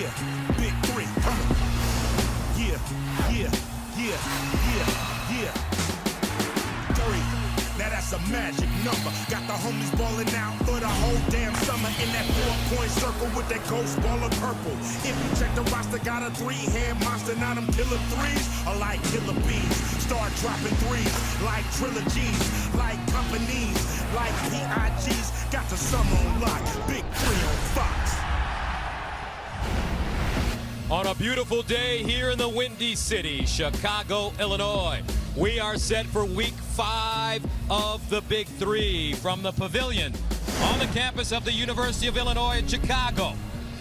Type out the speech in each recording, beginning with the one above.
Yeah, big three, come on. Yeah, yeah, yeah, yeah, yeah. Three, now that's a magic number. Got the homies balling out for the whole damn summer in that 4-point circle with that ghost ball of purple. If you check the roster, got a 3-hand monster. Now them killer threes are like killer bees. Start dropping threes like trilogies, like companies, like PIGs. Got the summer on lock. Big three on Fox. On a beautiful day here in the Windy City, Chicago, Illinois, we are set for week 5 of the Big Three from the Pavilion on the campus of the University of Illinois in Chicago.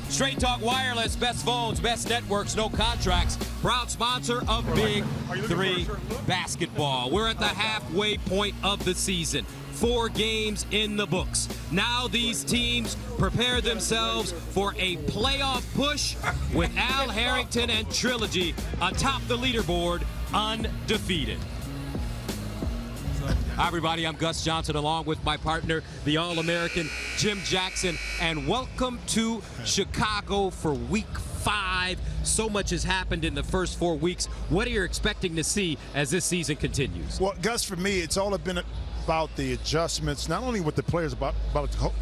Straight Talk Wireless, best phones, best networks, no contracts. Proud sponsor of Big Three basketball. We're at the halfway point of the season. 4 games in the books. Now these teams prepare themselves for a playoff push with Al Harrington and Trilogy atop the leaderboard, undefeated. Hi, everybody. I'm Gus Johnson, along with my partner, the All-American Jim Jackson, and welcome to Chicago for Week 5. So much has happened in the first 4 weeks. What are you expecting to see as this season continues? Well, Gus, for me, it's all been about the adjustments, not only with the players, but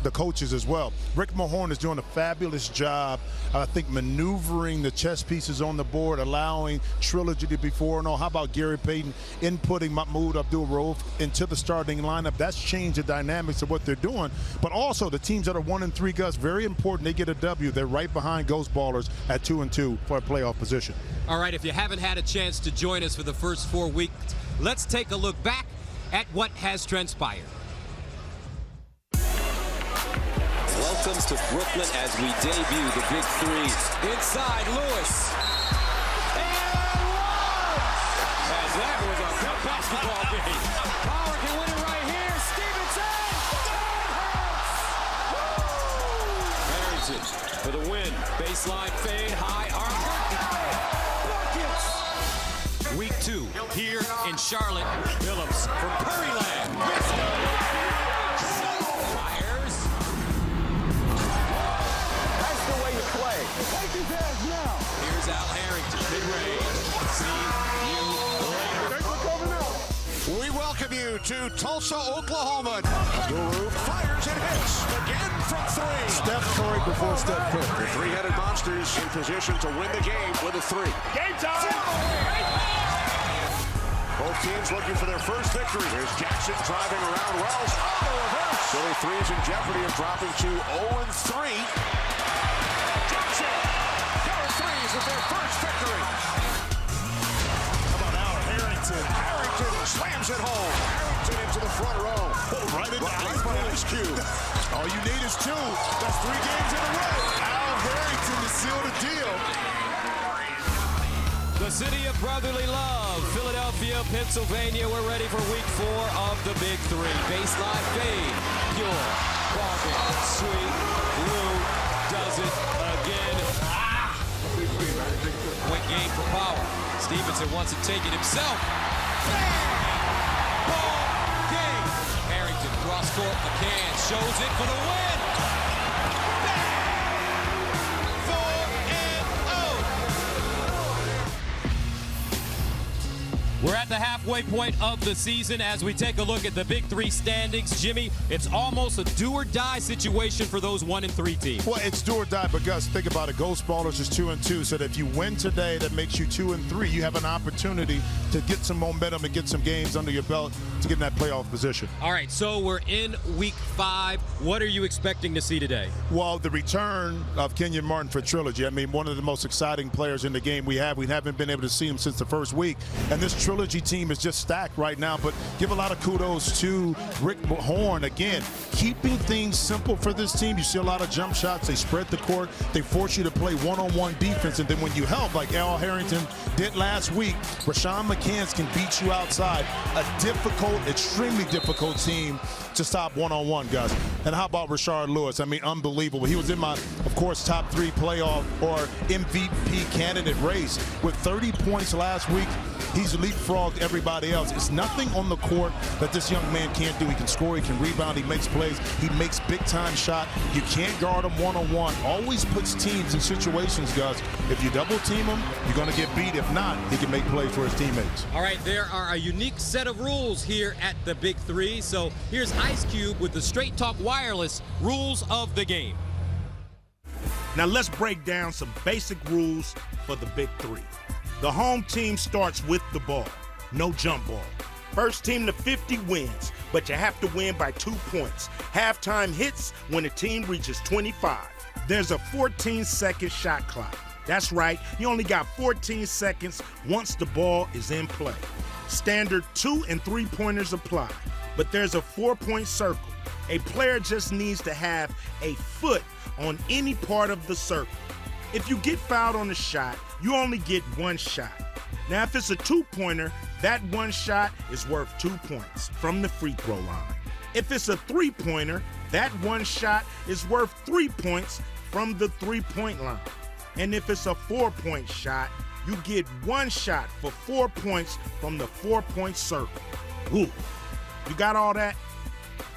the coaches as well. Rick Mahorn is doing a fabulous job, I think, maneuvering the chess pieces on the board, allowing Trilogy to be 4-0. How about Gary Payton inputting Mahmoud Abdul-Rauf into the starting lineup? That's changed the dynamics of what they're doing. But also the teams that are 1-3, Gus, very important. They get a W. They're right behind Ghost Ballers at 2-2 for a playoff position. All right, if you haven't had a chance to join us for the first 4 weeks, let's take a look back at what has transpired. Welcomes to Brooklyn as we debut the Big Three. Inside, Lewis. And one! As that was a good basketball game. Power can win it right here. Stevenson! Harrington for the win. Baseline fade, high arc. Week 2 here in Charlotte. Phillips from Curryland. Fires. That's the way you play. Take his ass now. Here's Al Harrington, mid-range. See you later. We welcome you to Tulsa, Oklahoma. Guru fires and hits again from 3. Steph Curry before Steph Curry. The three-headed monsters in position to win the game with a 3. Game time! Both teams looking for their first victory. Here's Jackson driving around Wells. Oh, the reverse. Philly threes in jeopardy of dropping to 0-3. Jackson, Philly threes with their first victory. How about Al Harrington? Harrington slams it home. Harrington into the front row. Right in the Right by Ice Cube. All you need is 2. That's 3 games in a row. Al Harrington to seal the deal. The city of brotherly love, Philadelphia, Pennsylvania. We're ready for week 4 of the Big Three. Baseline fade, pure, bargain, sweet. Lou does it again. Quick game for Power. Stevenson wants to take it himself. Ball game. Harrington cross court, McCann shows it for the win. We're at the halfway point of the season as we take a look at the Big Three standings. Jimmy, it's almost a do-or-die situation for those 1-3 teams. Well, it's do or die, but Gus, think about it. Ghost Ballers is 2-2, so that if you win today, that makes you 2-3. You have an opportunity to get some momentum and get some games under your belt to get in that playoff position. All right, so we're in week 5. What are you expecting to see today? Well, the return of Kenyon Martin for Trilogy. I mean, one of the most exciting players in the game we have. We haven't been able to see him since the first week, and this Trilogy team is just stacked right now. But give a lot of kudos to Rick Mahorn, again, keeping things simple for this team. You see a lot of jump shots. They spread the court. They force you to play one-on-one defense, and then when you help, like Al Harrington did last week, Rashawn McCants can beat you outside. A difficult, extremely difficult team to stop one-on-one, Gus. And how about Rashard Lewis? I mean, unbelievable. He was in my, of course, top 3 playoff or MVP candidate race with 30 points last week. He's leapfrogged everybody else. It's nothing on the court that this young man can't do. He can score, he can rebound, he makes plays, he makes big-time shot. You can't guard him one-on-one. Always puts teams in situations, Gus. If you double-team him, you're going to get beat. If not, he can make plays for his teammates. All right, there are a unique set of rules here at the Big Three. So here's Ice Cube with the Straight Talk Wireless rules of the game. Now let's break down some basic rules for the Big Three. The home team starts with the ball, no jump ball. First team to 50 wins, but you have to win by 2 points. Halftime hits when a team reaches 25. There's a 14-second shot clock. That's right, you only got 14 seconds once the ball is in play. Standard 2 and 3-pointers apply, but there's a 4-point circle. A player just needs to have a foot on any part of the circle. If you get fouled on a shot, you only get 1 shot. Now, if it's a 2-pointer, that 1 shot is worth 2 points from the free throw line. If it's a 3-pointer, that 1 shot is worth 3 points from the 3-point line. And if it's a 4-point shot, you get 1 shot for 4 points from the 4-point circle. Ooh, you got all that?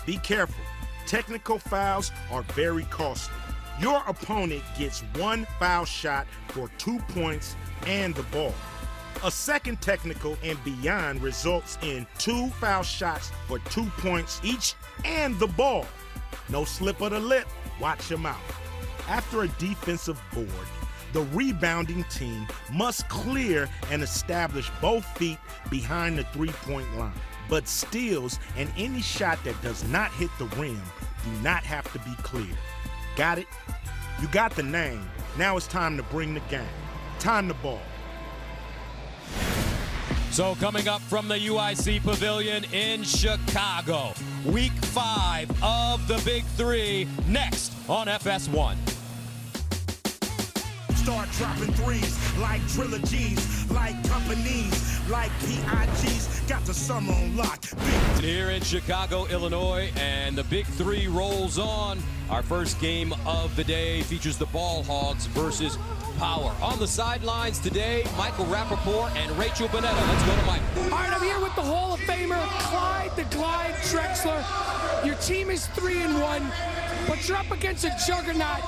Be careful. Technical fouls are very costly. Your opponent gets 1 foul shot for 2 points and the ball. A second technical and beyond results in 2 foul shots for 2 points each and the ball. No slip of the lip, watch your mouth. After a defensive board, the rebounding team must clear and establish both feet behind the 3-point line. But steals and any shot that does not hit the rim do not have to be cleared. Got it? You got the name. Now it's time to bring the game. Time to ball. So coming up from the UIC Pavilion in Chicago, Week 5 of the Big Three, next on FS1. Start dropping threes like trilogies, like companies, like PIGs. Got the summer on lock. Here in Chicago, Illinois, and the Big Three rolls on. Our first game of the day features the Ball Hogs versus Power. On the sidelines today, Michael Rappaport and Rachel Bonetta. Let's go to Mike. All right, I'm here with the Hall of Famer, Clyde the Glide Drexler. Your team is 3-1, but you're up against a juggernaut,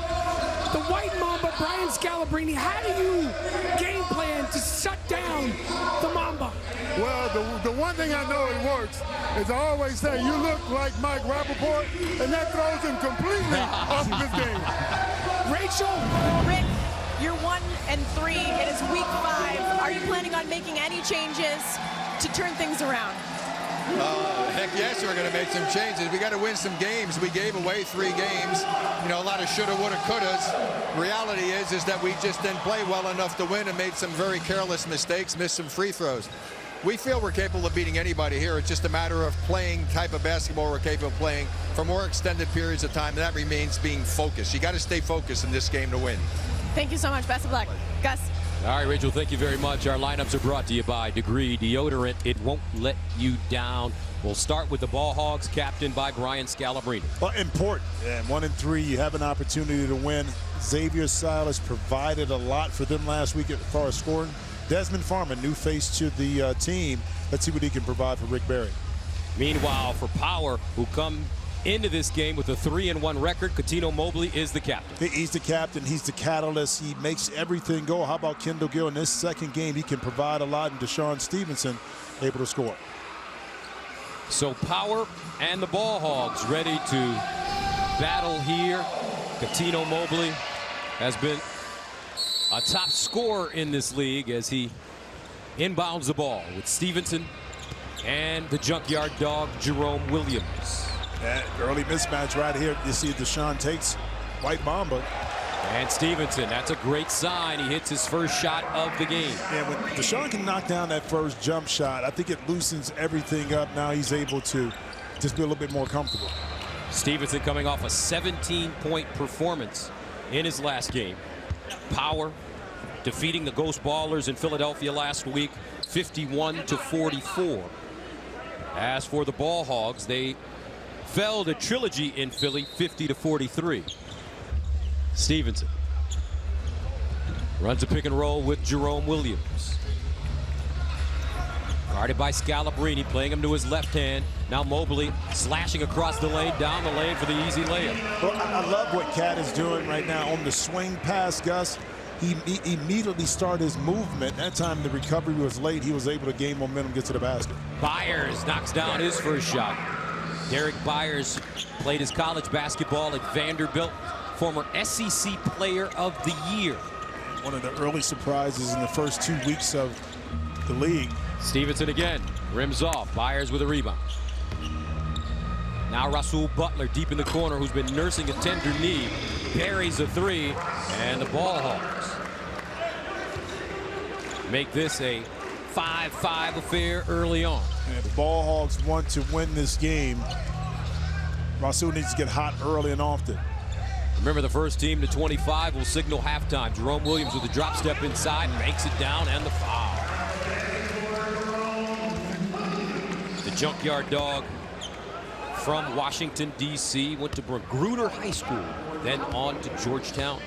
the White Mamba, Brian Scalabrine. How do you game plan to shut down the Mamba? Well, the one thing I know it works is I always say, you look like Mike Rappaport, and that throws him completely off of his game. Rachel? Rick, you're 1-3. It is week 5. Are you planning on making any changes to turn things around? Heck yes, we're going to make some changes. We got to win some games. We gave away 3 games. You know, a lot of shoulda, woulda, couldas. Reality is that we just didn't play well enough to win and made some very careless mistakes, missed some free throws. We feel we're capable of beating anybody here. It's just a matter of playing type of basketball we're capable of playing for more extended periods of time. That remains being focused. You got to stay focused in this game to win. Thank you so much. Best of luck. Gus? All right, Rachel, thank you very much. Our lineups are brought to you by Degree Deodorant. It won't let you down. We'll start with the Ball Hogs, captained by Brian Scalabrine. Well, important. And 1-3, you have an opportunity to win. Xavier Silas provided a lot for them last week as far as scoring. Desmond Farmer, new face to the team. Let's see what he can provide for Rick Barry. Meanwhile, for Power, who come into this game with a 3-1 record, Cuttino Mobley is the captain. He's the captain. He's the catalyst. He makes everything go. How about Kendall Gill in this second game? He can provide a lot, and Deshaun Stevenson able to score. So Power and the Ball Hogs ready to battle here. Cuttino Mobley has been a top scorer in this league as he inbounds the ball with Stevenson and the junkyard dog, Jerome Williams. That early mismatch right here. You see Deshaun takes White Mamba. And Stevenson, that's a great sign. He hits his first shot of the game. Yeah, when Deshaun can knock down that first jump shot, I think it loosens everything up. Now he's able to just be a little bit more comfortable. Stevenson coming off a 17-point performance in his last game. Power defeating the Ghost Ballers in Philadelphia last week, 51-44. As for the Ball Hogs, they fell to Trilogy in Philly 50-43. Stevenson runs a pick and roll with Jerome Williams. Guarded by Scalabrine, playing him to his left hand. Now Mobley slashing across the lane, down the lane for the easy layup. Well, I love what Cat is doing right now on the swing pass, Gus. He immediately started his movement. That time the recovery was late. He was able to gain momentum, get to the basket. Byers knocks down his first shot. Derek Byers played his college basketball at Vanderbilt, former SEC Player of the Year. One of the early surprises in the first 2 weeks of the league. Stevenson again, rims off. Byers with a rebound. Now Rasul Butler deep in the corner, who's been nursing a tender knee. Buries a three, and the Ball Hawks make this a 5-5 affair early on. And the Ball Hogs want to win this game. Rasul needs to get hot early and often. Remember, the first team to 25 will signal halftime. Jerome Williams with a drop step inside, makes it down, and the foul. The Junkyard Dog from Washington, D.C., went to Magruder High School, then on to Georgetown.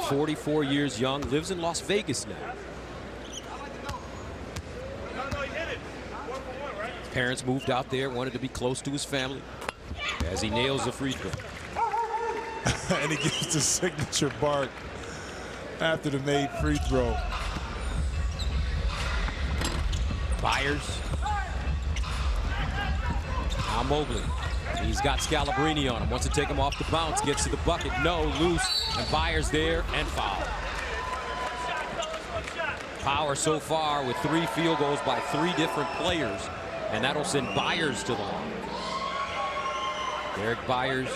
44 years young, lives in Las Vegas now. His parents moved out there, wanted to be close to his family, as he nails the free throw. And he gives the signature bark after the made free throw. Byers. Now Mobley. He's got Scalabrine on him. Wants to take him off the bounce. Gets to the bucket. No, loose. And Byers there and foul. Power so far with 3 field goals by 3 different players. And that'll send Byers to the line. Derek Byers,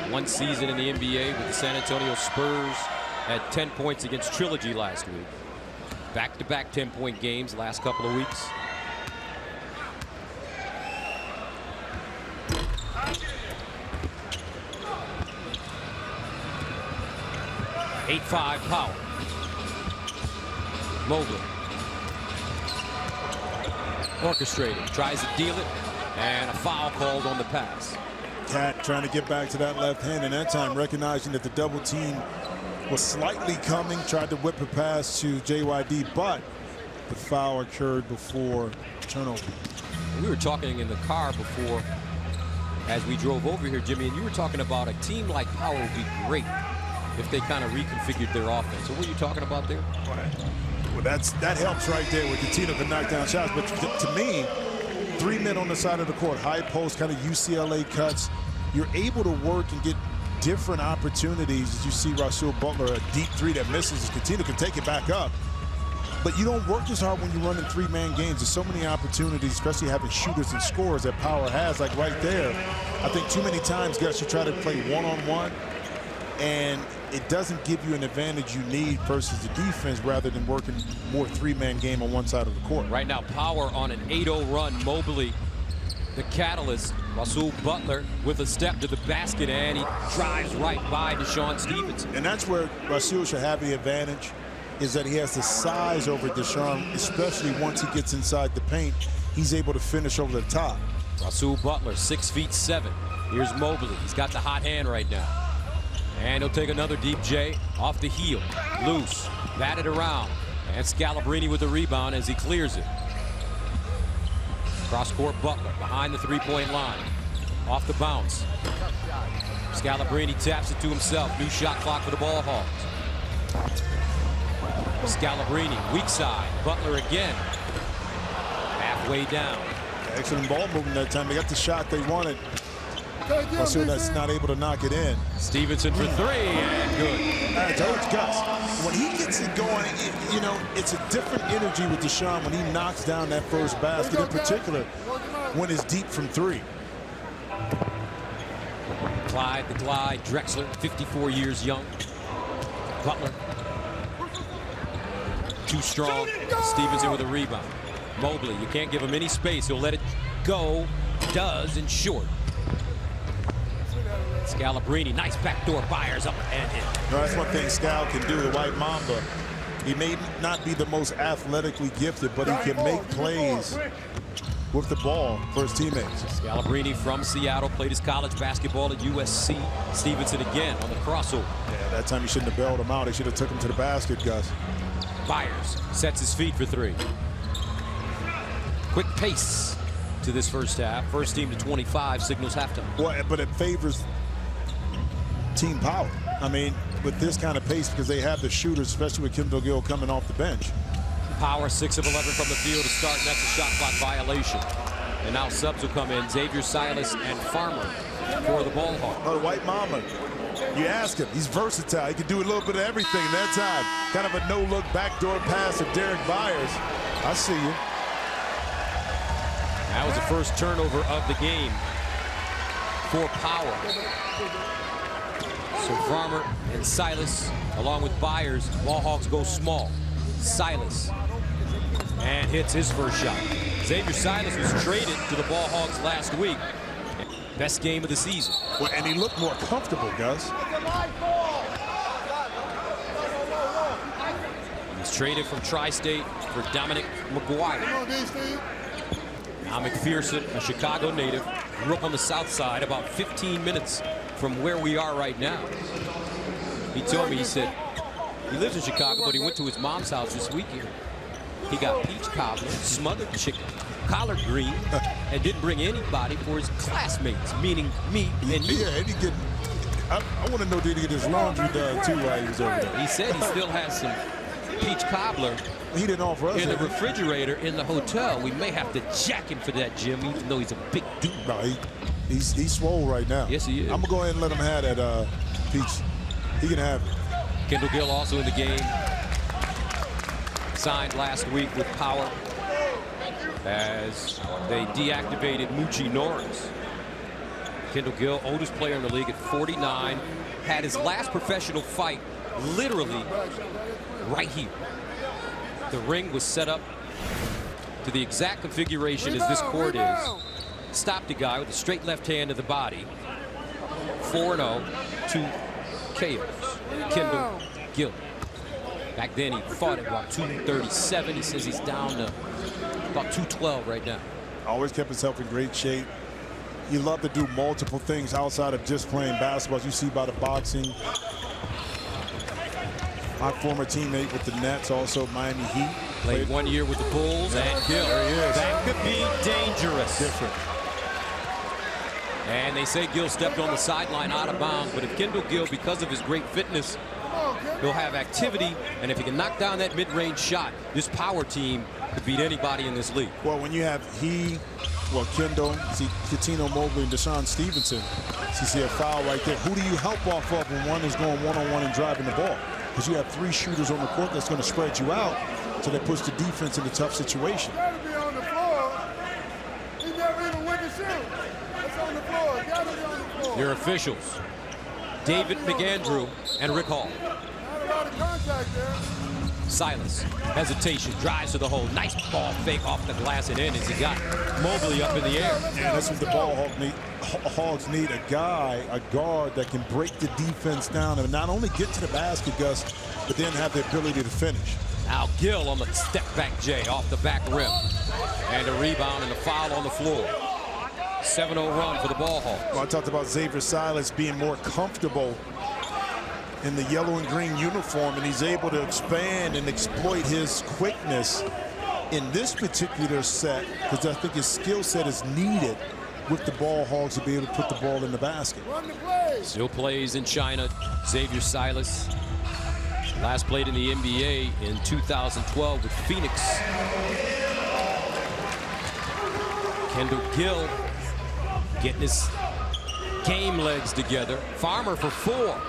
1 season in the NBA with the San Antonio Spurs, had 10 points against Trilogy last week. Back-to-back 10-point games last couple of weeks. (8-5) Power. Mobley. Orchestrated, tries to deal it, and a foul called on the pass. Cat trying to get back to that left hand, and that time recognizing that the double team was slightly coming, tried to whip a pass to JYD, but the foul occurred before turnover. We were talking in the car before as we drove over here, Jimmy, and you were talking about a team like Power would be great if they kind of reconfigured their offense. So what are you talking about there? Well, that helps right there with Coutinho to knock down shots. But to me, 3 men on the side of the court, high post, kind of UCLA cuts. You're able to work and get different opportunities. As you see Rasul Butler, a deep 3 that misses. Coutinho can take it back up. But you don't work as hard when you're running 3-man games. There's so many opportunities, especially having shooters and scorers that Power has, like right there. I think too many times, guys, you try to play one-on-one, and it doesn't give you an advantage you need versus the defense rather than working more 3-man game on one side of the court. Right now, Power on an 8-0 run. Mobley, the catalyst. Rasul Butler with a step to the basket, and he drives right by Deshaun Stevenson. And that's where Rasul should have the advantage, is that he has the size over Deshaun, especially once he gets inside the paint. He's able to finish over the top. Rasul Butler, 6'7". Here's Mobley. He's got the hot hand right now. And he'll take another deep J off the heel. Loose, batted around. And Scalabrine with the rebound as he clears it. Cross-court Butler behind the 3-point line. Off the bounce. Scalabrine taps it to himself. New shot clock for the Ball Hogs. Scalabrine, weak side. Butler again. Halfway down. Excellent ball movement that time. They got the shot they wanted. Rasul that's not able to knock it in. Stevenson for 3, and good. I told you guys, when he gets it going, you know, it's a different energy with Deshaun when he knocks down that first basket, in particular when it's deep from 3. Clyde the Glide, Drexler, 54 years young. Butler. Too strong. Stevenson with a rebound. Mobley, you can't give him any space. He'll let it go. Does in short. Scalabrine, nice backdoor, Byers up and in. No, that's one thing Scal can do, the White Mamba. He may not be the most athletically gifted, but he can make plays with the ball for his teammates. Scalabrine from Seattle played his college basketball at USC. Stevenson again on the crossover. Yeah, that time you shouldn't have bailed him out. He should have took him to the basket, Gus. Byers sets his feet for three. Quick pace to this first half. First team to 25 signals halftime. Well, but it favors team power. I mean, with this kind of pace, because they have the shooters, especially with Kendall Gill coming off the bench. Power 6 of 11 from the field to start, and that's a shot clock violation. And now subs will come in. Xavier Silas and Farmer for the ball hawk. Oh, the White Mama. You ask him. He's versatile. He can do a little bit of everything that time. Kind of a no-look backdoor pass of Derek Byers. I see you. That was the first turnover of the game for Power. So Farmer and Silas, along with Byers, ball hawks go small. Silas, and hits his first shot. Xavier Silas was traded to the ball hawks last week. Best game of the season. Well, and he looked more comfortable, Gus. He's traded from Tri-State for Dominic McGuire. Now McPherson, a Chicago native, grew up on the south side, about 15 minutes from where we are right now. He told me, he said, he lives in Chicago, but he went to his mom's house this weekend. He got peach cobbler, smothered chicken, collard green, and didn't bring anybody for his classmates, meaning me and you. Yeah, and he get. I want to know, did he get his laundry done too while he was over there? He said he still has some peach cobbler He didn't offer us in the any. refrigerator in the hotel. We may have to jack him for that, Jim, even though he's a big dude. No, he's swole right now. Yes, he is. I'm going to go ahead and let him have that peach. He can have it. Kendall Gill also in the game. Signed last week with Power as they deactivated Moochie Norris. Kendall Gill, oldest player in the league at 49, had his last professional fight literally right here. The ring was set up to the exact configuration as this court is. Stopped a guy with a straight left hand to the body. 4-0, 2 KOs. Kendall Gill. Back then he fought at about 237. He says he's down to about 212 right now. Always kept himself in great shape. He loved to do multiple things outside of just playing basketball, as you see by the boxing. My former teammate with the Nets, also Miami Heat. Played 1 year with the Bulls, and Gill. There he is. That could be dangerous. Different. And they say Gill stepped on the sideline out of bounds, but if Kendall Gill, because of his great fitness, he'll have activity, and if he can knock down that mid-range shot, this Power team could beat anybody in this league. Well, when you have Kendall, see Coutinho Mobley, and Deshaun Stevenson, you see a foul right there. Who do you help off of when one is going one-on-one and driving the ball? Because you have 3 shooters on the court that's going to spread you out, so that puts the defense in a tough situation. Gotta be on the floor. He never even went to shoot. It's on the floor. Gotta be on the floor. Your officials, David McAndrew and Rick Hall. Not a lot of contact there. Silas, hesitation, drives to the hole. Nice ball fake off the glass and in as he got Mobley up in the air. And that's what the Hogs need, a guard that can break the defense down and not only get to the basket, Gus, but then have the ability to finish. Now Gill on the step back J off the back rim. And a rebound and a foul on the floor. 7-0 run for the ball hawks. Well, I talked about Xavier Silas being more comfortable in the yellow and green uniform, and he's able to expand and exploit his quickness in this particular set, because I think his skill set is needed with the ball hogs to be able to put the ball in the basket. Run the play. Still plays in China. Xavier Silas last played in the NBA in 2012 with Phoenix. Kendall Gill getting his game legs together. Farmer for 4.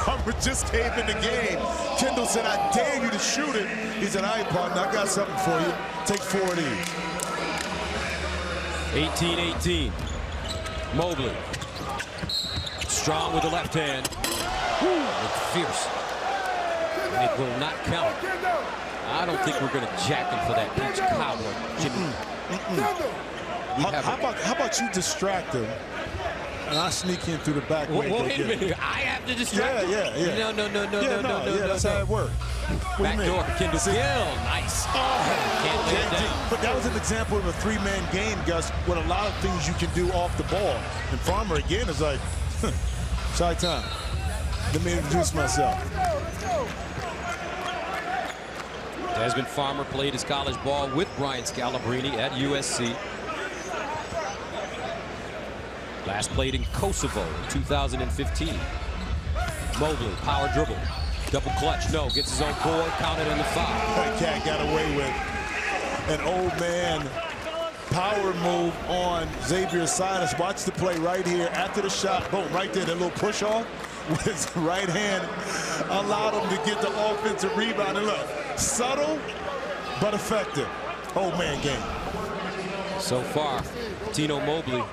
Farmer just came in the game. Kendall said, I dare you to shoot it. He said, all right, partner, I got something for you. Take 4 of these. 18-18. Mobley. Strong with the left hand. McPherson. And it will not count. I don't think we're going to jack him for that peach cobbler, Jimmy. How about you distract him And I sneak in through the back. Wait a minute. I have to distract him. Yeah. No. That's how it works. Back door, Kendall Gill. Nice. Can't lay it down. But that was an example of a three-man game, Gus, with a lot of things you can do off the ball. And Farmer, again, is like, shy time. Let me introduce myself. Desmond Farmer played his college ball with Brian Scalabrine at USC. Last played in Kosovo in 2015. Mobley, power dribble. Double clutch, no. Gets his own board, counted in the foul. That cat got away with an old man power move on Xavier Silas. Watch the play right here. After the shot, boom, right there, that little push off with his right hand allowed him to get the offensive rebound. And look, subtle but effective. Old man game. So far, Tino Mobley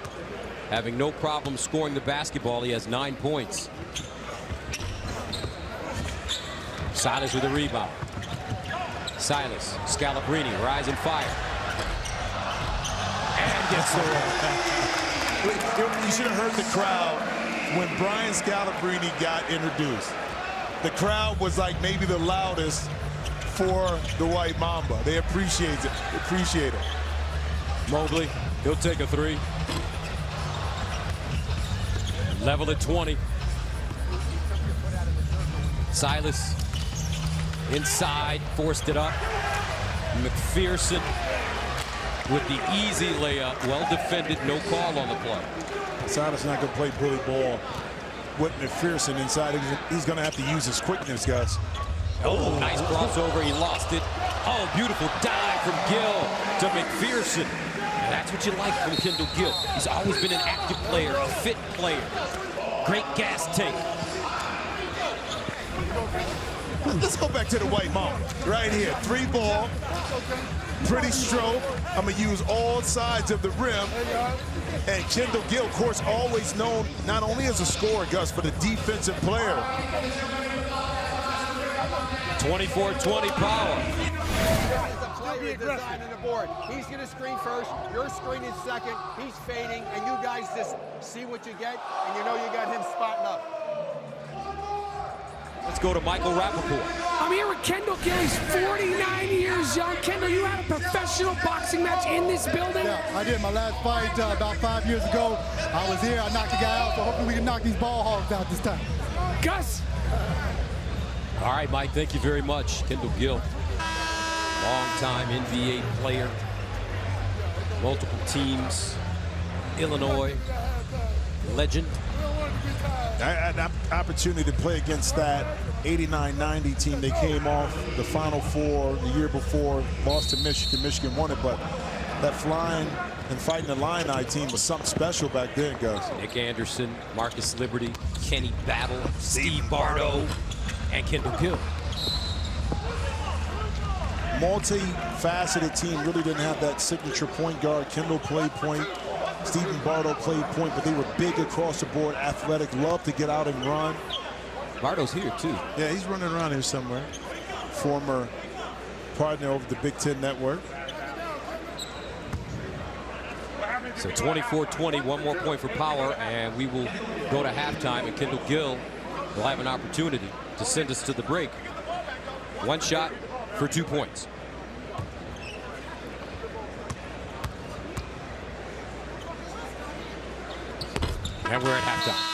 having no problem scoring the basketball. He has 9 points. Silas with a rebound. Silas, Scalabrine, rise and fire. And gets the roll. You should have heard the crowd when Brian Scalabrine got introduced. The crowd was like maybe the loudest for the White Mamba. They appreciate it. Mobley, he'll take a three. Level at 20. Silas inside, forced it up. McPherson with the easy layup. Well defended, no call on the play. Silas not going to play bully ball with McPherson inside. He's going to have to use his quickness, guys. Oh, nice crossover. He lost it. Oh, beautiful dive from Gill to McPherson. And that's what you like from Kendall Gill. He's always been an active player, a fit player. Great gas tank. Let's go back to the White Mamba. Right here, 3 ball. Pretty stroke. I'm going to use all sides of the rim. And Kendall Gill, of course, always known not only as a scorer, Gus, but a defensive player. 24-20 power. Be aggressive in the board. He's going to screen first. You're screening second. He's fading, and you guys just see what you get, and you know you got him spotting up. Let's go to Michael Rappaport. I'm here with Kendall Gill. He's 49 years young. Kendall, you had a professional boxing match in this building? Yeah, I did. My last fight about 5 years ago. I was here. I knocked the guy out, so hopefully we can knock these ball hogs out this time. Gus. All right, Mike, thank you very much. Kendall Gill, long-time NBA player, multiple teams, Illinois, legend. I had an opportunity to play against that 89-90 team. They came off the Final Four the year before, lost to Michigan. Michigan won it, but that flying and fighting Illini team was something special back then, guys. Nick Anderson, Marcus Liberty, Kenny Battle, Steve Bardo, and Kendall Gill. Multi-faceted team, really didn't have that signature point guard. Kendall played point, Stephen Bardo played point, but they were big across the board, athletic, loved to get out and run. Bardo's here too. Yeah, he's running around here somewhere. Former partner over the Big Ten Network. So 24-20, 1 more point for Power, and we will go to halftime, and Kendall Gill will have an opportunity to send us to the break. 1 shot for 2 points. And we're at halftime.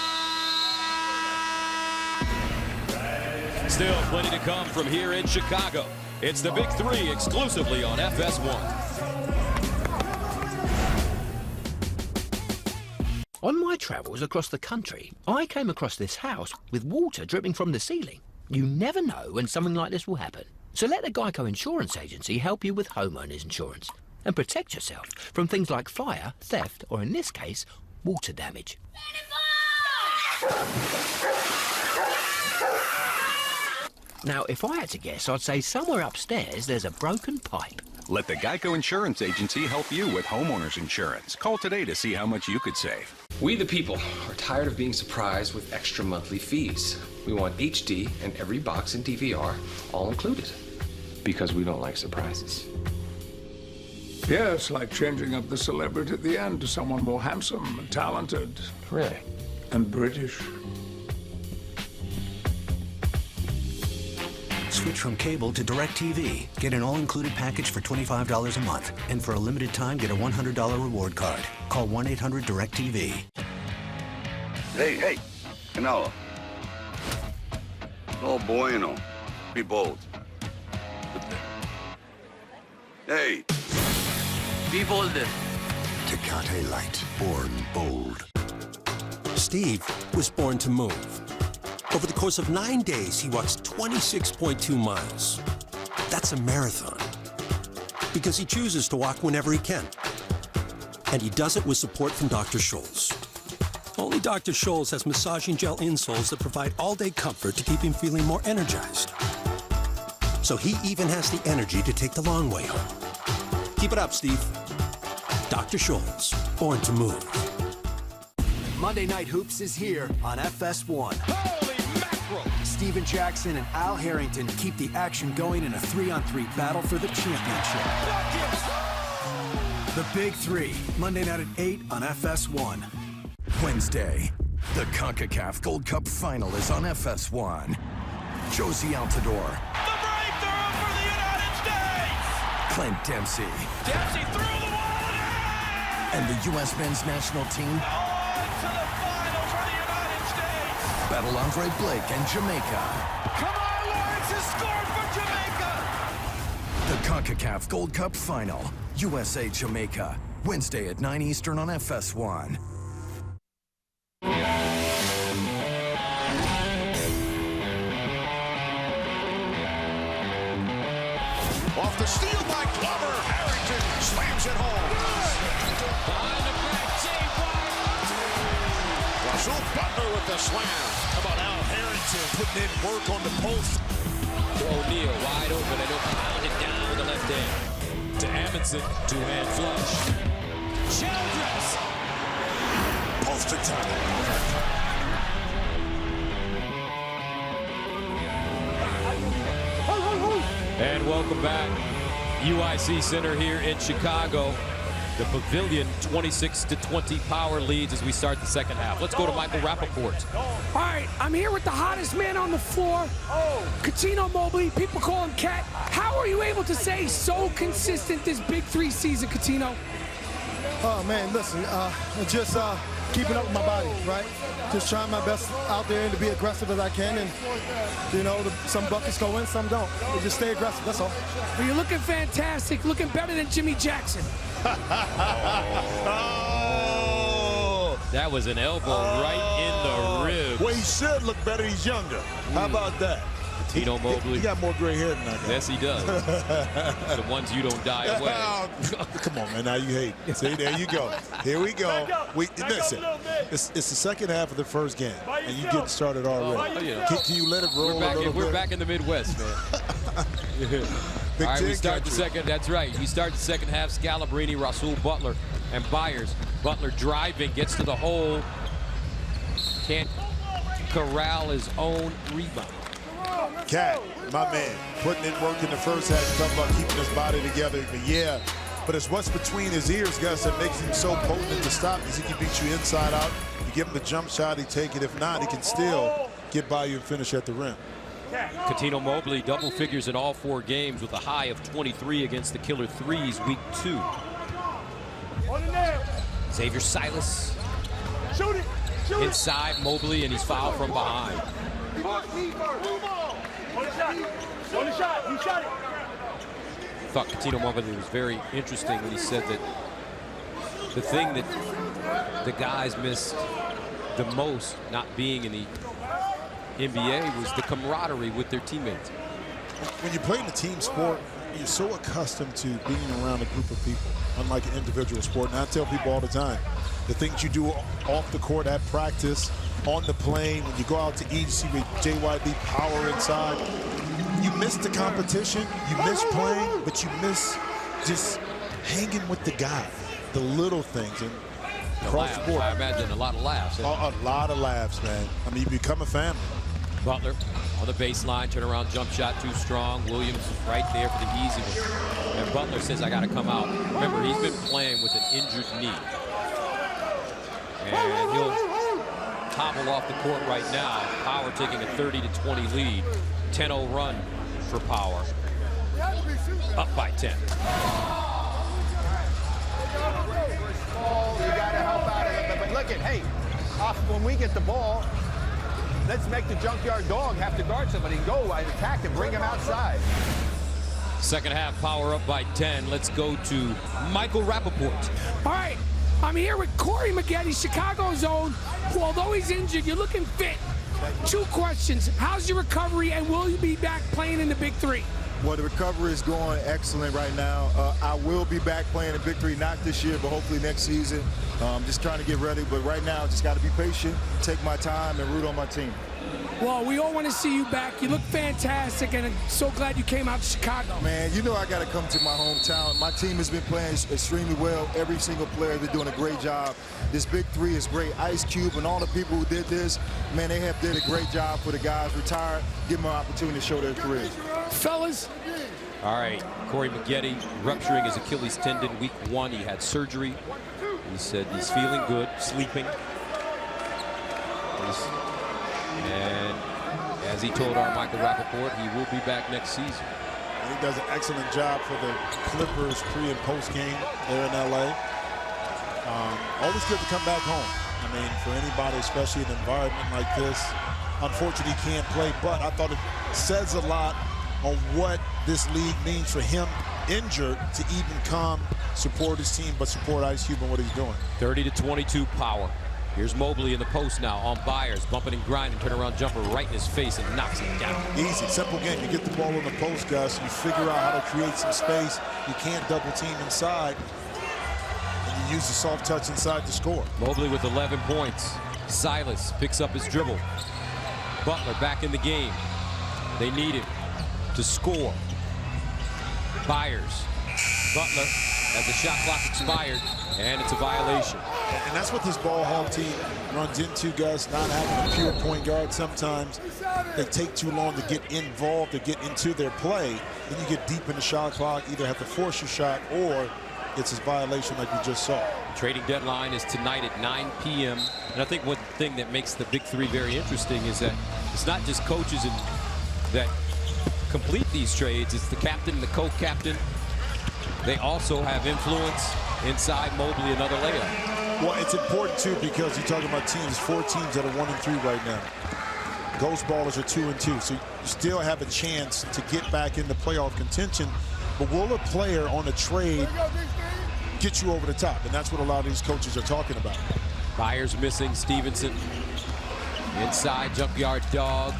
Still plenty to come from here in Chicago. It's the Big Three exclusively on FS1. On my travels across the country, I came across this house with water dripping from the ceiling. You never know when something like this will happen. So let the Geico Insurance Agency help you with homeowners insurance and protect yourself from things like fire, theft, or in this case, water damage. Now, if I had to guess, I'd say somewhere upstairs there's a broken pipe. Let the Geico Insurance Agency help you with homeowners insurance. Call today to see how much you could save. We the people are tired of being surprised with extra monthly fees. We want HD and every box and DVR all included. Because we don't like surprises. Yes, like changing up the celebrity at the end to someone more handsome and talented. Really? I'm British. Switch from cable to DirecTV. Get an all-included package for $25 a month. And for a limited time, get a $100 reward card. Call 1-800-DirecTV. Hey, Canelo. No bueno. Be bold. Hey. Be bolder. Tecate Light. Born bold. Steve was born to move. Over the course of 9 days, he walks 26.2 miles. That's a marathon. Because he chooses to walk whenever he can. And he does it with support from Dr. Scholl's. Only Dr. Scholl's has massaging gel insoles that provide all-day comfort to keep him feeling more energized. So he even has the energy to take the long way home. Keep it up, Steve. Dr. Scholl's, born to move. Monday Night Hoops is here on FS1. Holy mackerel! Steven Jackson and Al Harrington keep the action going in a 3-on-3 battle for the championship. The Big Three, Monday night at 8 on FS1. Wednesday, the CONCACAF Gold Cup Final is on FS1. Josie Altidore. The breakthrough for the United States! Clint Dempsey. Dempsey through the wall and the U.S. men's national team. On to the final for the United States! Battle Andre Blake and Jamaica. Come on, Lawrence has scored for Jamaica! The CONCACAF Gold Cup Final. USA Jamaica. Wednesday at 9 Eastern on FS1. Off the steal by Glover. Harrington slams it home. Behind the back, Jay White. Russell Butler with the slam. How about Al Harrington putting in work on the post? O'Neal wide open and he'll pound it down with the left hand. To Amundsen, two-hand flush. Childress. Post to time. And welcome back. UIC Center here in Chicago. The Pavilion 26-20 power leads as we start the second half. Let's go to Michael Rappaport. All right, I'm here with the hottest man on the floor, Cuttino Mobley. People call him Cat. How are you able to stay so consistent this Big Three season, Cuttino? Oh, man, listen, just keeping up with my body, right? Just trying my best out there and to be aggressive as I can. And, you know, some buckets go in, some don't. But just stay aggressive, that's all. Well, you're looking fantastic, looking better than Jimmy Jackson. Oh. That was an elbow right in the ribs. Well, he should look better. He's younger. How about that? Cuttino Mobley. He got more gray hair than I got. Yes, he does. The ones you don't dye away. Come on, man. Now you hate. See, there you go. Here we go. Listen, it's the second half of the first game, and you get started already. Can you let it roll We're back in the Midwest, man. All right, we start the second. That's right. We start the second half. Scalabrine, Rasul Butler, and Byers. Butler driving, gets to the hole. Can't corral his own rebound. Cat, my man, putting in work in the first half. Talking about keeping his body together. But it's what's between his ears, Gus, that makes him so potent to stop. Because he can beat you inside out. You give him the jump shot, he take it. If not, he can still get by you and finish at the rim. Cuttino Mobley, double figures in all 4 games with a high of 23 against the Killer Threes, week 2. Xavier Silas. Shoot it. Inside Mobley, and he's fouled from behind. One shot. You shot it. I thought Cuttino Mobley was very interesting when he said that the thing that the guys missed the most not being in the NBA was the camaraderie with their teammates. When you play in a team sport, you're so accustomed to being around a group of people, unlike an individual sport. And I tell people all the time, the things you do off the court at practice, on the plane, when you go out to eat, you see with JYD power inside. You miss the competition, you miss playing, but you miss just hanging with the guy, the little things. And across the board. I imagine a lot of laughs. A lot of laughs, man. I mean, you become a family. Butler on the baseline, turn around, jump shot too strong. Williams right there for the easy one. And Butler says, I got to come out. Remember, he's been playing with an injured knee. And he'll hobble off the court right now. Power taking a 30-20 lead. 10-0 run for Power. Up by 10. You got to help out a little bit. But look at, hey, when we get the ball, let's make the junkyard dog have to guard somebody. Go and attack and bring him outside. Second half, Power up by 10. Let's go to Michael Rappaport. All right, I'm here with Corey Maggette, Chicago's own, who, although he's injured, you're looking fit. 2 questions. How's your recovery, and will you be back playing in the Big Three? Well, the recovery is going excellent right now. I will be back playing in Big Three, not this year, but hopefully next season. Just trying to get ready, but right now, just got to be patient, take my time, and root on my team. Well, we all want to see you back. You look fantastic, and I'm so glad you came out to Chicago. Man, you know I got to come to my hometown. My team has been playing extremely well. Every single player, they're doing a great job. This Big Three is great. Ice Cube and all the people who did this, man, they have did a great job for the guys retired. Give them an opportunity to show their careers. Fellas. All right, Corey Maggette rupturing his Achilles tendon week 1. He had surgery. He said he's feeling good, sleeping. And as he told our Michael Rappaport, he will be back next season. And he does an excellent job for the Clippers pre- and post-game there in L.A. Always good to come back home. I mean, for anybody, especially in an environment like this, unfortunately he can't play, but I thought it says a lot on what this league means for him, injured, to even come support his team, but support Ice Cube and what he's doing. 30-22 Power. Here's Mobley in the post now on Byers, bumping and grinding, turnaround jumper right in his face and knocks him down. Easy, simple game. You get the ball in the post, Gus. You figure out how to create some space. You can't double team inside. And you use the soft touch inside to score. Mobley with 11 points. Silas picks up his dribble. Butler back in the game. They need him to score. Byers. Butler as the shot clock expired, and it's a violation. And that's what this ball hog team runs into, Gus, not having a pure point guard. Sometimes they take too long to get involved, to get into their play. Then you get deep in the shot clock, either have to force your shot or it's a violation like we just saw. Trading deadline is tonight at 9 p.m. And I think one thing that makes the Big Three very interesting is that it's not just coaches that complete these trades. It's the captain and the co-captain. They also have influence inside Mobley, another layup. Well, it's important, too, because you're talking about teams, 4 teams that are 1-3 right now. Ghost Ballers are 2-2, so you still have a chance to get back into playoff contention. But will a player on a trade get you over the top? And that's what a lot of these coaches are talking about. Byers missing, Stevenson. Inside, junkyard dog.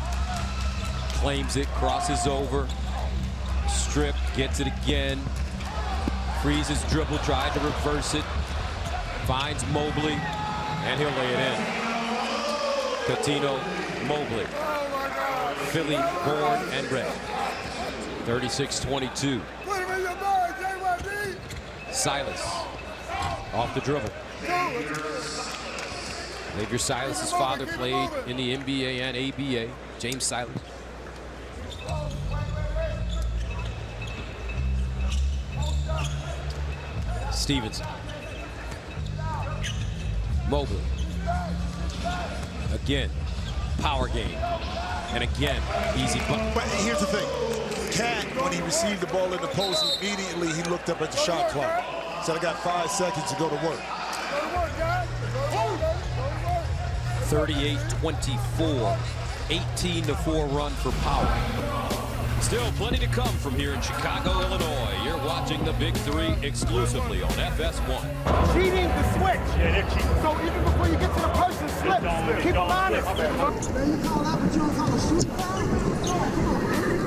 Claims it, crosses over. Strip, gets it again. Freezes dribble, tried to reverse it. Finds Mobley, and he'll lay it in. Coutinho, Mobley. Philly, born and bred. 36-22. Silas off the dribble. Xavier Silas' father played in the NBA and ABA. James Silas. Stevenson. Mobley. Again, power game. And again, easy bucket. But here's the thing. Cat, when he received the ball in the post, immediately he looked up at the shot clock. Said, I got 5 seconds to go to work. 38-24. 18-4 run for Power. Still plenty to come from here in Chicago, Illinois. You're watching the Big Three exclusively on FS1. Cheating the switch. Yeah, they're cheating. So even before you get to the person, slip. Keep them honest.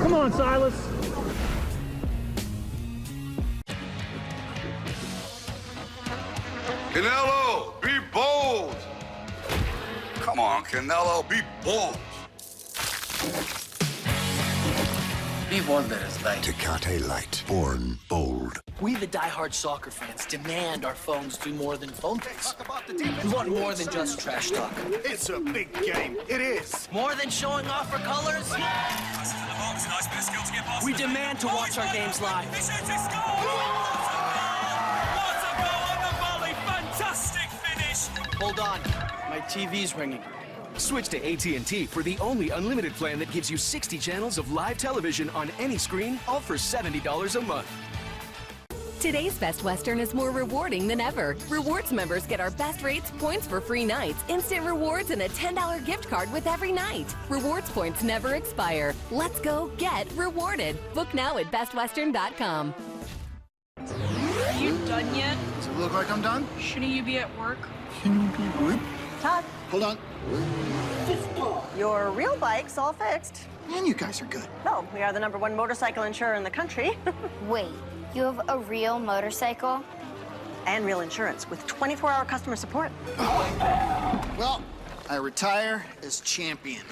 Come on, Silas. Canelo, be bold. Come on, Canelo, be bold. Be Wanderers Light. Tecate Light. Born bold. We, the diehard soccer fans, demand our phones do more than phone things. We want more than just trash talk. It's a big game. It is. More than showing off our colors. We demand to watch our games live. Fantastic finish. Hold on. My TV's ringing. Switch to AT&T for the only unlimited plan that gives you 60 channels of live television on any screen, all for $70 a month. Today's Best Western is more rewarding than ever. Rewards members get our best rates, points for free nights, instant rewards, and a $10 gift card with every night. Rewards points never expire. Let's go get rewarded. Book now at bestwestern.com. Are you done yet? Does it look like I'm done? Shouldn't you be at work? Can you be what? Todd. Hold on. Your real bike's all fixed. Man, you guys are good. Well, we are the #1 motorcycle insurer in the country. Wait, you have a real motorcycle? And real insurance with 24-hour customer support. Well, I retire as champion.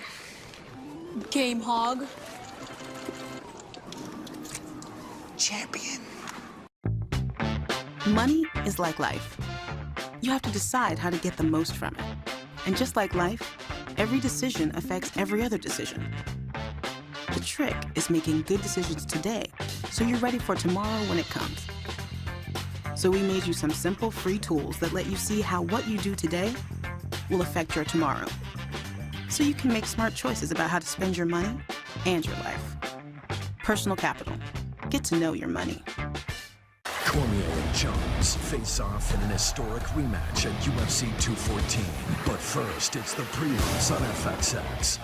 Game hog. Champion. Money is like life. You have to decide how to get the most from it. And just like life, every decision affects every other decision. The trick is making good decisions today, so you're ready for tomorrow when it comes. So we made you some simple free tools that let you see how what you do today will affect your tomorrow. So you can make smart choices about how to spend your money and your life. Personal Capital. Get to know your money. Cormier and Jones face off in an historic rematch at UFC 214. But first, it's the prelims on FXX.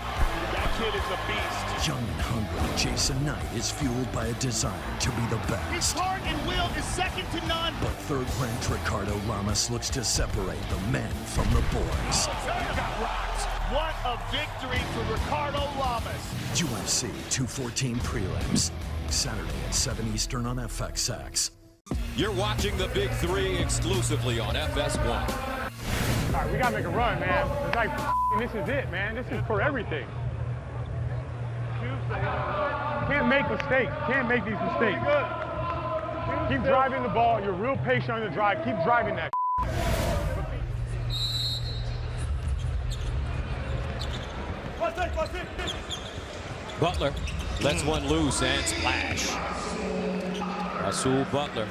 That kid is a beast. Young and hungry, Jason Knight is fueled by a desire to be the His best. heart and will is second to none. But third-ranked Ricardo Lamas looks to separate the men from the boys. He got rocked. What a victory for Ricardo Lamas. UFC 214 prelims, Saturday at 7 Eastern on FXX. You're watching the Big Three exclusively on FS1. All right, we gotta make a run, man. It's like, this is it, man. This is for everything. Can't make mistakes. Can't make these mistakes. Keep driving the ball. You're real patient on the drive. Keep driving that. Butler lets one loose and splash. Rasul Butler.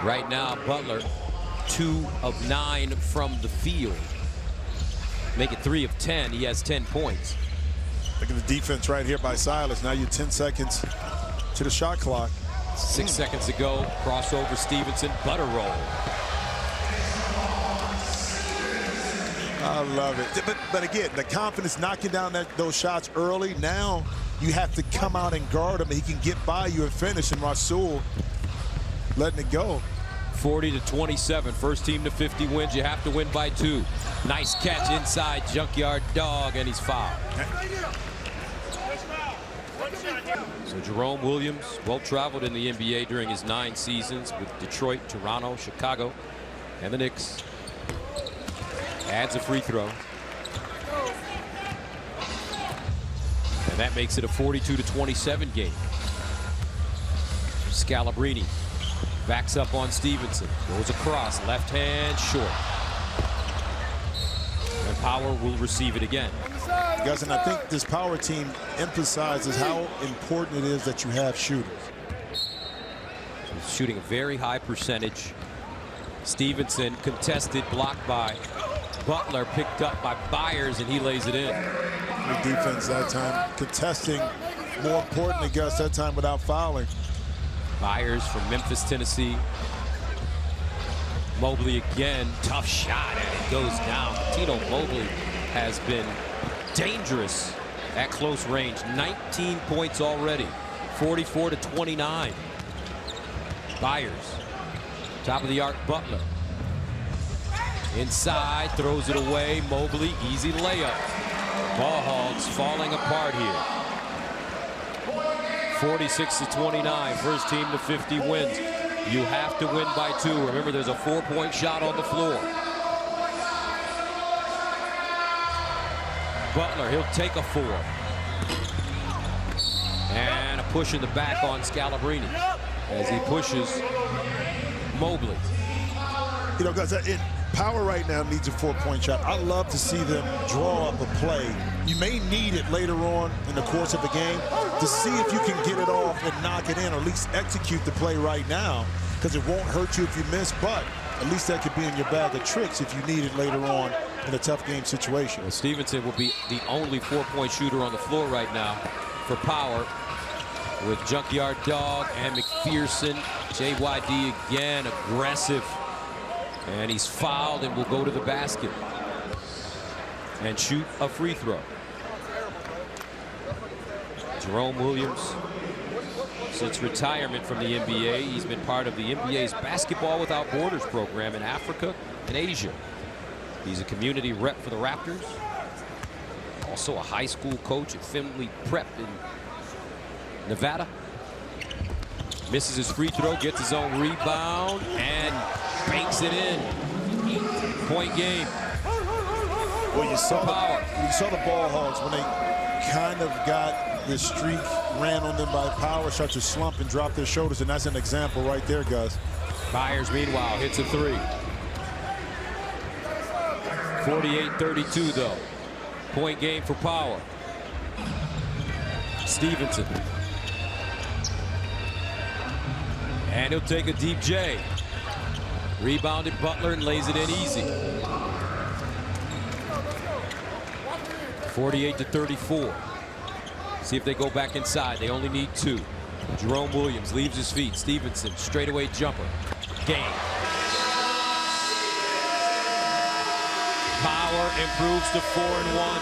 Right now, Butler 2 of 9 from the field. Make it 3 of 10. He has 10 points. Look at the defense right here by Silas. Now you're 10 seconds to the shot clock. 6 seconds to go. Crossover Stevenson. Butter roll. I love it. But again, the confidence knocking down those shots early. Now you have to come out and guard him. He can get by you and finish. And Rasul letting it go. 40-27. First team to 50 wins. You have to win by 2. Nice catch inside Junkyard Dog, and he's fouled. So Jerome Williams, well-traveled in the NBA during his 9 seasons with Detroit, Toronto, Chicago, and the Knicks. Adds a free throw. And that makes it a 42-27 game. Scalabrine backs up on Stevenson. Goes across. Left hand short. And Power will receive it again. Guys, and I think this Power team emphasizes how important it is that you have shooters. He's shooting a very high percentage. Stevenson contested, blocked by Butler, picked up by Byers, and he lays it in. Good defense that time. Contesting, more importantly, Gus, that time without fouling. Byers from Memphis, Tennessee. Mobley again, tough shot, and it goes down. Tino Mobley has been dangerous at close range. 19 points already, 44-29. Byers, top of the arc, Butler. Inside, throws it away. Mobley, easy layup. Ball hogs falling apart here. 46-29, first team to 50 wins. You have to win by 2. Remember, there's a 4-point shot on the floor. Butler, he'll take a 4. And a push in the back on Scalabrine as he pushes Mobley. You know, guys, Power right now needs a 4-point shot. I love to see them draw up a play. You may need it later on in the course of the game to see if you can get it off and knock it in, or at least execute the play right now, because it won't hurt you if you miss, but at least that could be in your bag of tricks if you need it later on in a tough game situation. Well, Stevenson will be the only 4-point shooter on the floor right now for Power, with Junkyard Dog and McPherson. JYD again aggressive, and he's fouled and will go to the basket and shoot a free throw. Jerome Williams, since retirement from the NBA, he's been part of the NBA's Basketball Without Borders program in Africa and Asia. He's a community rep for the Raptors, also a high school coach at Finley Prep in Nevada. Misses his free throw, gets his own rebound, and banks it in. 8-point game. Well, you saw the ball hogs when they kind of got this streak ran on them by Power, start to slump and drop their shoulders, and that's an example right there, Gus. Byers, meanwhile, hits a three. 48-32, though. Point game for Power. Stevenson. And he'll take a deep J. Rebounded Butler and lays it in easy. 48-34. See if they go back inside. They only need 2. Jerome Williams leaves his feet. Stevenson, straightaway jumper. Game. Power improves to 4-1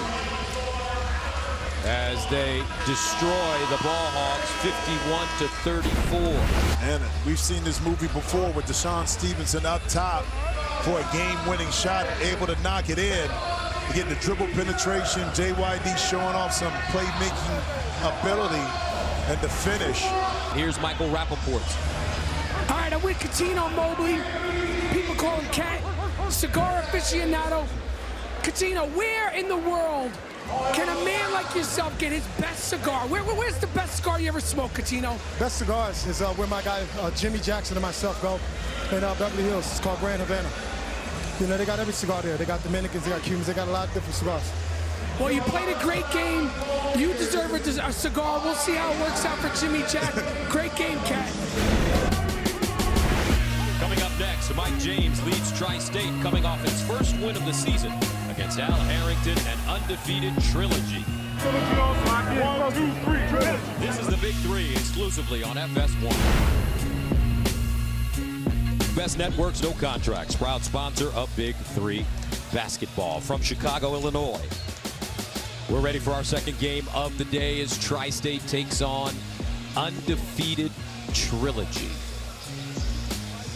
as they destroy the Ball Hogs 51-34. And we've seen this movie before with Deshaun Stevenson up top for a game-winning shot, able to knock it in. Getting the dribble penetration, JYD showing off some playmaking ability, and the finish. Here's Michael Rappaport. All right, I'm with Cuttino Mobley. People call him Cat. Cigar aficionado. Cuttino, where in the world can a man like yourself get his best cigar? Where's the best cigar you ever smoked, Cuttino? Best cigars is where my guy Jimmy Jackson and myself go in Beverly Hills. It's called Grand Havana. You know, they got every cigar there. They got Dominicans, they got Cubans, they got a lot of different cigars. Well, you played a great game. You deserve a cigar. We'll see how it works out for Jimmy Jack. Great game, Cat. Coming up next, Mike James leads Tri-State coming off its first win of the season against Al Harrington, an undefeated trilogy. 1, 2, 3, trilogy. This is the Big Three exclusively on FS1. Best networks, no contracts. Proud sponsor of Big Three basketball from Chicago, Illinois. We're ready for our second game of the day as Tri-State takes on undefeated trilogy.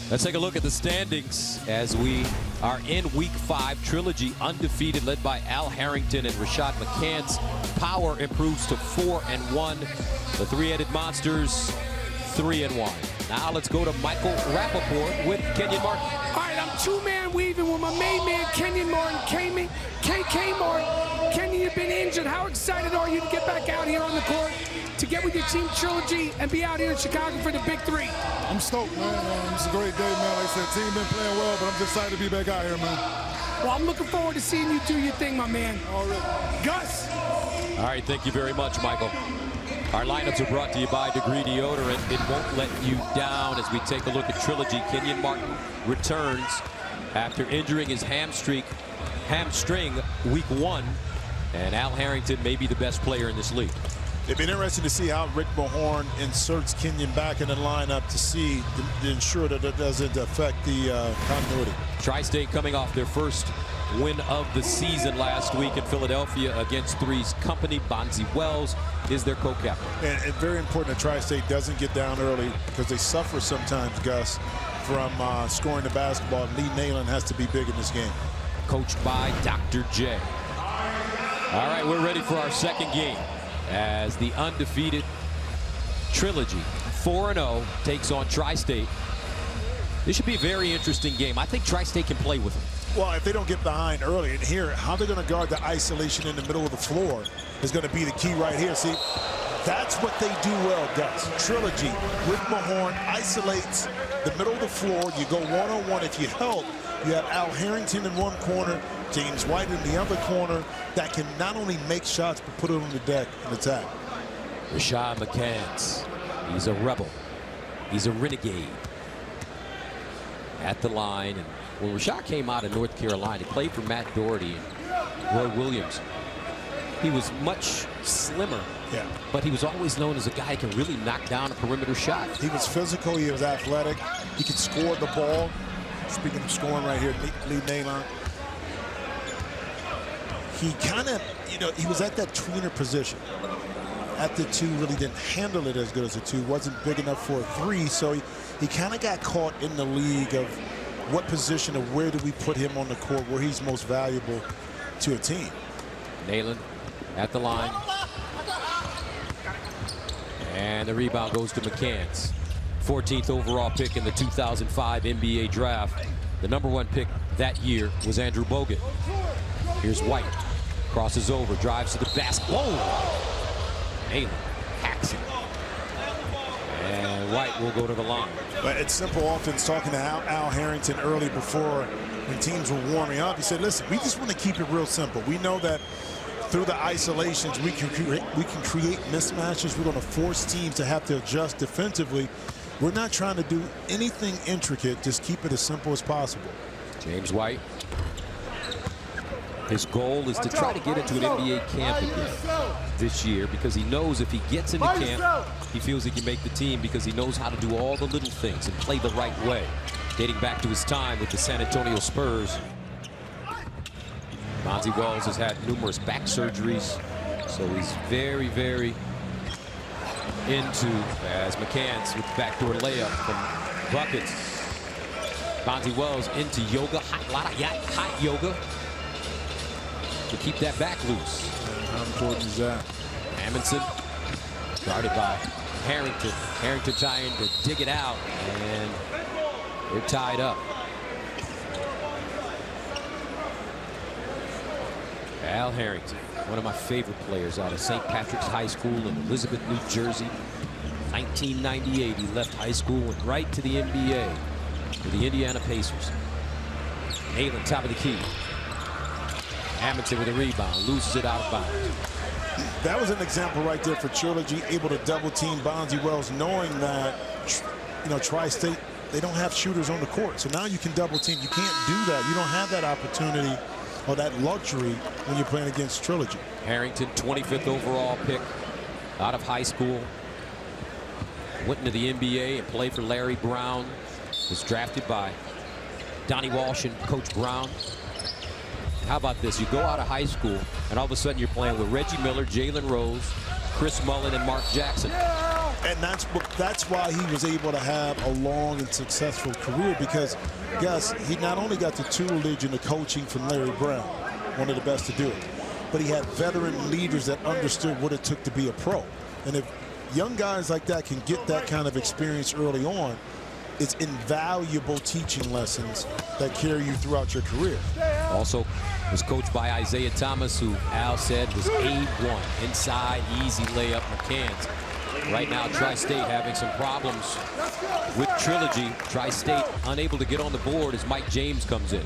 Let's take a look at the standings as we are in Week 5. Trilogy undefeated, led by Al Harrington and Rashad McCants. Power improves to 4-1. The Three-Headed Monsters 3-1. Now let's go to Michael Rappaport with Kenyon Martin. All right, I'm two-man weaving with my main man, Kenyon Martin. KK Martin. Kenyon, you've been injured. How excited are you to get back out here on the court, to get with your team Trilogy and be out here in Chicago for the Big Three? I'm stoked, man. It's a great day, man. Like I said, team been playing well, but I'm just excited to be back out here, man. Well, I'm looking forward to seeing you do your thing, my man. All right. Gus. All right, thank you very much, Michael. Our lineups are brought to you by Degree Deodorant. It won't let you down as we take a look at Trilogy. Kenyon Martin returns after injuring his hamstring Week 1. And Al Harrington may be the best player in this league. It'd be interesting to see how Rick Mahorn inserts Kenyon back in the lineup to ensure that it doesn't affect the continuity. Tri-State coming off their first win of the season last week in Philadelphia against Three's Company. Bonzi Wells is their co-captain. And very important that Tri-State doesn't get down early because they suffer sometimes, Gus, from scoring the basketball. Lee Nalen has to be big in this game. Coached by Dr. J. All right, we're ready for our second game as the undefeated Trilogy 4-0 takes on Tri-State. This should be a very interesting game. I think Tri-State can play with them. Well, if they don't get behind early, and here, how they're going to guard the isolation in the middle of the floor is going to be the key right here. See, that's what they do well, Gus. Trilogy, Rick Mahorn isolates the middle of the floor. You go one-on-one. If you help, you have Al Harrington in one corner, James White in the other corner, that can not only make shots, but put it on the deck and attack. Rashad McCants, he's a rebel. He's a renegade. At the line, and when Rashad came out of North Carolina, he played for Matt Doherty and Roy Williams. He was much slimmer, but he was always known as a guy who can really knock down a perimeter shot. He was physical, he was athletic, he could score the ball. Speaking of scoring right here, Lee Nailon. He kind of, he was at that tweener position. At the 2, really didn't handle it as good as a 2, wasn't big enough for a 3, so he kind of got caught in the league of what position of where do we put him on the court where he's most valuable to a team. Nailon at the line. And the rebound goes to McCants. 14th overall pick in the 2005 NBA draft. The #1 pick that year was Andrew Bogut. Here's White. Crosses over, drives to the basket. Whoa! Nailon hacks it. And White will go to the line. But it's simple offense. Talking to Al Harrington early before when teams were warming up, he said, listen, we just want to keep it real simple. We know that through the isolations, we can create mismatches. We're going to force teams to have to adjust defensively. We're not trying to do anything intricate. Just keep it as simple as possible. James White. His goal is to try to get into an NBA camp again this year because he knows if he gets into camp, he feels he can make the team because he knows how to do all the little things and play the right way. Dating back to his time with the San Antonio Spurs. Bonzi Wells has had numerous back surgeries, so he's very, very into, as McCants with the backdoor layup from buckets. Bonzi Wells into yoga, hot yoga to keep that back loose. How important is that? Amundsen guarded by Harrington. Harrington trying to dig it out, and they're tied up. Al Harrington, one of my favorite players out of St. Patrick's High School in Elizabeth, New Jersey. 1998, he left high school, went right to the NBA with the Indiana Pacers. Nailon, top of the key. Amundsen with a rebound, loses it out of bounds. That was an example right there for Trilogy, able to double team Bonzi Wells, knowing that, Tri-State, they don't have shooters on the court. So now you can double team. You can't do that. You don't have that opportunity or that luxury when you're playing against Trilogy. Harrington, 25th overall pick out of high school. Went into the NBA and played for Larry Brown. Was drafted by Donnie Walsh and Coach Brown. How about this? You go out of high school, and all of a sudden you're playing with Reggie Miller, Jalen Rose, Chris Mullin, and Mark Jackson. And that's why he was able to have a long and successful career, because, Gus, he not only got the tutelage and the coaching from Larry Brown, one of the best to do it, but he had veteran leaders that understood what it took to be a pro. And if young guys like that can get that kind of experience early on, it's invaluable teaching lessons that carry you throughout your career. Also was coached by Isaiah Thomas, who Al said was A1. Inside, easy layup, McCants. Right now, Tri-State having some problems with Trilogy. Tri-State unable to get on the board as Mike James comes in.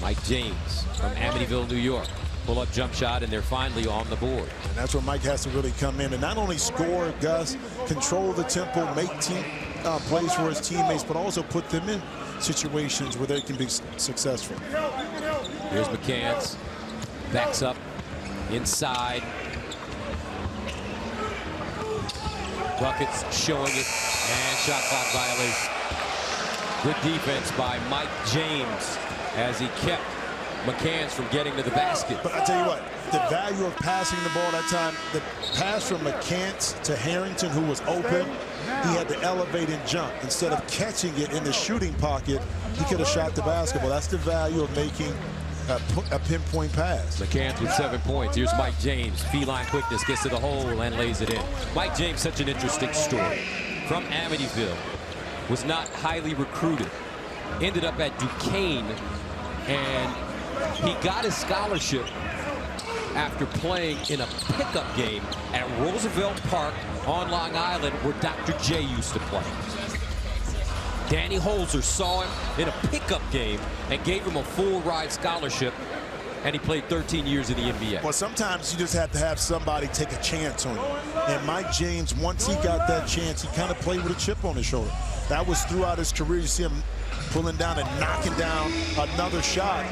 Mike James from Amityville, New York. Pull-up jump shot, and they're finally on the board. And that's where Mike has to really come in and not only score, Gus, control the tempo, make team plays for his teammates, but also put them in situations where they can be successful. Here's McCants. Backs up inside. Buckets showing it, and shot clock violation. Good defense by Mike James as he kept McCants from getting to the basket. But I tell you what, the value of passing the ball that time, the pass from McCants to Harrington, who was open, he had to elevate and jump. Instead of catching it in the shooting pocket, he could have shot the basketball. That's the value of making a pinpoint pass. McCants with 7 points. Here's Mike James. Feline quickness, gets to the hole and lays it in. Mike James, such an interesting story. From Amityville, was not highly recruited. Ended up at Duquesne, and he got his scholarship after playing in a pickup game at Roosevelt Park on Long Island, where Dr. J used to play. Danny Holzer saw him in a pickup game and gave him a full ride scholarship, and he played 13 years in the NBA. Well, sometimes you just have to have somebody take a chance on you. And Mike James, once he got that chance, he kind of played with a chip on his shoulder. That was throughout his career. You see him pulling down and knocking down another shot.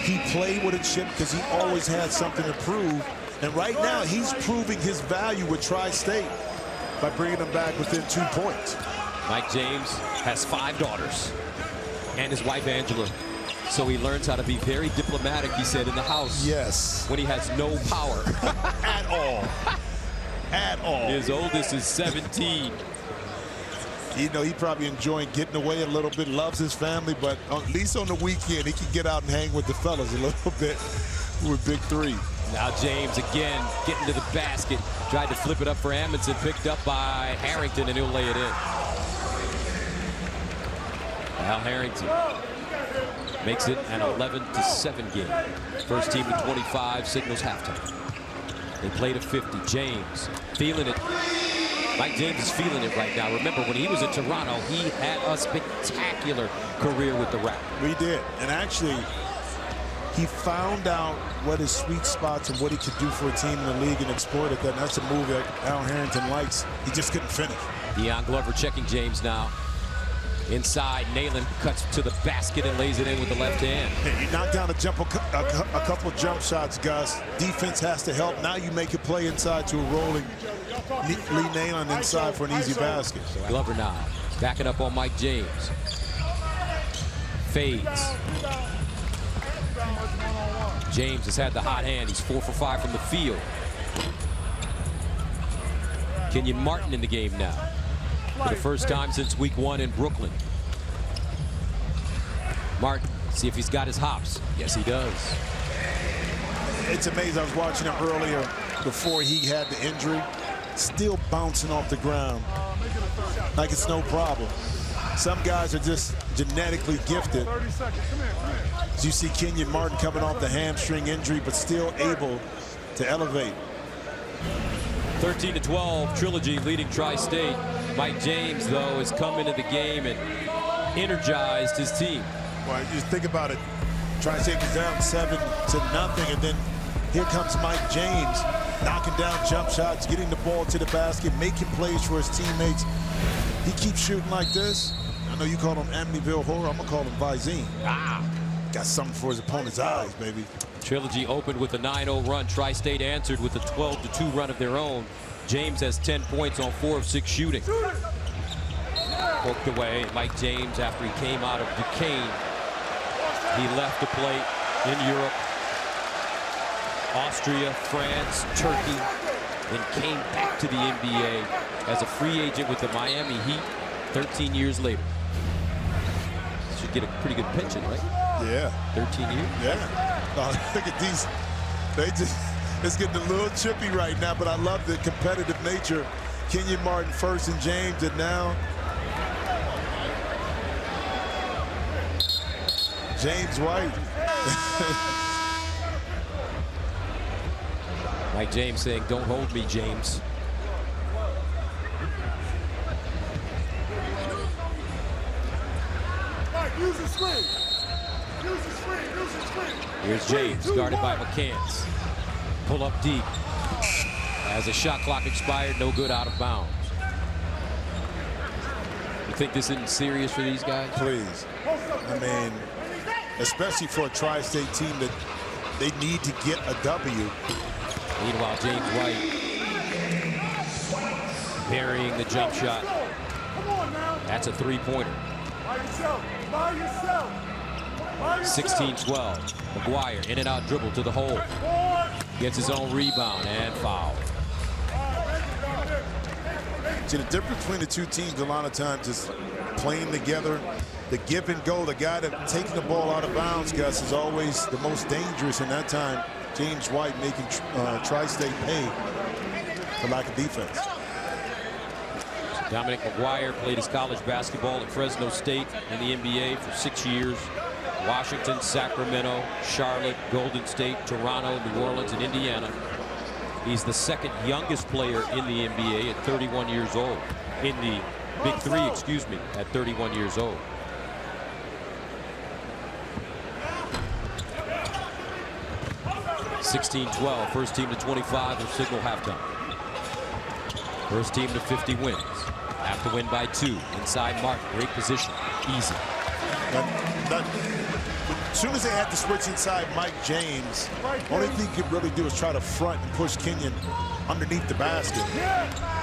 He played with a chip because he always had something to prove. And right now, he's proving his value with Tri-State by bringing them back within 2 points. Mike James has 5 daughters and his wife Angela. So he learns how to be very diplomatic, he said, in the house. Yes. When he has no power. At all. At all. His oldest is 17. You know, he probably enjoying getting away a little bit, loves his family, but at least on the weekend, he can get out and hang with the fellas a little bit with Big Three. Now James again getting to the basket. Tried to flip it up for Amundsen, picked up by Harrington, and he'll lay it in. Al Harrington makes it an 11-7 game. First team to 25, signals halftime. They play to 50. James feeling it. Mike James is feeling it right now. Remember, when he was in Toronto, he had a spectacular career with the Raptors. We did. And actually, he found out what his sweet spots and what he could do for a team in the league and exploited that. And that's a move that Al Harrington likes. He just couldn't finish. Deion Glover checking James now. Inside, Nalen cuts to the basket and lays it in with the left hand. You knock down a couple jump shots, Gus. Defense has to help. Now you make a play inside to a rolling Lee Nalen inside for an easy basket. Glover now backing up on Mike James. Fades. James has had the hot hand. He's 4 for 5 from the field. Kenyon Martin in the game now. For the first time since week 1 in Brooklyn. Martin, see if he's got his hops. Yes, he does. It's amazing. I was watching him earlier before he had the injury. Still bouncing off the ground like it's no problem. Some guys are just genetically gifted. As you see Kenyon Martin coming off the hamstring injury, but still able to elevate. 13-12, Trilogy leading Tri-State. Mike James, though, has come into the game and energized his team. Well, you think about it. Tri-State was down 7-0, and then here comes Mike James, knocking down jump shots, getting the ball to the basket, making plays for his teammates. He keeps shooting like this. I know you call him Amityville Horror. I'm going to call him Visine. Got something for his opponent's eyes, baby. Trilogy opened with a 9-0 run. Tri-State answered with a 12-2 run of their own. James has 10 points on 4 of 6 shooting. Poked away. Mike James, after he came out of Duquesne, he left to play in Europe, Austria, France, Turkey, then came back to the NBA as a free agent with the Miami Heat 13 years later. Should get a pretty good pension, right? Yeah. 13 years? Yeah. Look at these. It's getting a little chippy right now, but I love the competitive nature. Kenyon Martin first and James, and now James White. Mike James saying, "Don't hold me, James." Use the screen. Use the screen. Use the screen. Here's James, guarded by McCants. Pull up deep. As the shot clock expired, no good, out of bounds. You think this isn't serious for these guys? Please. I mean, especially for a Tri-State team that they need to get a W. Meanwhile, James White burying the jump shot. That's a three-pointer. 16-12. McGuire in and out dribble to the hole. Gets his own rebound and foul. See, the difference between the two teams a lot of times is playing together. The give and go, the guy that taking the ball out of bounds, Gus, is always the most dangerous. In that time, James White making Tri-State pay for lack of defense. Dominic McGuire played his college basketball at Fresno State in the NBA for 6 years. Washington, Sacramento, Charlotte, Golden State, Toronto, New Orleans, and Indiana. He's the second youngest player in the NBA at 31 years old. In the Big Three, excuse me, at 31 years old. (16-12), first team to 25 will signal halftime. First team to 50 wins. Have to win by 2. Inside Martin, great position, easy. As soon as they had to switch inside Mike James, only thing he could really do is try to front and push Kenyon underneath the basket.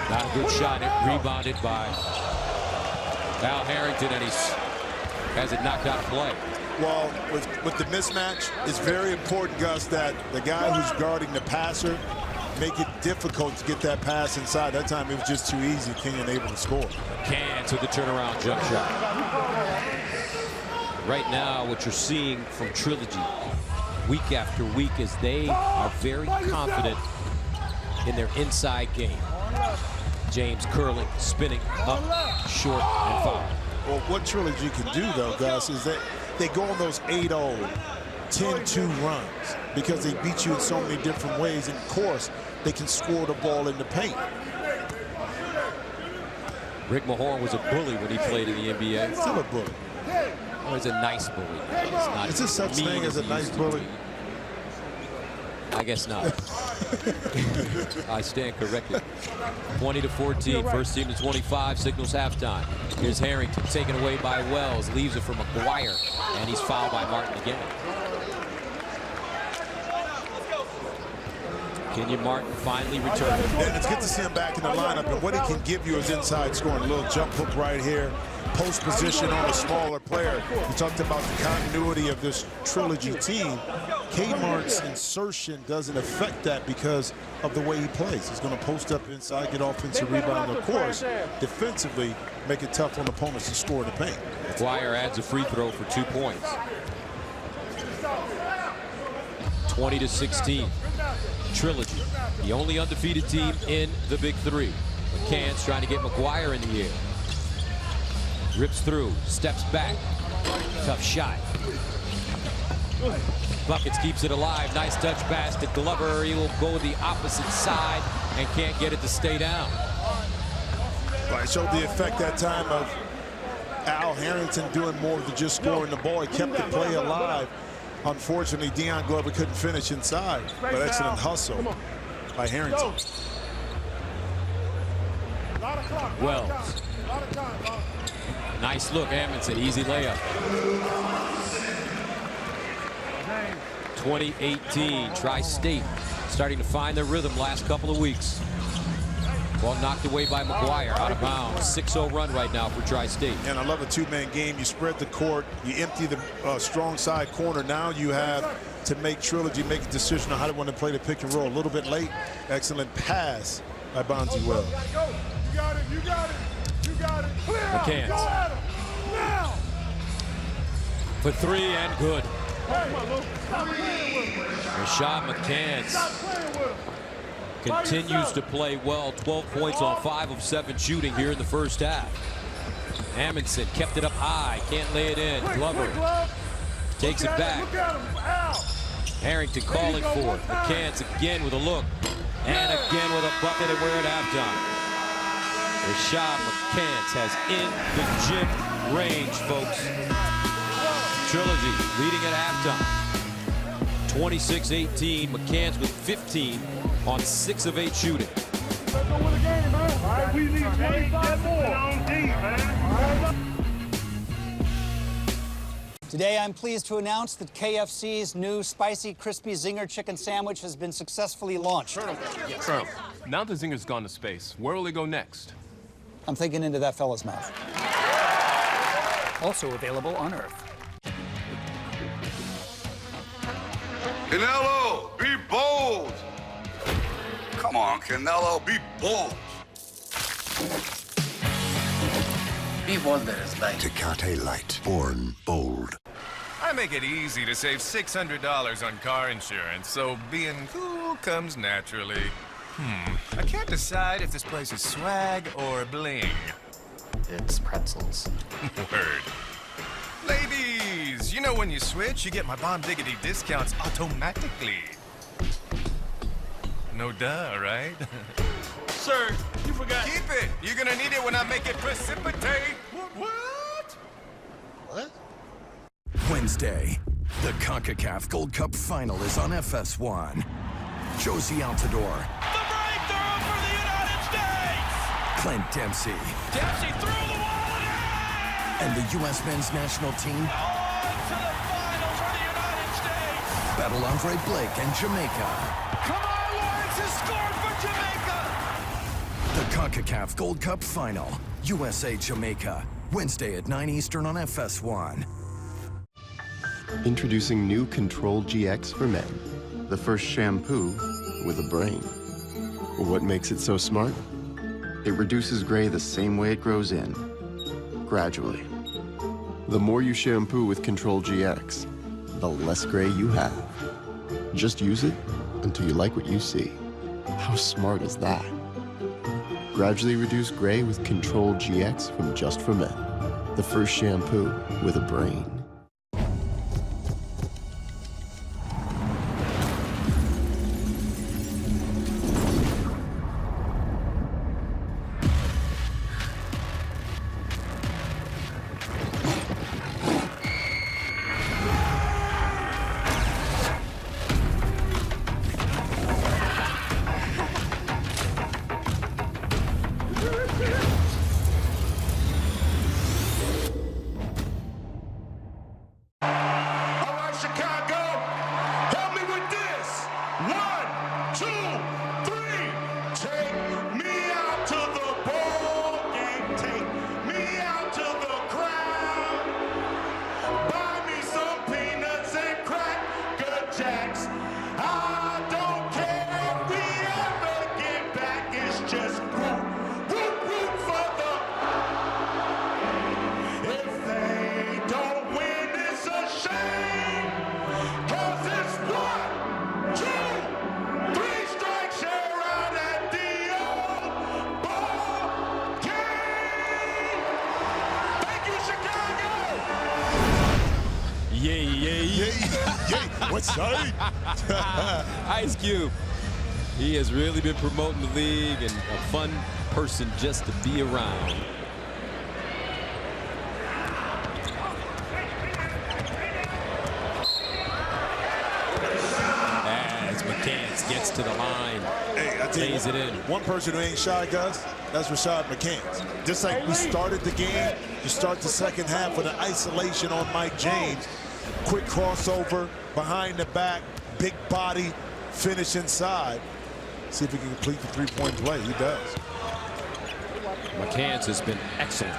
Not a good shot. It rebounded by Al Harrington, and he has it knocked out of play. Well, with the mismatch, it's very important, Gus, that the guy who's guarding the passer make it difficult to get that pass inside. That time it was just too easy. Kenyon able to score. McCants with the turnaround jump shot. Right now, what you're seeing from Trilogy week after week is they are very confident in their inside game. James curling, spinning, up, short, and foul. Well, what Trilogy can do, though, Gus, is that they go on those 8-0, 10-2 runs because they beat you in so many different ways. And, of course, they can score the ball in the paint. Rick Mahorn was a bully when he played in the NBA. Still a bully. Well, he's a nice bully. It's not Is there such thing as a nice bully? I guess not. I stand corrected. 20-14, first team to 25, signals halftime. Here's Harrington, taken away by Wells, leaves it for McGuire, and he's fouled by Martin again. Kenyon Martin finally returned. And it's good to see him back in the lineup, and what he can give you is inside scoring. A little jump hook right here, post position on a smaller player. We talked about the continuity of this Trilogy team. Kmart's insertion doesn't affect that because of the way he plays. He's going to post up inside, get offensive rebound, and of course, defensively, make it tough on opponents to score in the paint. McGuire adds a free throw for 2 points. 20-16. Trilogy, the only undefeated team in the Big Three. McCants trying to get McGuire in the air. Rips through, steps back. Tough shot. Buckets keeps it alive. Nice touch pass to Glover. He will go the opposite side and can't get it to stay down. Right, showed the effect that time of Al Harrington doing more than just scoring the ball. He kept the play alive. Unfortunately, Deion Glover couldn't finish inside, but excellent hustle by Harrington. Wells. Nice look, Amundsen, easy layup. 2018, Tri-State starting to find their rhythm last couple of weeks. Ball knocked away by McGuire, out of bounds. 6-0 run right now for Tri-State. And I love a two-man game. You spread the court, you empty the strong side corner. Now you have to make Trilogy make a decision on how they want to play the pick and roll. A little bit late. Excellent pass by Bonzi Wells. You got it, you got it, you got it. Clear out, McCants. go at him, now. For three and good. Rashad McCants continues to play well. 12 points on 5 of 7 shooting here in the first half. Amundsen kept it up high, can't lay it in. Glover takes it back. Harrington calling for it. McCants again with a look, and again with a bucket, and we're at halftime. Rashad McCants has in the gym range, folks. Trilogy leading at halftime. 26-18. McCants with 15 on 6 of 8 shooting. We need 25 more on deep, man. Today, I'm pleased to announce that KFC's new Spicy Crispy Zinger Chicken Sandwich has been successfully launched. Colonel, now the Zinger's gone to space. Where will it go next? I'm thinking into that fella's mouth. Also available on Earth. Canelo, be bold. Come on, Canelo, be bold. Be bolder is light. Tecate Light, born bold. I make it easy to save $600 on car insurance, so being cool comes naturally. I can't decide if this place is swag or bling. It's pretzels. Word. Ladies, you know when you switch, you get my Bomb Diggity discounts automatically. No duh, right? Sir, you forgot. Keep it. You're gonna need it when I make it precipitate. What? What? Wednesday, the CONCACAF Gold Cup Final is on FS1. Josie Altidore. The breakthrough for the United States! Clint Dempsey. Dempsey through the wall and And the U.S. men's national team battle Andre Blake and Jamaica. Come on, Lawrence has scored for Jamaica! The CONCACAF Gold Cup Final. USA-Jamaica. Wednesday at 9 Eastern on FS1. Introducing new Control GX for men. The first shampoo with a brain. What makes it so smart? It reduces gray the same way it grows in. Gradually. The more you shampoo with Control GX, the less gray you have. Just use it until you like what you see. How smart is that? Gradually reduce gray with Control GX from Just for Men. The first shampoo with a brain. What's up? Ice Cube. He has really been promoting the league and a fun person just to be around. As McCants gets to the line, lays it in. One person who ain't shy, Gus, that's Rashad McCants. Just like we started the game, you start the second half with an isolation on Mike James. Quick crossover, behind the back, big body, finish inside. See if he can complete the three-point play. He does. McCants has been excellent.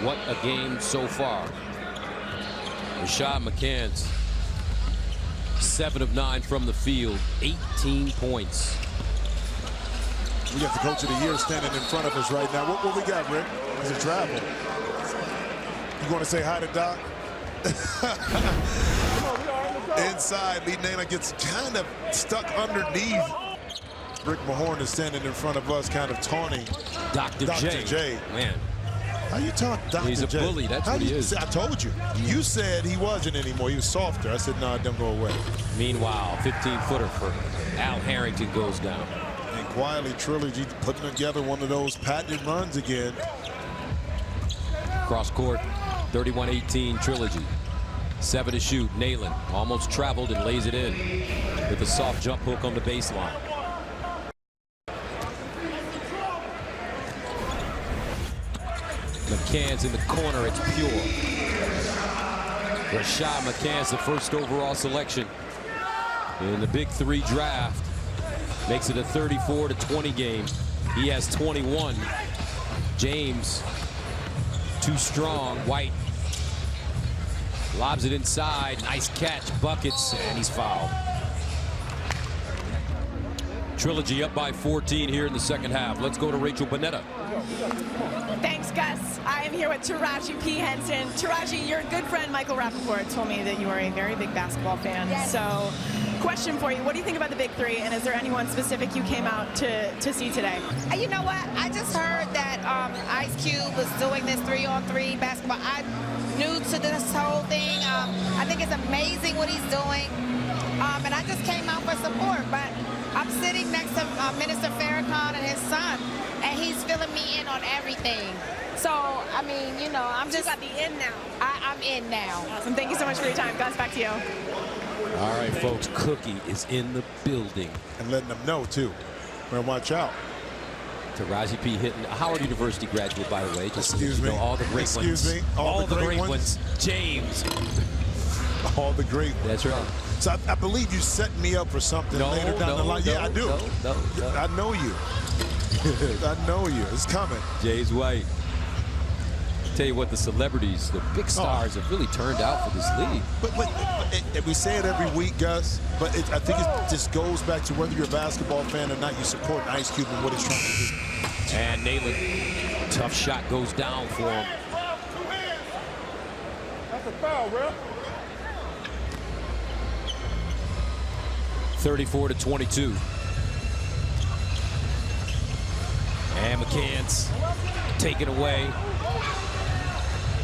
What a game so far. Rashad McCants, 7 of 9 from the field, 18 points. We got the coach of the year standing in front of us right now. What we got, Rick? Is it travel? You want to say hi to Doc? Inside, Lee Naylor gets kind of stuck underneath. Rick Mahorn is standing in front of us, kind of taunting Dr. J. Man. How you talk Dr. J? He's a bully, that's what he is. I told you. You said he wasn't anymore. He was softer. I said, no, don't go away. Meanwhile, 15-footer for Al Harrington goes down. And quietly, Trilogy putting together one of those patented runs again. Cross court, 31-18 Trilogy. 7 to shoot. Nayland almost traveled and lays it in with a soft jump hook on the baseline. McCants in the corner. It's pure. Rashad McCants, the first overall selection in the Big 3 draft, makes it a 34-20 game. He has 21. James too strong. White lobs it inside. Nice catch. Buckets. And he's fouled. Trilogy up by 14 here in the second half. Let's go to Rachel Bonetta. Thanks, Gus. I am here with Taraji P. Henson. Taraji, your good friend Michael Rappaport told me that you are a very big basketball fan. Yes. So, question for you. What do you think about the Big 3? And is there anyone specific you came out to see today? You know what? I just heard that Ice Cube was doing this 3-on-3 basketball. I'm new to this whole thing. I think it's amazing what he's doing. And I just came out for support. But I'm sitting next to Minister Farrakhan and his son, and he's filling me in on everything. So, I mean, you know, I'm just at the end now. I'm in now. Awesome. Thank you so much for your time. Gus, back to you. All right, folks. Cookie is in the building. And letting them know, too. Well, watch out. Taraji P. Hinton, a Howard University graduate, by the way. Just Excuse me. All the great ones. Excuse me. All the great ones. James. All the great ones. That's right. So I believe you set me up for something later down the line. Yeah, I do. No. I know you. I know you. It's coming. James White. Tell you what, the celebrities, the big stars have really turned out for this league. But we say it every week, Gus, but I think it just goes back to whether you're a basketball fan or not, you support Ice Cube and what he's trying to do. And Nayland, tough shot goes down for him. That's a foul, ref. 34-22. And McCants taken away.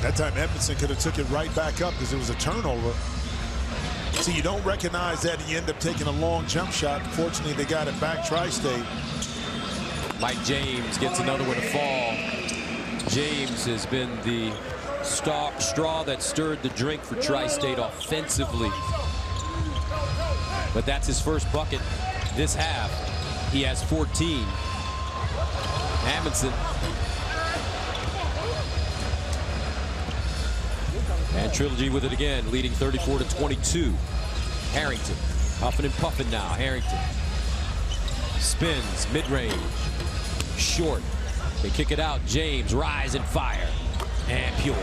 That time Edmondson could have took it right back up because it was a turnover. See, you don't recognize that and you end up taking a long jump shot. Fortunately, they got it back, Tri-State. Mike James gets another one to fall. James has been the straw that stirred the drink for Tri-State offensively. But that's his first bucket this half. He has 14. Amundsen. And Trilogy with it again, leading 34-22. Harrington, huffing and puffing now. Harrington spins, mid-range, short. They kick it out. James, rise and fire. And pure.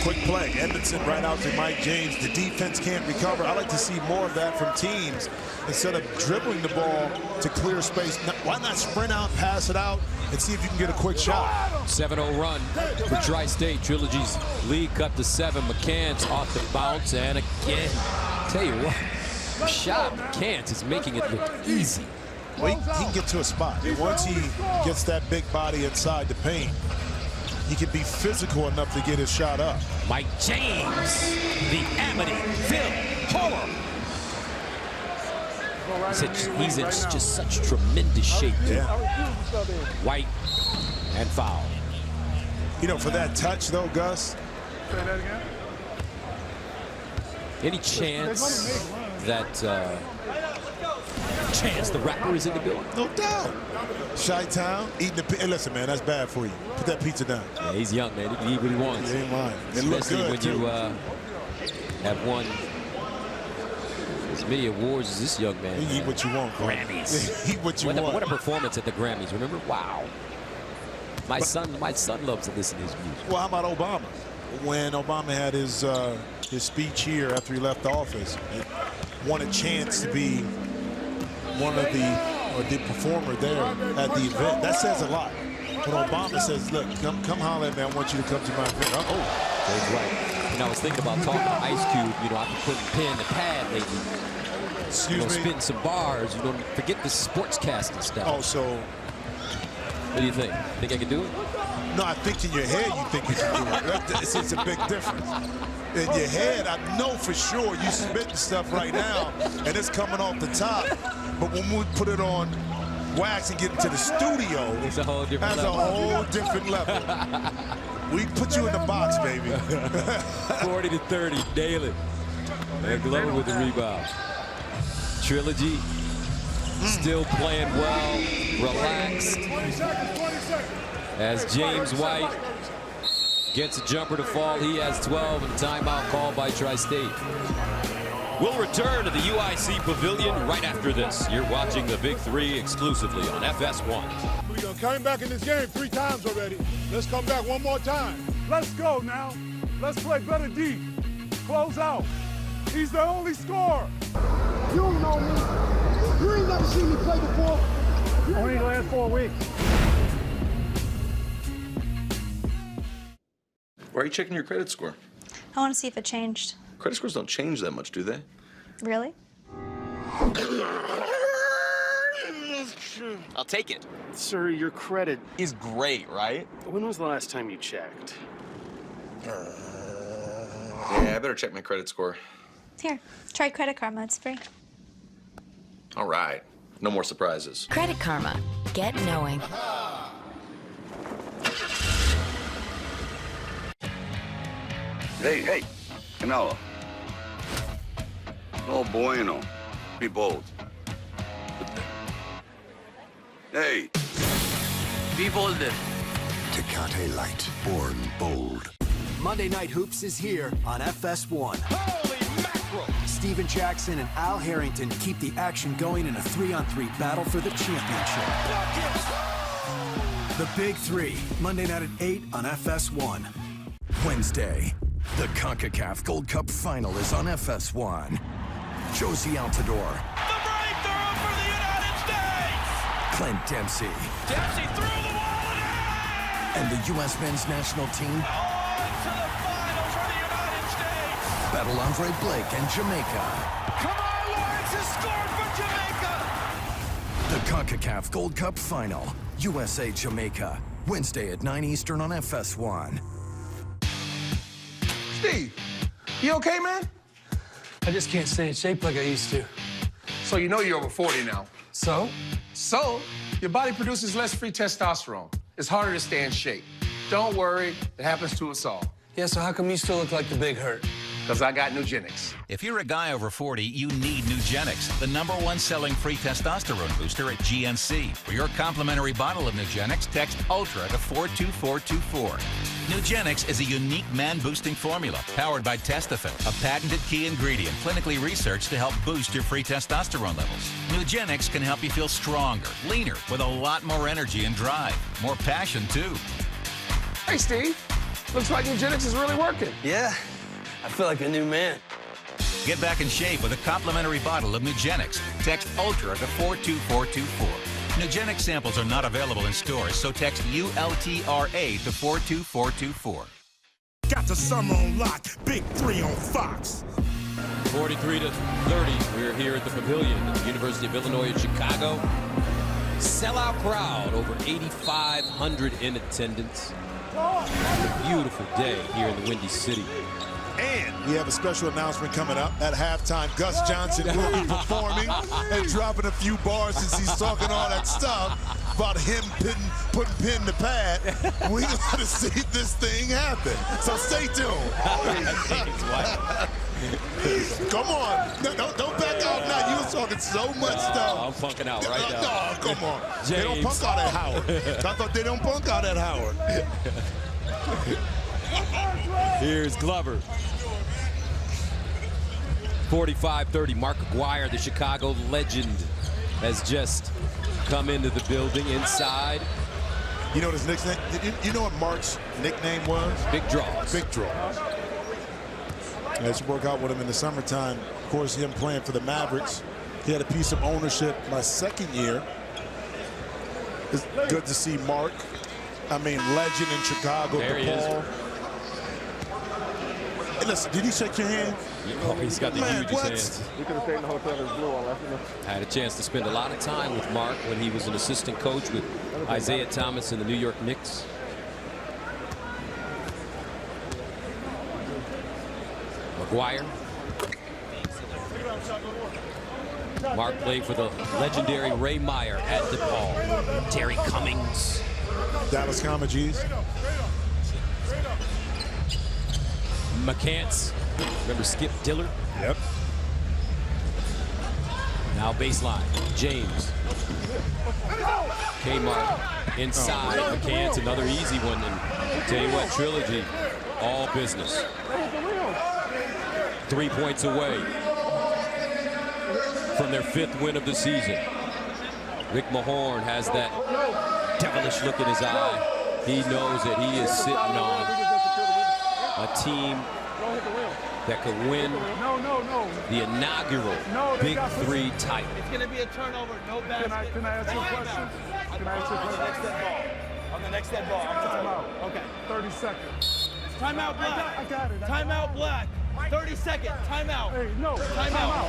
Quick play. Edmondson right out to Mike James. The defense can't recover. I like to see more of that from teams. Instead of dribbling the ball to clear space, why not sprint out, pass it out, and see if you can get a quick shot. 7-0 run for Tri-State. Trilogy's lead cut to 7. McCants off the bounce, and again, tell you what, shot McCants is making it look easy. Well, he can get to a spot. Once he gets that big body inside the paint, he can be physical enough to get his shot up. Mike James, the Amityville Horror. He's in just such tremendous shape, too. Yeah. White and foul. You know, for that touch, though, Gus. Any chance that Chance the Rapper is in the building? No doubt. Chi-Town eating the pizza. Hey, listen, man, that's bad for you. Put that pizza down. Yeah, he's young, man. He can eat what he wants. He ain't lying. It looks Especially good, when too. you have won as many awards as this young man. You eat what you want, bro. Grammys. Eat what you want. What a performance at the Grammys. Remember? Wow. My son loves to listen to his music. Well, how about Obama? When Obama had his speech here after he left office, he won a chance to be one of the performer there at the event. That says a lot. When Obama says, "Look, come holler at me. I want you to come to my event." That's right. You know, I was thinking about talking to Ice Cube. You know, I've been putting pen to pad lately. Excuse me. Spitting some bars. You know, forget the sportscasting stuff. Oh, so what do you think? Think I can do it? no, I think in your head you think you can do it. It's a big difference. In your head, I know for sure you spitting stuff right now, and it's coming off the top. But when we put it on wax and get into the studio, it's a whole different level. That's a whole different level. We put you in the box, baby. 40-30, nail it. And Glover with the rebound. Trilogy still playing well, relaxed. As James White gets a jumper to fall, he has 12, and timeout called by Tri-State. We'll return to the UIC Pavilion right after this. You're watching the Big Three exclusively on FS1. We done came back in this game 3 times already. Let's come back one more time. Let's go now. Let's play better D. Close out. He's the only scorer. You don't know me. You ain't never seen me play before. Only the last 4 weeks. Why are you checking your credit score? I want to see if it changed. Credit scores don't change that much, do they? Really? I'll take it. Sir, your credit is great, right? When was the last time you checked? Yeah, I better check my credit score. Here, try Credit Karma. It's free. All right. No more surprises. Credit Karma. Get knowing. Hey, Canelo. No bueno. Be bold. Hey, be Be bolden. Tecate Light, born bold. Monday Night Hoops is here on FS1. Holy mackerel! Steven Jackson and Al Harrington keep the action going in a 3-on-3 battle for the championship. The Big Three, Monday night at 8 on FS1. Wednesday, the CONCACAF Gold Cup Final is on FS1. Josie Altidore. The breakthrough for the United States! Clint Dempsey. Dempsey through the wall and in! And the U.S. men's national team On to the final for the United States! battle Andre Blake and Jamaica. Come on, Lawrence has scored for Jamaica! The CONCACAF Gold Cup Final, USA-Jamaica. Wednesday at 9 Eastern on FS1. Steve, you okay, man? I just can't stay in shape like I used to. So you know you're over 40 now. So? So, your body produces less free testosterone. It's harder to stay in shape. Don't worry, it happens to us all. Yeah, so how come you still look like the Big Hurt? Because I got Nugenics. If you're a guy over 40, you need Nugenics, the #1 selling free testosterone booster at GNC. For your complimentary bottle of Nugenics, text ULTRA to 42424. Nugenics is a unique man-boosting formula powered by Testofen, a patented key ingredient clinically researched to help boost your free testosterone levels. Nugenics can help you feel stronger, leaner, with a lot more energy and drive. More passion, too. Hey, Steve. Looks like Nugenics is really working. Yeah, I feel like a new man. Get back in shape with a complimentary bottle of Nugenics. Text ULTRA to 42424. Nugenics samples are not available in stores, so text ULTRA to 42424. Got the summer on lock. Big Three on Fox. 43-30. We're here at the Pavilion at the University of Illinois in Chicago. Sellout crowd, over 8,500 in attendance. A beautiful day here in the Windy City. And we have a special announcement coming up at halftime. Gus Johnson will be performing and dropping a few bars since he's talking all that stuff about him putting pen to pad. We're going to see this thing happen. So stay tuned. Come on. No, don't back out now. You was talking so much stuff. I'm punking out right now. No, come on. James. They don't punk out at Howard. I thought they don't punk out at Howard. Here's Glover. 45-30. Mark Aguirre, the Chicago legend, has just come into the building inside. You know what his nickname? You know what Mark's nickname was? Big Draws. Big Draws. Let's work out with him in the summertime. Of course, him playing for the Mavericks. He had a piece of ownership my second year. It's good to see Mark. I mean, legend in Chicago. There he is. Hey, listen, did he shake your hand? Oh, he's got the hugest hands. We could have stayed in the hotel in blue on last night. I had a chance to spend a lot of time with Mark when he was an assistant coach with Isaiah Thomas and the New York Knicks. Aguirre. Mark played for the legendary Ray Meyer at DePaul. Terry Cummings. Dallas Comagese. McCants. Remember Skip Dillard? Yep. Now baseline. James. Kmart inside. McCants, another easy one. And tell you what, Trilogy, all business. 3 points away from their 5th win of the season. Rick Mahorn has that devilish look in his eye. He knows that he is sitting on a team that could win the inaugural Big Three title. It's going to be a turnover, no basket. Can I ask you a question? Can I ask you a question? On the next dead ball. Timeout. Okay. 30 seconds. Timeout, Black. I got it. Timeout, Black. 30 seconds. Timeout. Hey, no. Timeout.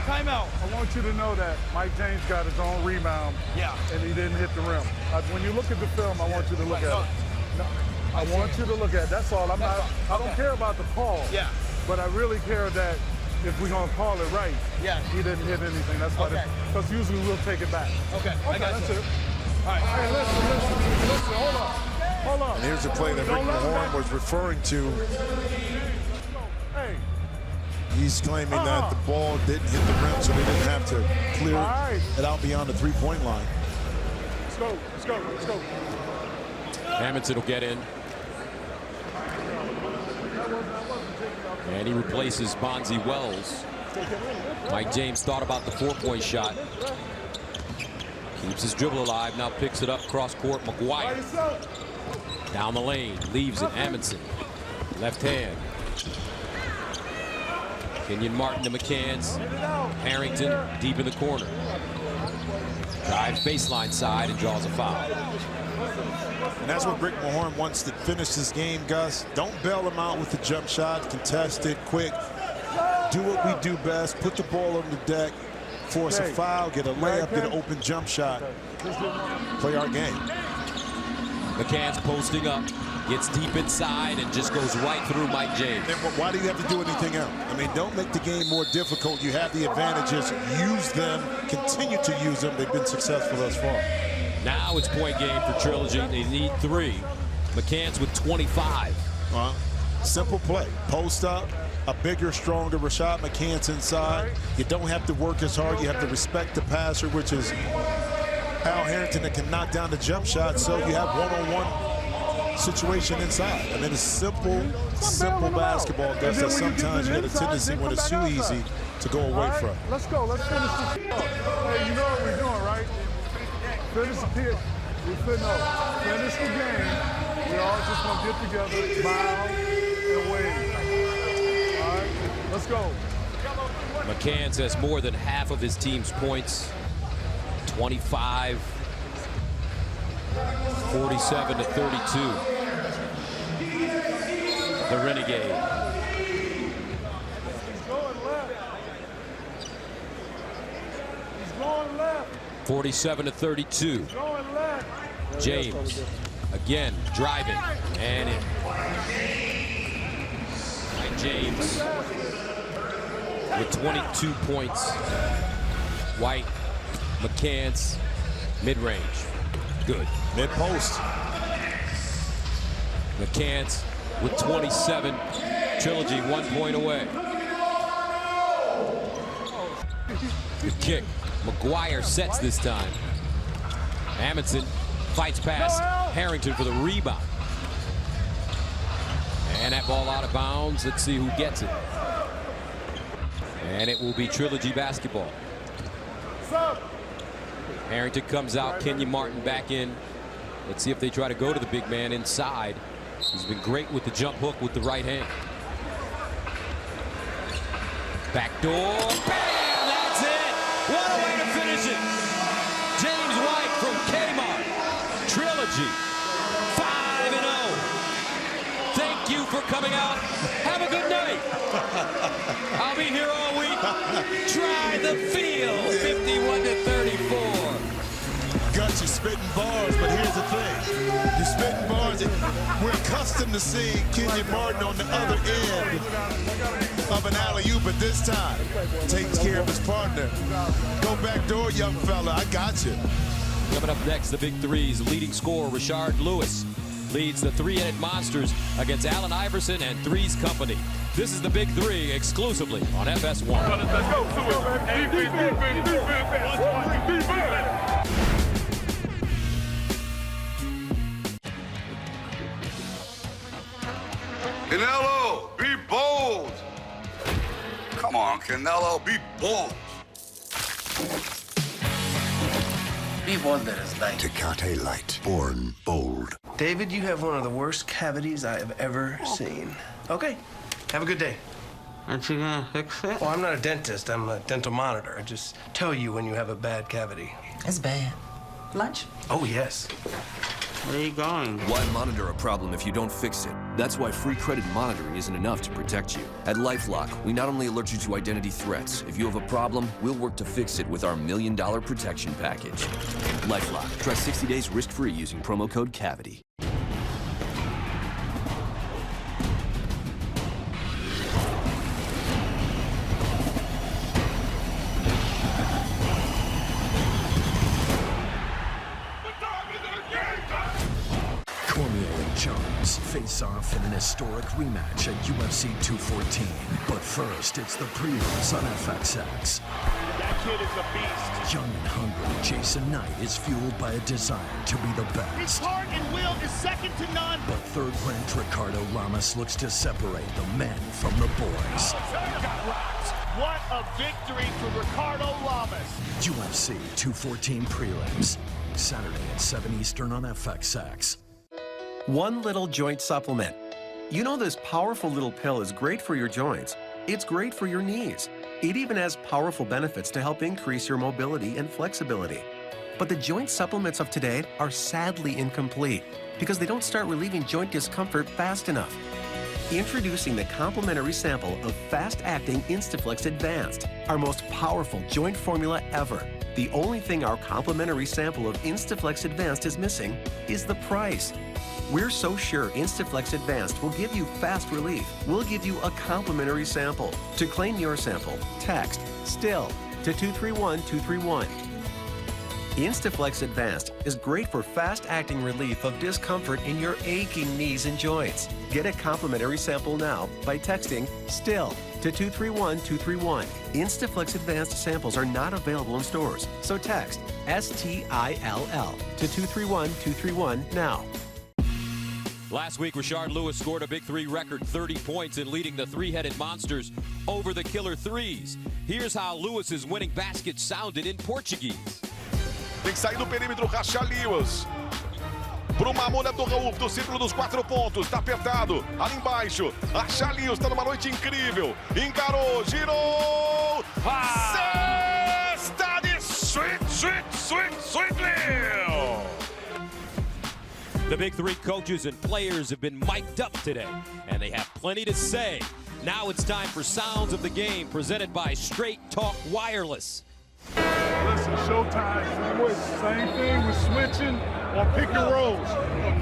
Timeout. I want you to know that Mike James got his own rebound. Yeah. And he didn't hit the rim. When you look at the film, I want you to look at it. No, I want you to look at it. That's all. I don't care about the call. Yeah. But I really care that if we're going to call it right, yeah, he didn't hit anything. That's why. Because usually we'll take it back. Okay. I got that's you. it. All right. Hey, listen. Hold on. And here's a play that Rick Mahorn was referring to. Hey. He's claiming that the ball didn't hit the rim, so they didn't have to clear it out beyond the three-point line. go. Let's go. Let's go. Hamilton will get in. And he replaces Bonzi Wells. Mike James thought about the 4-point shot. Keeps his dribble alive, now picks it up cross court. McGuire down the lane, leaves it. Amundsen, left hand. Kenyon Martin to McCants. Harrington deep in the corner. Drives baseline side and draws a foul. And that's what Rick Mahorn wants to finish this game, Gus. Don't bail him out with the jump shot, contest it quick. Do what we do best, put the ball on the deck, force a foul, get a layup, get an open jump shot, play our game. McCants posting up, gets deep inside and just goes right through Mike James. And why do you have to do anything else? I mean, don't make the game more difficult. You have the advantages, use them, continue to use them. They've been successful thus far. Now it's point game for Trilogy. They need 3. McCants with 25. Simple play. Post up, a bigger, stronger Rashad McCants inside. You don't have to work as hard. You have to respect the passer, which is Al Harrington, that can knock down the jump shot. So you have one-on-one situation inside. I mean, it's simple basketball, Gus, that sometimes you get a tendency when it's too easy to go away from. Let's go. Let's finish this. Hey, you know what we're doing, right? Finish the pitch. We finish the game. We're all just going to get together, smile, and wave. All right? Let's go. McCants has more than half of his team's points. 25, 47 to 32. The Renegade. He's going left. He's going left. 47 to 32. Going left. James again driving and in. Mike James with 22 points. White, McCants, mid-range. Good. Mid-post. McCants with 27. Trilogy 1 point away. Good kick. McGuire sets this time. Amundsen fights past Harrington for the rebound. And that ball out of bounds. Let's see who gets it. And it will be Trilogy basketball. Harrington comes out, Kenyon Martin back in. Let's see if they try to go to the big man inside. He's been great with the jump hook with the right hand. Back door, bam, that's it. What a way to finish it. James White from Kmart. Trilogy, 5-0. Thank you for coming out. Have a good night. I'll be here all week. Try the field, 51 to 34. Gus, you're spitting bars, but here's the thing. You're spitting bars. We're accustomed to seeing Kenyon Martin on the other end of an alley-oop, but this time takes care of his partner. Go back door, young fella. I got you. Coming up next, the Big Three's leading scorer, Rashard Lewis, leads the Three-Headed Monsters against Allen Iverson and Three's Company. This is the Big Three exclusively on FS1. Let's go. Canelo, be bold. Come on, Canelo, be bold. Be bold, that is light. Tecate Light, born bold. David, you have one of the worst cavities I have ever seen. Okay, have a good day. Aren't you gonna fix it? Well, I'm not a dentist. I'm a dental monitor. I just tell you when you have a bad cavity. It's bad. Lunch? Oh, yes. Where are you going? Why monitor a problem if you don't fix it? That's why free credit monitoring isn't enough to protect you. At LifeLock, we not only alert you to identity threats. If you have a problem, we'll work to fix it with our $1 Million Protection Package. LifeLock. Try 60 days risk-free using promo code CAVITY. Face off in an historic rematch at UFC 214. But first, it's the prelims on FXX. That kid is a beast. Young and hungry, Jason Knight is fueled by a desire to be the best. His heart and will is second to none. But third-ranked Ricardo Lamas looks to separate the men from the boys. Got rocked. What a victory for Ricardo Lamas. UFC 214 prelims, Saturday at 7 Eastern on FXX. One Little Joint Supplement. You know this powerful little pill is great for your joints. It's great for your knees. It even has powerful benefits to help increase your mobility and flexibility. But the joint supplements of today are sadly incomplete because they don't start relieving joint discomfort fast enough. Introducing the complimentary sample of fast-acting Instaflex Advanced, our most powerful joint formula ever. The only thing our complimentary sample of Instaflex Advanced is missing is the price. We're so sure Instaflex Advanced will give you fast relief. We'll give you a complimentary sample. To claim your sample, text STILL to 231231. Instaflex Advanced is great for fast-acting relief of discomfort in your aching knees and joints. Get a complimentary sample now by texting STILL to 231231. Instaflex Advanced samples are not available in stores, so text STILL to 231231 now. Last week, Rashard Lewis scored a Big Three record 30 points in leading the three-headed monsters over the Killer Threes. Here's how Lewis's winning basket sounded in Portuguese. Tem que sair do perímetro, Rashard Lewis. Pro Mamona do círculo dos 4 pontos. Tá apertado. Ali embaixo. Rashard Lewis tá numa noite incrível. Encarou, girou. Cesta de Sweet Leo. The Big Three coaches and players have been mic'd up today, and they have plenty to say. Now it's time for Sounds of the Game, presented by Straight Talk Wireless. Listen, showtime. Same thing with switching or pick and rolls.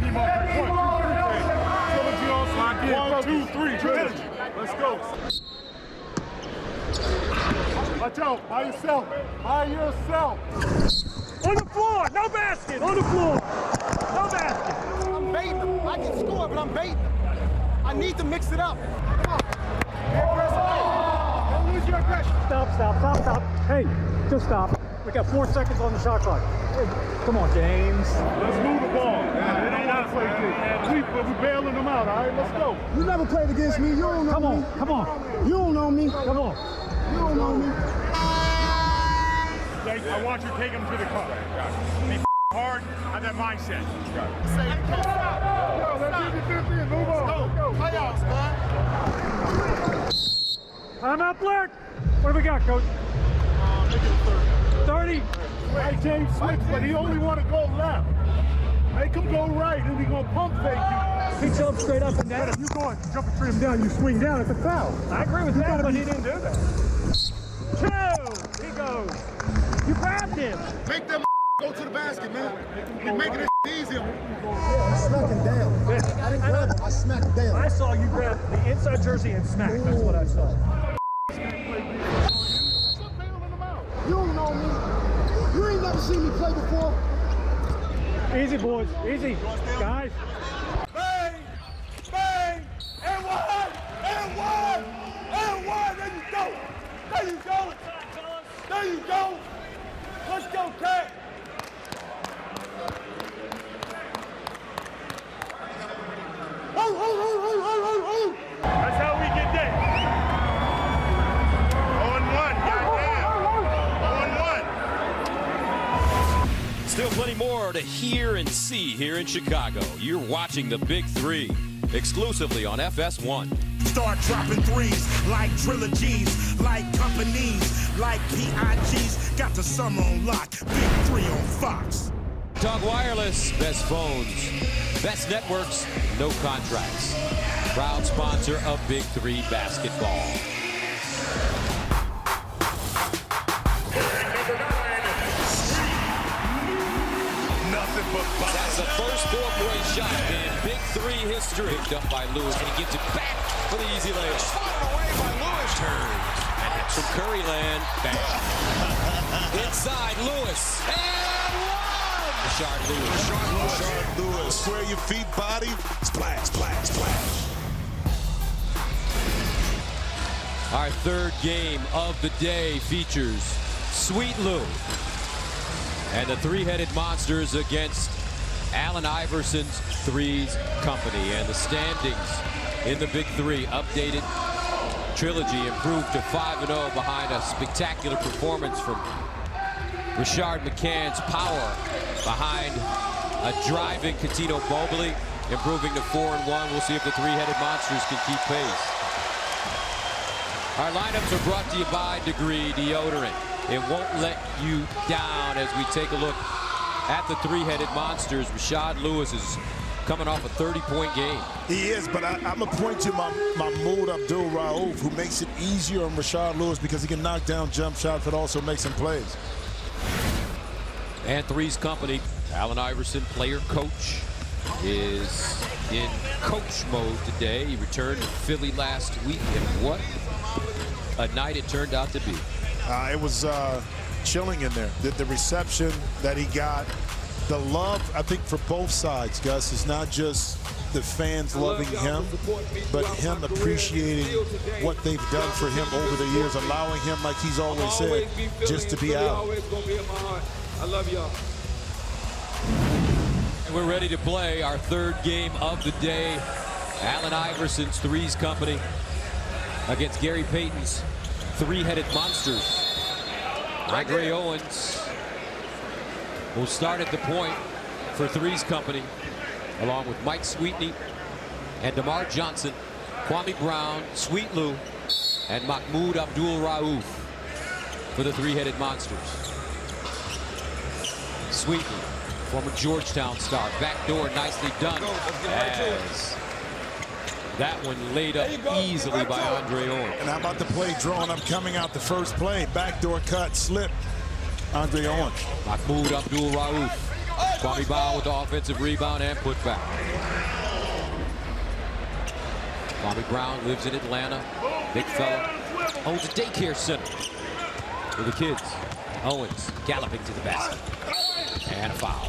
Keep on 1, 2, 3. 1, 2, 3. Energy. Let's go. Watch out. By yourself. By yourself. On the floor. No basket. On the floor. No basket. I'm baiting them. I can score, but I'm baiting them. I need to mix it up. Come on. Don't lose your aggression. Stop. Hey, just stop. We got 4 seconds on the shot clock. Hey, come on, James. Let's move the ball. It ain't our play. We're bailing them out, all right? Let's go. You never played against me. You don't know me. Come on. You don't know me. Come on. You don't know me. I want you to take him to the car. Be hard, have that mindset. Let's give you 50 and move on. Go. Playoffs, man. I'm out, Black. What do we got, Coach? 30. Hey, James switch, but he only want to go left. Make him go right, and he's going to pump fake you. He jumps straight up and down. If you go and jump and trim down, you swing down, it's a foul. I agree with that, but he didn't do that. 2. He goes. You grabbed him. Make them go to the basket, man. You're making it easier. Yeah, I smacked him down. I didn't grab him, I smacked him down. I saw you grab the inside jersey and smack. That's what I saw. You don't know me. You ain't never seen me play before. Easy, boys. Easy. Guys. Bang! Bang! And one! And one! And one! There you go! There you go! There you go! Let's go, Cat! Oh! That's how we get there. 0-1, goddamn. 0-1. Still plenty more to hear and see here in Chicago. You're watching the Big Three exclusively on FS1. Start dropping threes like trilogies, like companies, like PIGs. Got the summer on lock. Big Three on Fox. Talk Wireless, best phones, best networks, no contracts. Proud sponsor of Big Three basketball. That's the first four-point shot in Big Three history. Picked up by Lewis, and he gets it back for the easy layup. Spotted away by Lewis. Turns and hits from Curry land. Bang. Inside Lewis. And one! Rashard Lewis. Square your feet, body. Splash. Our third game of the day features Sweet Lou. And the three-headed monsters against Allen Iverson's Threes Company. And the standings in the Big Three updated. Trilogy improved to 5-0 behind a spectacular performance from Rashard McCann's power behind a driving Cuttino Mobley, improving to 4-1. We'll see if the three-headed monsters can keep pace. Our lineups are brought to you by Degree Deodorant. It won't let you down as we take a look at the three-headed monsters. Rashard Lewis is coming off a 30-point game. He is, but I'm going to point to Mahmoud Abdul-Rauf, who makes it easier on Rashard Lewis because he can knock down jump shots, but also make some plays. And Threes Company, Allen Iverson, player coach, is in coach mode today. He returned to Philly last week, and what a night it turned out to be. It was chilling in there. The reception that he got, the love, I think, for both sides, Gus, is not just the fans loving him, but him appreciating what they've done for him over the years, allowing him, like he's always said, just to be out. I love y'all. We're ready to play our third game of the day. Allen Iverson's Threes Company against Gary Payton's three-headed monsters. Andre Owens will start at the point for Threes Company, along with Mike Sweetney and DeMar Johnson, Kwame Brown, Sweet Lou, and Mahmoud Abdul-Rauf for the three-headed monsters. Sweetney, former Georgetown star, backdoor nicely done as that one laid up easily by Andre Owens. And how about the play drawn up coming out the first play? Backdoor cut, slip, Andre Owens. Mahmoud Abdul-Rauf. Kwame Brown with the offensive rebound and put back. Kwame Brown lives in Atlanta. Big fella. Owns a daycare center for the kids. Owens galloping to the basket. And a foul.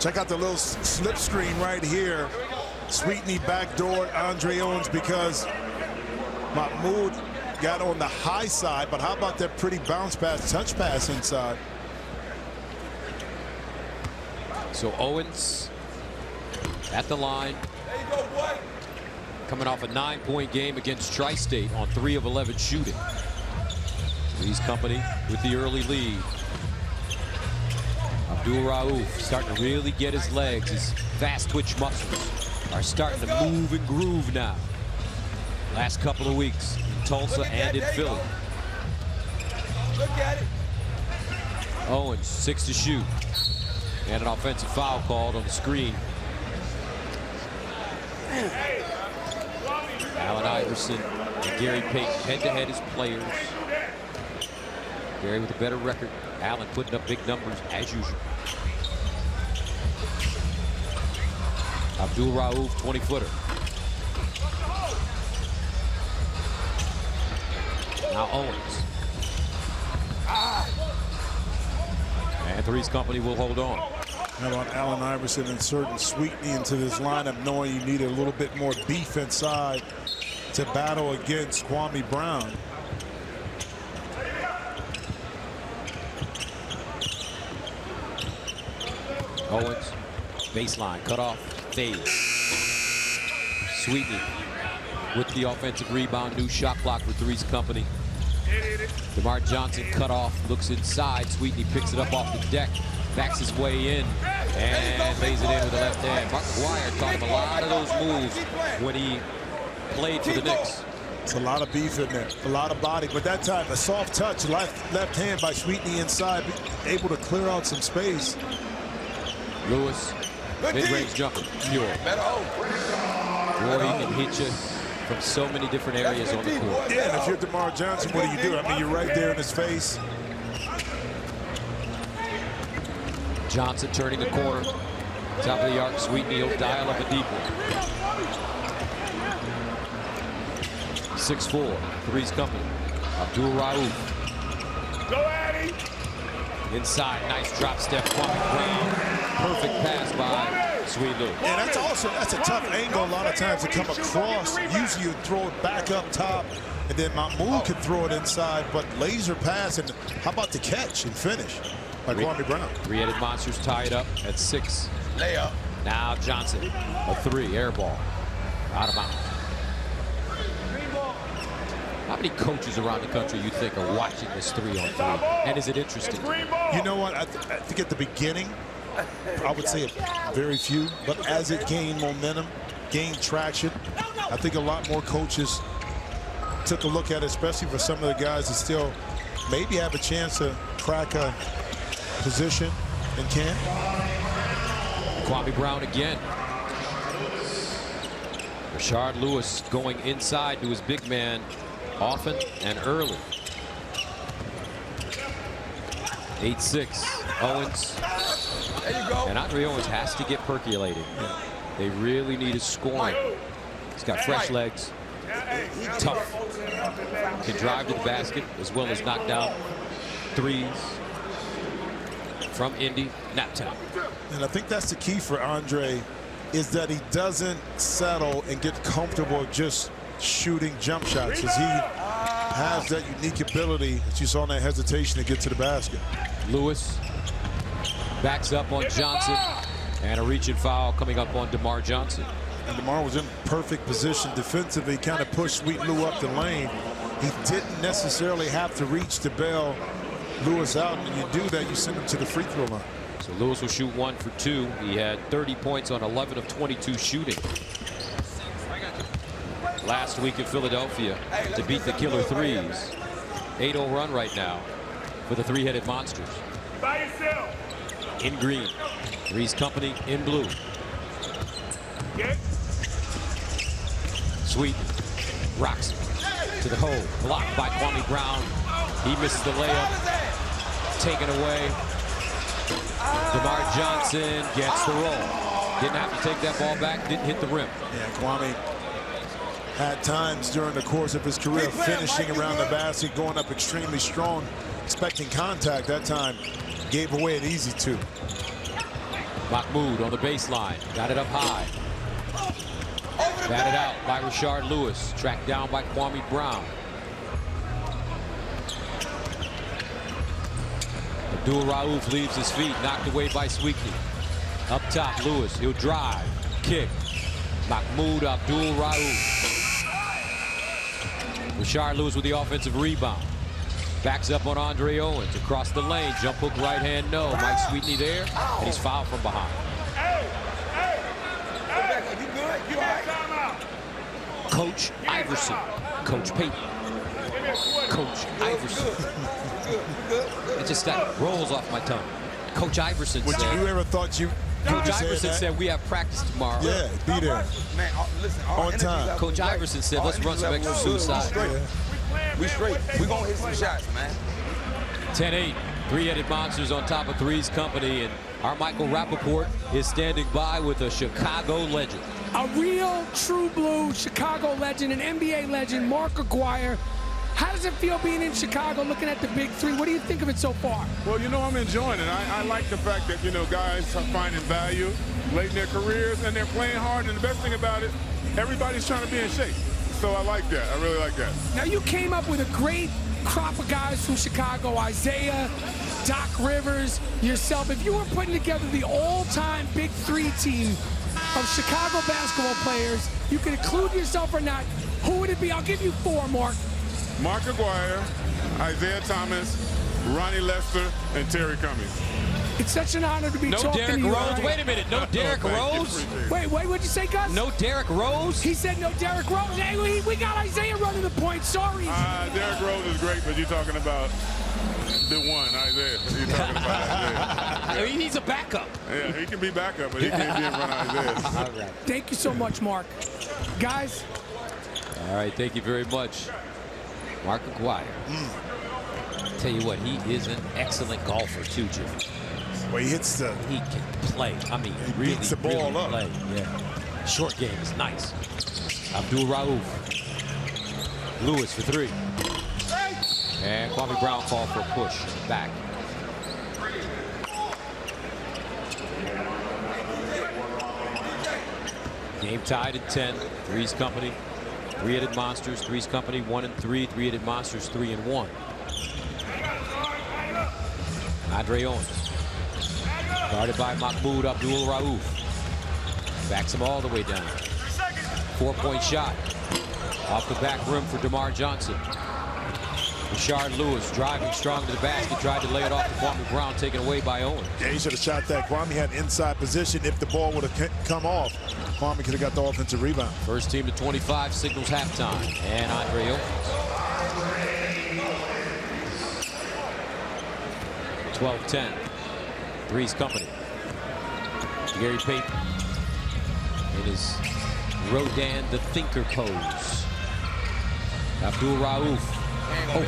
Check out the little slip screen right here. Sweetney backdoor Andre Owens because Mahmoud got on the high side, but how about that pretty bounce pass, touch pass inside? So Owens at the line. Coming off a 9-point game against Tri-State on 3 of 11 shooting. Threes Company with the early lead. Abdul-Rauf starting to really get his legs. His fast twitch muscles are starting to move and groove now. Last couple of weeks in Tulsa and in Philly. Look at it. Owens, 6 to shoot. And an offensive foul called on the screen. Allen Iverson and Gary Payton head-to-head as players. Gary with a better record. Allen putting up big numbers as usual. Abdul-Rauf, 20-footer. Now Owens. And Threes Company will hold on. How about Allen Iverson inserting Sweetney into this lineup, knowing you needed a little bit more beef inside to battle against Kwame Brown. Owens, baseline, cut off, fade. Sweetney with the offensive rebound, new shot clock for Threes Company. DeMar Johnson cut off, looks inside. Sweetney picks it up off the deck, backs his way in, and lays it in with the left hand. Mark McGuire taught him a lot of those moves when he played for the Knicks. It's a lot of beef in there, a lot of body, but that time a soft touch, left hand by Sweetney inside, able to clear out some space. Lewis, mid-range jumper, pure. Boy, he can hit you from so many different areas on the court. Yeah, and if you're DeMar Johnson, what do? I mean, you're right there in his face. Johnson turning the corner. Top of the arc, Sweetney will dial up a deep one. 6'4", Threes Company. Abdul-Rauf. Go at him. Inside, nice drop step, Kwame Brown. Perfect pass by Sweet Lou. And that's a tough angle a lot of times to come across. Usually you throw it back up top, and then Mahmoud can throw it inside, but laser pass, and how about the catch and finish by Kwame Brown? Three-headed Monsters tied up at 6. Layup. Now Johnson, a 3, air ball, out of bounds. How many coaches around the country you think are watching this 3-on-3? And is it interesting? You know what? I think at the beginning, I would say very few. But as it gained momentum, gained traction, I think a lot more coaches took a look at it, especially for some of the guys that still maybe have a chance to crack a position in camp. Kwame Brown again. Rashard Lewis going inside to his big man often and early. 8-6. Owens. There you go. And Andre Owens has to get percolating. They really need his scoring. He's got fresh legs. Tough. Can drive to the basket as well as knock down threes from Indy. Nap time. And I think that's the key for Andre, is that he doesn't settle and get comfortable just shooting jump shots, as he has that unique ability that you saw in that hesitation to get to the basket. Lewis backs up on Johnson, and a reaching foul coming up on DeMar Johnson. And DeMar was in perfect position defensively, kind of pushed Sweet Lou up the lane. He didn't necessarily have to reach to bail Lewis out, and when you do that, you send him to the free throw line. So Lewis will shoot 1 for 2. He had 30 points on 11 of 22 shooting last week in Philadelphia to beat the killer threes. 8-0 run right now for the three-headed Monsters. By yourself. In green. Three's Company in blue. Sweeten rocks to the hole. Blocked by Kwame Brown. He misses the layup. Taken away. DeMar Johnson gets the roll. Didn't have to take that ball back. Didn't hit the rim. Yeah, Kwame had times during the course of his career finishing around the basket, going up extremely strong, expecting contact. That time gave away an easy 2. Mahmoud on the baseline. Got it up high. Batted out by Rashard Lewis. Tracked down by Kwame Brown. Abdul Rauf leaves his feet. Knocked away by Sweetney. Up top, Lewis. He'll drive. Kick. Mahmoud Abdul Rauf. Rashard Lewis with the offensive rebound. Backs up on Andre Owens. Across the lane. Jump hook right hand, no. Mike Sweetney there. And he's fouled from behind. Coach Iverson. Coach Payton. Coach Iverson. It just that rolls off my tongue. Coach Iverson Would said. you ever thought you Coach Iverson said we have practice tomorrow. Yeah, be there. Man, listen, on time. Coach Iverson said let's run some extra suicide. We straight. We gonna hit some shots, man. 10-8. Three-headed Monsters on top of Three's Company, and our Michael Rappaport is standing by with a Chicago legend. A real, true blue Chicago legend, an NBA legend, Mark Aguirre. How does it feel being in Chicago, looking at the Big Three? What do you think of it so far? Well, you know, I'm enjoying it. I like the fact that, you know, guys are finding value late in their careers, and they're playing hard. And the best thing about it, everybody's trying to be in shape. So I like that. I really like that. Now, you came up with a great crop of guys from Chicago, Isaiah, Doc Rivers, yourself. If you were putting together the all-time Big Three team of Chicago basketball players, you could include yourself or not, who would it be? I'll give you 4, Mark. Mark Aguirre, Isaiah Thomas, Ronnie Lester, and Terry Cummings. It's such an honor to be talking Derrick to you. Rose. Wait a minute. No Derrick Rose? Wait, what'd you say, Gus? No Derrick Rose? He said no Derrick Rose. Hey, we got Isaiah running the point. Sorry. Derrick Rose is great, but you're talking about the one, Isaiah. You're talking about Isaiah. I mean, he's a backup. Yeah, he can be backup, but he can't be in front of Isaiah. All right. Thank you so much, Mark. Guys. All right, thank you very much. Mark Aguirre. Tell you what, he is an excellent golfer too, Jim. Well, he hits the... He can play. I mean, he really, beats the ball really up. play. Yeah. Short game is nice. Abdul Rauf. Lewis for 3. And Kwame Brown called for a push back. Game tied at 10. Three's Company, three-headed monsters. Three's Company 1-3. Three-headed monsters 3-1. Andre Owens, guarded by Mahmoud Abdul-Rauf. Backs him all the way down. 4-point shot. Off the back rim for DeMar Johnson. Rashard Lewis driving strong to the basket. Tried to lay it off to Kwame Brown, taken away by Owens. Yeah, he should have shot that. Kwame had inside position. If the ball would have come off, Kwame could have got the offensive rebound. First team to 25 signals halftime. And Andre Owens. 12-10. Three's Company. Gary Payton in his Rodan the Thinker pose. Abdul-Rauf open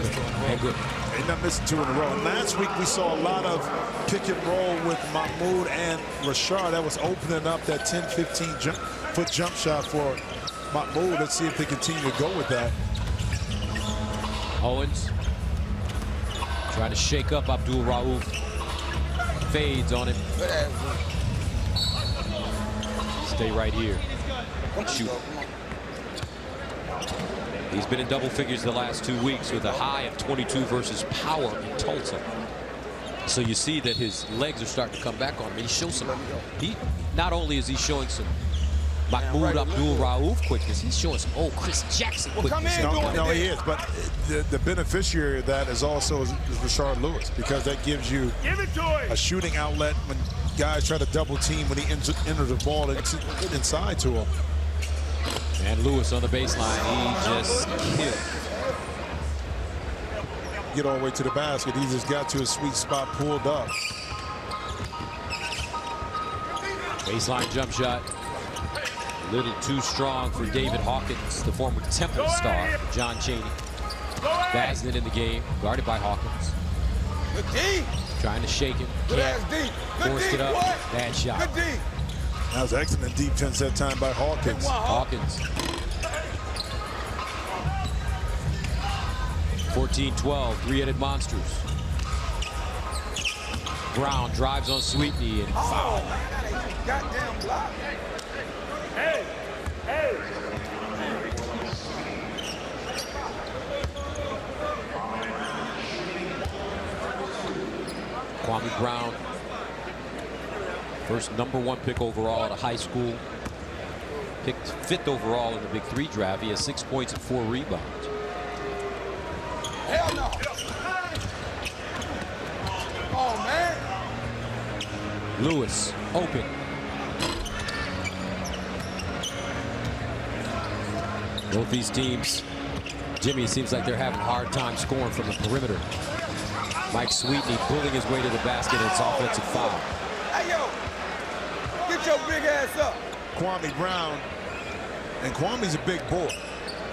and good. They're not missing 2 in a row. And last week we saw a lot of pick and roll with Mahmoud and Rashard. That was opening up that 10-15 foot jump shot for Mahmoud. Let's see if they continue to go with that. Owens trying to shake up Abdul-Rauf. Fades on him. Stay right here. Shoot. He's been in double figures the last 2 weeks with a high of 22 versus Power in Tulsa. So you see that his legs are starting to come back on him. He shows some. Not only is he showing some Mahmoud Abdul-Rauf quickness, he's showing some old Chris Jackson quickness. No, he is. But the beneficiary of that is also Rashard Lewis, because that gives you a shooting outlet when guys try to double team when he enters the ball inside to him. And Lewis on the baseline, he just killed. Get all the way to the basket. He just got to a sweet spot, pulled up. Baseline jump shot. A little too strong for David Hawkins, the former Temple star, John Chaney. Basnet in the game, guarded by Hawkins. Trying to shake it. Forced it up. Bad shot. That was excellent defense that time by Hawkins. Hawkins. 14-12, three-headed monsters. Brown drives on Sweetney and foul. Goddamn block. Hey, hey. Kwame Brown, first #1 pick overall out of high school. Picked 5th overall in the Big 3 draft. He has 6 points and 4 rebounds. Hell no. Oh, man. Lewis, open. Both these teams, Jimmy, it seems like they're having a hard time scoring from the perimeter. Mike Sweetney pulling his way to the basket, and it's offensive foul. Hey, yo, get your big ass up. Kwame Brown, and Kwame's a big boy,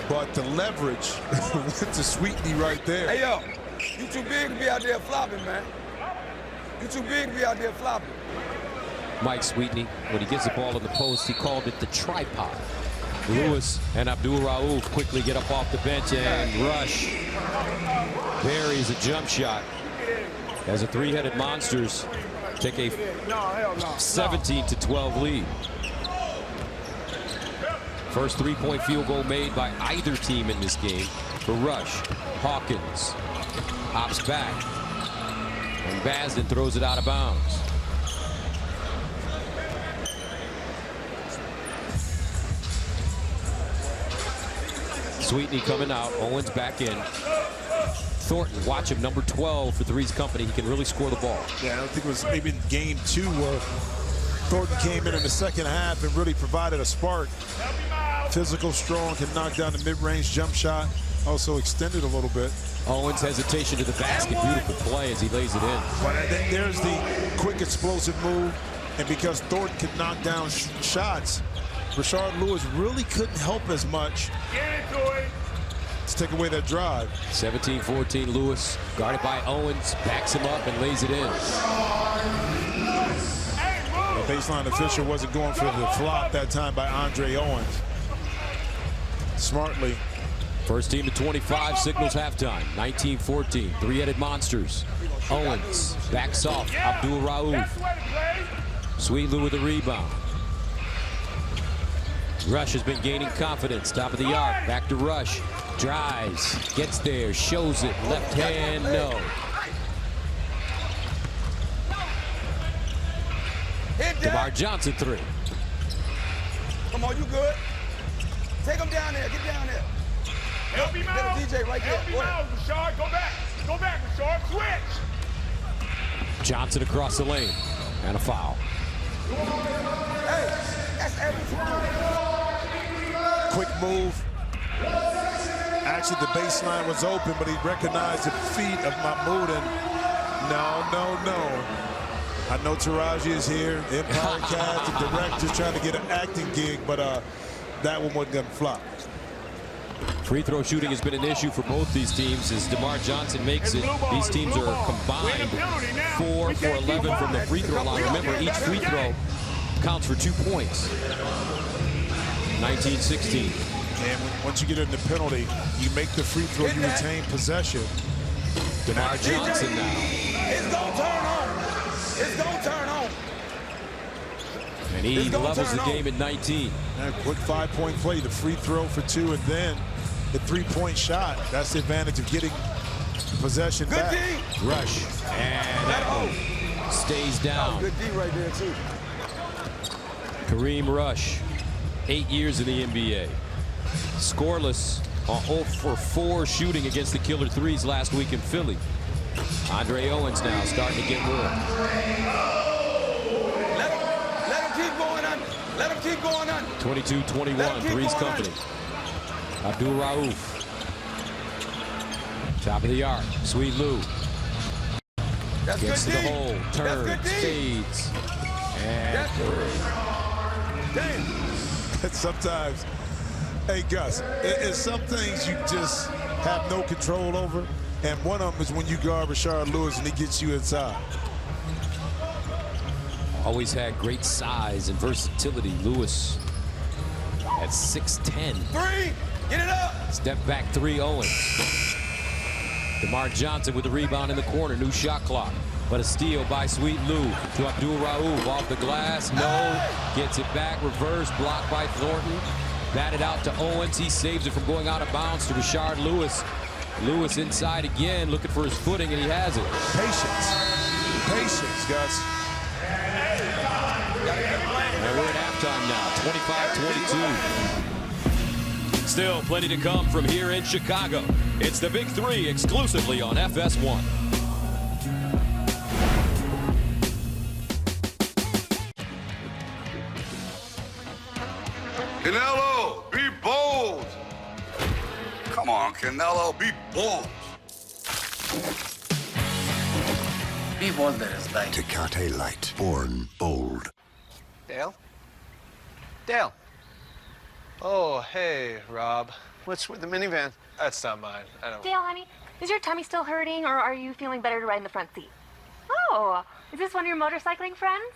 but the leverage went to Sweetney right there. Hey, yo, you too big to be out there flopping, man. You too big to be out there flopping. Mike Sweetney, when he gets the ball in the post, he called it the tripod. Lewis and Abdul-Rauf quickly get up off the bench and rush. Buries a jump shot as the three-headed monsters take a 17-12 lead. First three-point field goal made by either team in this game for Rush. Hawkins hops back, and Basden throws it out of bounds. Sweetney coming out, Owens back in. Thornton, watch him, number 12 for Three's Company. He can really score the ball. Yeah, I don't think it was maybe in game 2 where Thornton came in the second half and really provided a spark. Physical, strong, can knock down the mid-range jump shot. Also extended a little bit. Owens' hesitation to the basket. Beautiful play as he lays it in. But then there's the quick, explosive move. And because Thornton could knock down shots, Rashard Lewis really couldn't help as much to take away that drive. 17-14, Lewis, guarded by Owens, backs him up and lays it in. The baseline official wasn't going for the flop that time by Andre Owens. Smartly. First team to 25 signals halftime. 19-14, three-headed monsters. Owens backs off Abdul-Rauf. Sweet Lou with the rebound. Rush has been gaining confidence. Top of the arc. Back to Rush. Drives. Gets there. Shows it. Left hand. No. DeMar Johnson 3. Come on, you good. Take him down there. Get down there. Help him out. DJ right there. Help him out, Rashard. Go back. Go back, Rashard. Switch. Johnson across the lane. And a foul. Hey, that's every time. Quick move. Actually, the baseline was open, but he recognized the feet of Mahmoud. And no. I know Taraji is here. Empire Cast, the director's trying to get an acting gig, but that one wasn't going to flop. Free throw shooting has been an issue for both these teams as DeMar Johnson makes it. These teams are combined 4 for 11 from the free throw line. Remember, each free throw counts for 2 points. 19-16. And once you get in the penalty, you make the free throw, you retain possession. DeMar Johnson now. It's going to turn on. It's going to turn on. And he levels the game at 19. And a quick 5-point play, the free throw for 2, and then the 3-point shot. That's the advantage of getting possession back. D. Rush. And that one stays down. Good D right there, too. Kareem Rush, 8 years in the NBA. Scoreless on 0 for 4 shooting against the killer threes last week in Philly. Andre Owens now starting to get warm. Let him keep going under. Let him keep going under. 22-21, Three's company. Abdul Rauf. Top of the arc, Sweet Lou. That's gets to good the D. hole, turns, That's good D. fades. And damn. Sometimes, hey Gus, it's some things you just have no control over, and one of them is when you guard Rashard Lewis and he gets you inside. Always had great size and versatility. Lewis at 6'10". 3, get it up. Step back 3, Owens. DeMar Johnson with the rebound in the corner, new shot clock. But a steal by Sweet Lou to Abdul Rauf off the glass. No, gets it back, reverse, blocked by Thornton. Batted out to Owens. He saves it from going out of bounds to Rashard Lewis. Lewis inside again, looking for his footing, and he has it. Patience, Gus. And we're at halftime now, 25-22. Still plenty to come from here in Chicago. It's the Big Three exclusively on FS1. Canelo, be bold. Come on, Canelo, be bold. Be bold, there is light. Tecate Light, born bold. Dale? Dale. Oh, hey, Rob. What's with the minivan? That's not mine. I don't... Dale, honey, is your tummy still hurting, or are you feeling better to ride in the front seat? Oh, is this one of your motorcycling friends?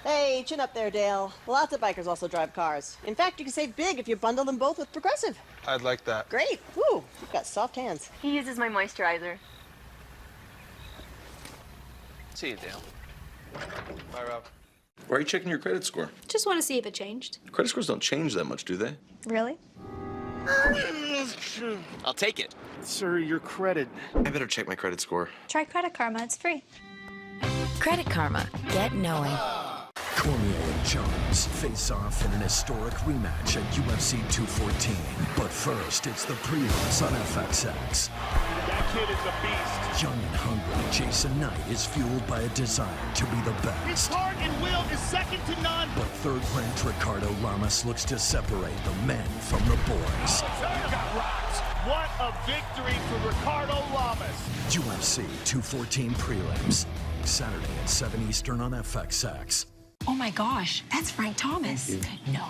Hey, chin up there, Dale. Lots of bikers also drive cars. In fact, you can save big if you bundle them both with Progressive. I'd like that. Great. Woo, you've got soft hands. He uses my moisturizer. See you, Dale. Bye, Rob. Why are you checking your credit score? Just want to see if it changed. Credit scores don't change that much, do they? Really? I'll take it. Sir, your credit. I better check my credit score. Try Credit Karma. It's free. Credit Karma. Get knowing. Cormier and Jones face off in an historic rematch at UFC 214. But first, it's the prelims on FXX. That kid is a beast. Young and hungry, Jason Knight is fueled by a desire to be the best. His heart and will is second to none. But third-ranked Ricardo Lamas looks to separate the men from the boys. You got rocked. What a victory for Ricardo Lamas. UFC 214 prelims, Saturday at 7 Eastern on FXX. Oh my gosh, that's Frank Thomas. No.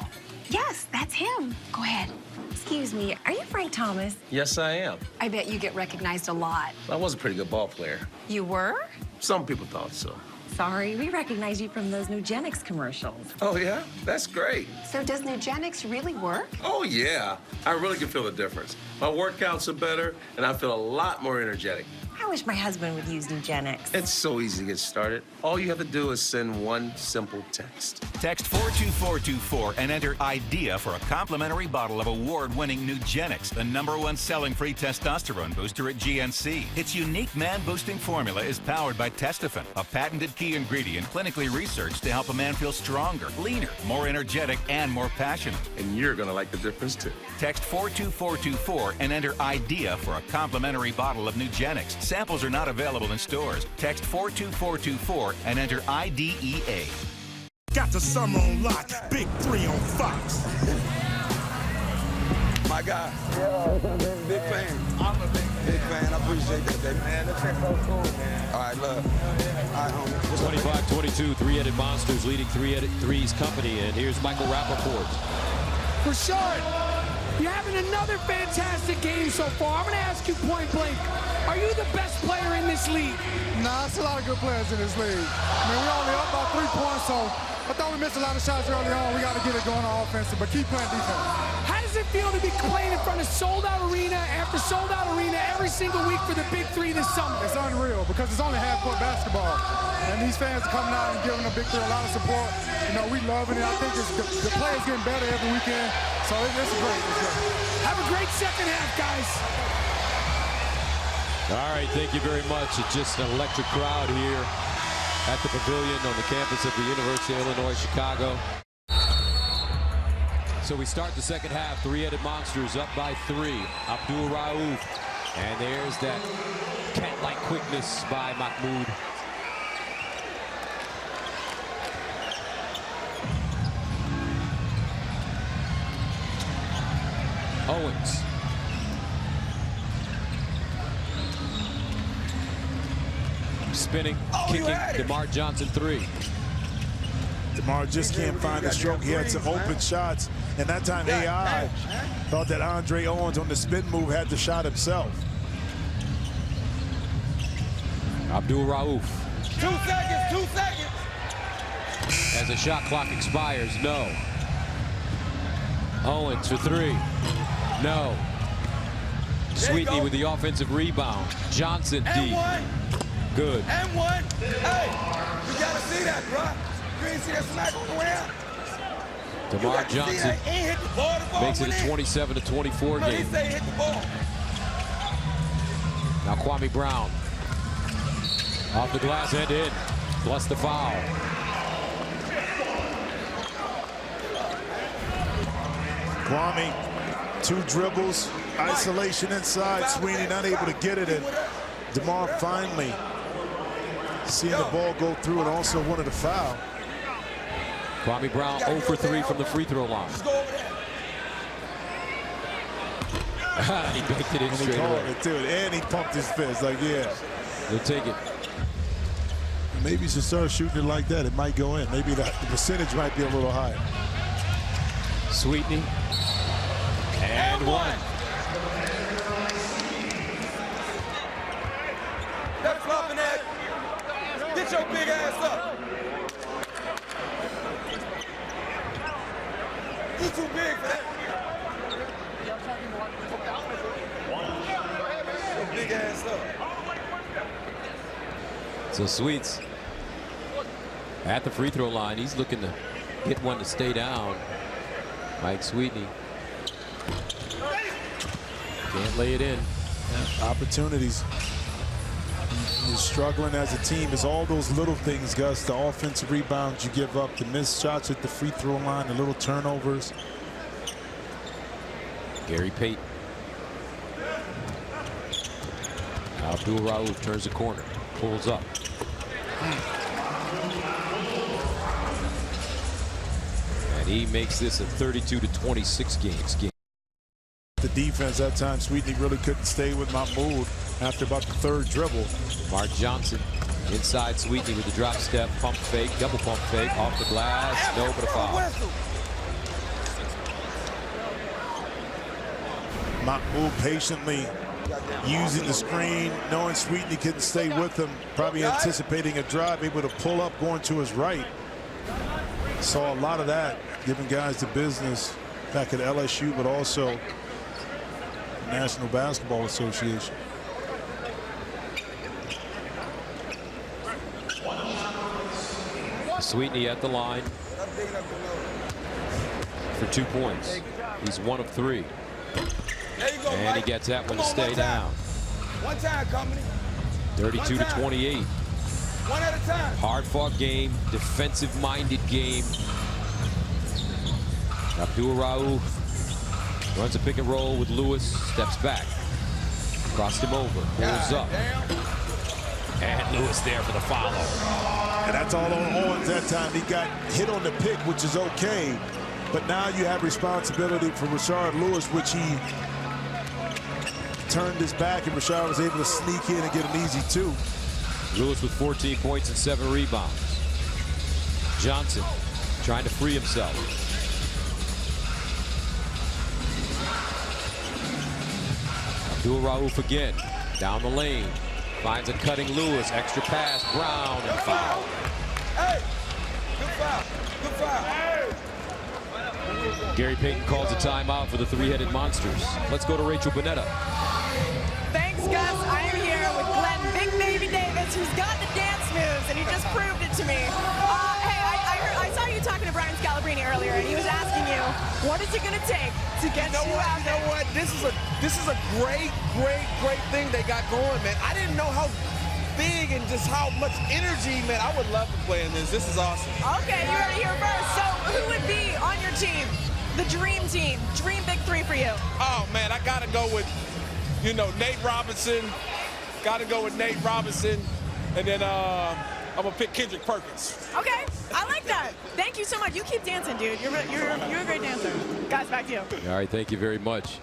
Yes, that's him. Go ahead. Excuse me, are you Frank Thomas? Yes, I am. I bet you get recognized a lot. I was a pretty good ball player. You were? Some people thought so. Sorry, we recognize you from those Nugenix commercials. Oh, yeah? That's great. So does Nugenix really work? Oh, yeah. I really can feel the difference. My workouts are better, and I feel a lot more energetic. I wish my husband would use Nugenix. It's so easy to get started. All you have to do is send one simple text. Text 42424 and enter IDEA for a complimentary bottle of award-winning Nugenix, the #1 selling free testosterone booster at GNC. Its unique man-boosting formula is powered by Testofen, a patented key ingredient clinically researched to help a man feel stronger, leaner, more energetic, and more passionate. And you're going to like the difference, too. Text 42424 and enter IDEA for a complimentary bottle of Nugenix. Samples are not available in stores. Text 42424 and enter IDEA. Got the summer on lock. Big 3 on Fox. My guy. Big fan. I'm a big fan. I appreciate that, baby. Man, that's so cool, man. All right, love. All right, homie. 25-22, three-headed monsters leading three-headed threes company. And here's Michael Rappaport. Rashard, you're having another fantastic game so far. I'm going to ask you point blank. Are you the best player in this league? Nah, there's a lot of good players in this league. I mean, we only up by 3 points, so I thought we missed a lot of shots early on. We got to get it going on offensive, but keep playing defense. How does it feel to be playing in front of sold-out arena after sold-out arena every single week for the Big Three this summer? It's unreal because it's only half-court basketball. And these fans are coming out and giving the Big Three a lot of support. You know, we loving it. I think the players getting better every weekend, so it's great. It's great. Have a great second half, guys. All right, thank you very much. It's just an electric crowd here at the Pavilion on the campus of the University of Illinois, Chicago. So we start the second half, three-headed monsters up by 3. Abdul Rauf. And there's that cat-like quickness by Mahmoud. Owens. Spinning, kicking, DeMar Johnson 3. DeMar just can't find the stroke. He had some open shots, and that time AI thought that Andre Owens on the spin move had the shot himself. Abdul Rauf. 2 seconds, 2 seconds. As the shot clock expires, no. Owens for 3, no. Sweetney with the offensive rebound. Johnson deep. Good. And 1. Hey, you gotta see that, bro. You ain't see that smack on the ground. DeMar Johnson makes it a 27-24 game. He say hit the ball. Now Kwame Brown. Off the glass, end in. Plus the foul. Kwame, 2 dribbles, isolation inside. Sweeney not able to get it, and DeMar finally seeing the ball go through and also wanted a foul. Kwame Brown 0 for 3 from the free throw line. He baked it in straight away. It too, and he pumped his fist like, yeah. He'll take it. Maybe you should start shooting it like that. It might go in. Maybe the percentage might be a little higher. Sweetney. And 1. That flopping ass. Get your big ass up. You too big for that. Your big ass up. So Sweets at the free throw line. He's looking to get one to stay down. Mike Sweetney. Can't lay it in. Opportunities. You're struggling as a team. It's all those little things, Gus. The offensive rebounds you give up, the missed shots at the free throw line, the little turnovers. Gary Payton. Abdul Rauf turns the corner, pulls up. And he makes this a 32-26 game. The defense that time, Sweetney really couldn't stay with Mahmoud after about the 3rd dribble. Mark Johnson inside Sweetney with the drop step, pump fake, double pump fake, off the glass, no, but a foul. Mahmoud patiently using the screen, knowing Sweetney couldn't stay with him, probably anticipating a drive, able to pull up, going to his right. Saw a lot of that, giving guys the business back at LSU, but also National Basketball Association. Sweetney at the line for 2 points. He's 1 of 3. There you go, and Mike. he gets that one to Come on, stay down. One time, company. 32 to 28. One at a time. Hard-fought game, defensive-minded game. Abdul-Rauf runs a pick and roll with Lewis, steps back. Crossed him over, pulls up. And Lewis there for the follow. And that's all on Owens that time. He got hit on the pick, which is okay. But now you have responsibility for Rashard Lewis, which he turned his back, and Rashard was able to sneak in and get an easy 2. Lewis with 14 points and 7 rebounds. Johnson trying to free himself. Abdul-Rauf again, down the lane. Finds a cutting Lewis, extra pass, Brown, and foul. Hey, good foul, good foul. Gary Payton calls a timeout for the three-headed monsters. Let's go to Rachel Bonetta. Thanks, Gus. I am here with Glenn Big Baby Davis, who's got the dance moves, and he just proved it to me. Hey, I saw you talking to Brian Scalabrine earlier, and he was asking you, what is it going to take to get you out there? You know what? This is a great thing they got going, man. I didn't know how big and just how much energy, man. I would love to play in this. This is awesome. Okay, you heard it here first. So who would be on your team? The dream team, dream big 3 for you. Oh, man, I got to go with, Nate Robinson. Got to go with Nate Robinson. And then I'm going to pick Kendrick Perkins. Okay, I like that. Thank you so much. You keep dancing, dude. You're a great dancer. Guys, back to you. All right, thank you very much.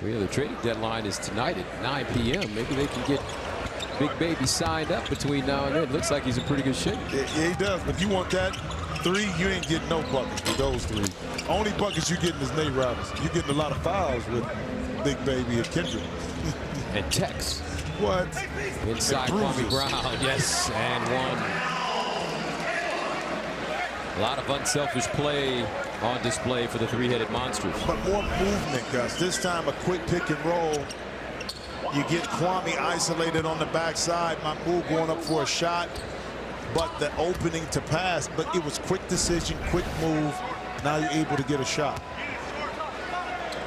Well, the trading deadline is tonight at 9 p.m. Maybe they can get Big Baby signed up between now and then. Looks like he's in pretty good shape. Yeah, he does. But if you want that 3, you ain't getting no buckets with those 3. Only buckets you're getting is Nate Robinson. You're getting a lot of fouls with Big Baby and Kendrick. And Tex. What? Inside Kwame Brown. Yes, and 1. A lot of unselfish play on display for the three-headed monsters. But more movement, Gus. This time a quick pick and roll. You get Kwame isolated on the backside. Mahmoud going up for a shot. But the opening to pass, but it was quick decision, quick move. Now you're able to get a shot.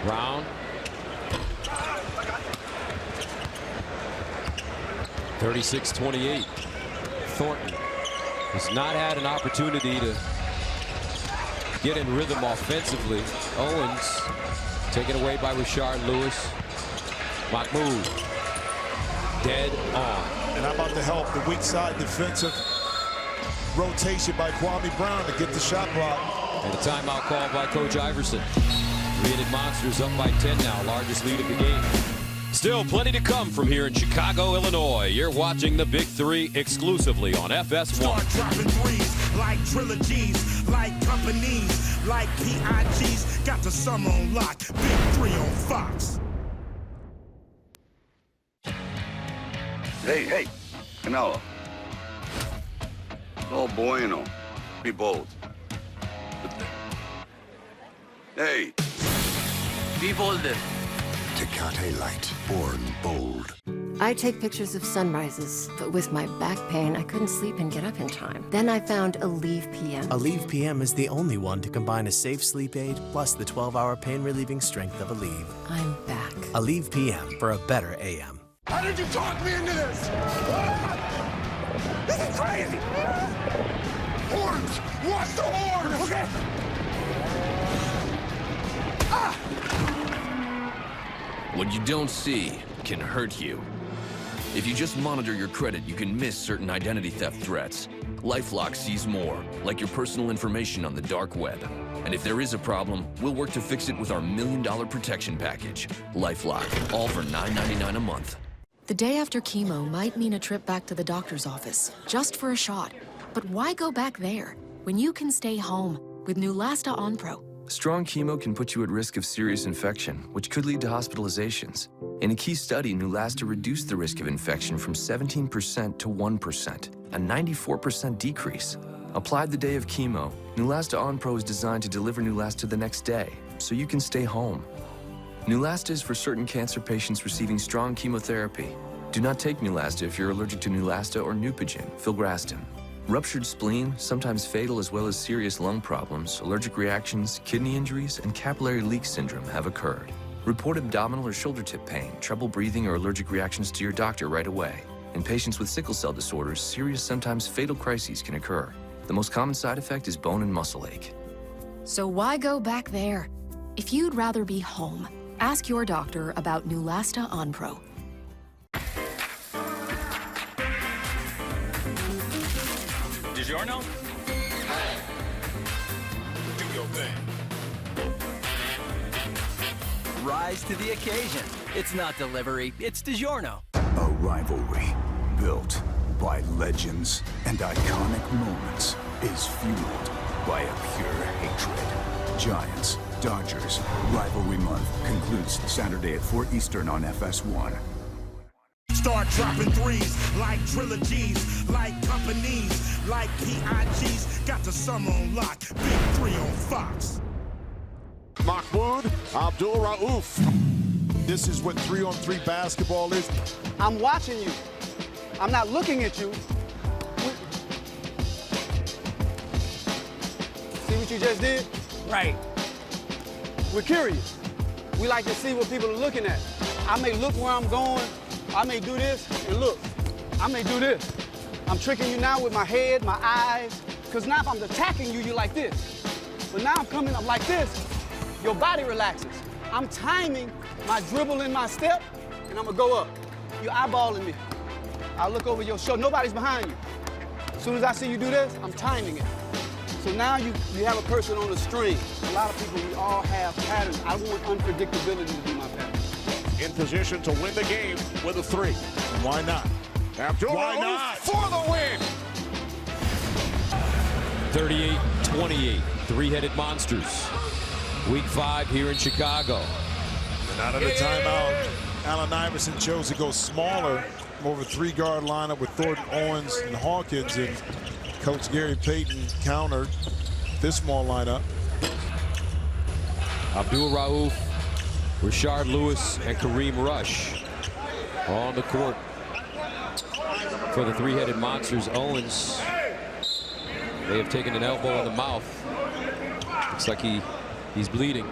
Brown. 36-28. Thornton has not had an opportunity to get in rhythm offensively. Owens taken away by Rashard Lewis. Mahmoud dead on. And how about the help, the weak side defensive rotation by Kwame Brown to get the shot block. And a timeout called by Coach Iverson. Three-headed monsters up by 10 now, largest lead of the game. Still plenty to come from here in Chicago, Illinois. You're watching the Big 3 exclusively on FS1. Start dropping 3s like trilogies, like companies, like PIGs. Got the summer on lock. Big 3 on Fox. Hey, Canelo. Oh, bueno. Be bold. Hey. Be bolder. Tecate Light. Born bold. I take pictures of sunrises, but with my back pain, I couldn't sleep and get up in time. Then I found Aleve PM. Aleve PM is the only one to combine a safe sleep aid plus the 12-hour pain-relieving strength of Aleve. I'm back. Aleve PM for a better AM. How did you talk me into this? This is crazy. Horns! Watch the horns! Okay. What you don't see can hurt you. If you just monitor your credit, you can miss certain identity theft threats. LifeLock sees more, like your personal information on the dark web. And if there is a problem, we'll work to fix it with our $1 Million Protection Package. LifeLock, all for $9.99 a month. The day after chemo might mean a trip back to the doctor's office, just for a shot. But why go back there, when you can stay home with Neulasta Onpro? Strong chemo can put you at risk of serious infection, which could lead to hospitalizations. In a key study, Neulasta reduced the risk of infection from 17% to 1%, a 94% decrease. Applied the day of chemo, Neulasta Onpro is designed to deliver Neulasta the next day, so you can stay home. Neulasta is for certain cancer patients receiving strong chemotherapy. Do not take Neulasta if you're allergic to Neulasta or Neupogen, filgrastim. Ruptured spleen, sometimes fatal as well as serious lung problems, allergic reactions, kidney injuries, and capillary leak syndrome have occurred. Report abdominal or shoulder tip pain, trouble breathing, or allergic reactions to your doctor right away. In patients with sickle cell disorders, serious, sometimes fatal crises can occur. The most common side effect is bone and muscle ache. So why go back there? If you'd rather be home, ask your doctor about Neulasta Onpro. DiGiorno? Do your thing. Rise to the occasion. It's not delivery, it's DiGiorno. A rivalry built by legends and iconic moments is fueled by a pure hatred. Giants, Dodgers, Rivalry Month concludes Saturday at 4 Eastern on FS1. Start dropping threes like trilogies, like companies, like PIGs. Got the summer on lock. Big 3 on Fox. Mahmoud Abdul Rauf. This is what 3-on-3 basketball is. I'm watching you. I'm not looking at you. See what you just did? Right. We're curious. We like to see what people are looking at. I may look where I'm going. I may do this, and look, I may do this. I'm tricking you now with my head, my eyes, because now if I'm attacking you, you're like this. But now I'm coming up like this, your body relaxes. I'm timing my dribble and my step, and I'm gonna go up. You're eyeballing me. I look over your shoulder, nobody's behind you. As soon as I see you do this, I'm timing it. So now you have a person on a string. A lot of people, we all have patterns. I want unpredictability to be my pattern. In position to win the game with a 3. Why not? Abdul Why Rauf not? for the win. 38-28, three-headed monsters. Week 5 here in Chicago. And out of the timeout, Allen Iverson chose to go smaller, more of a 3-guard lineup with Thornton Owens and Hawkins, and Coach Gary Payton countered this small lineup. Abdul Rauf, Rashard Lewis, and Kareem Rush on the court for the three-headed monsters. Owens, they have taken an elbow in the mouth. Looks like he's bleeding.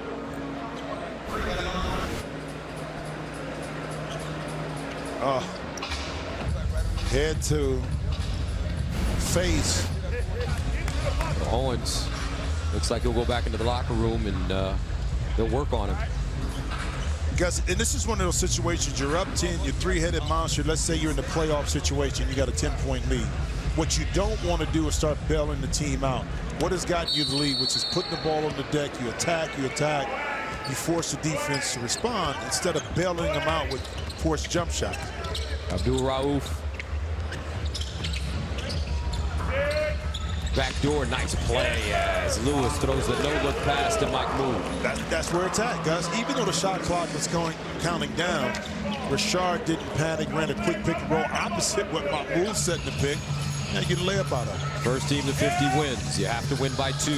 Head to face. Owens looks like he'll go back into the locker room and they'll work on him. Gus, and this is one of those situations, you're up 10, you're three-headed monster. Let's say you're in the playoff situation, you got a 10-point lead. What you don't want to do is start bailing the team out. What has gotten you the lead, which is putting the ball on the deck, you attack, you force the defense to respond instead of bailing them out with forced jump shots. Abdul Rauf. Backdoor, nice play as Lewis throws the no-look pass to Mahmoud. That's where it's at, Gus. Even though the shot clock was counting down, Rashard didn't panic, ran a quick pick and roll opposite what Mahmoud set in the pick. Now you get a layup out of it. First team to 50 wins. You have to win by 2.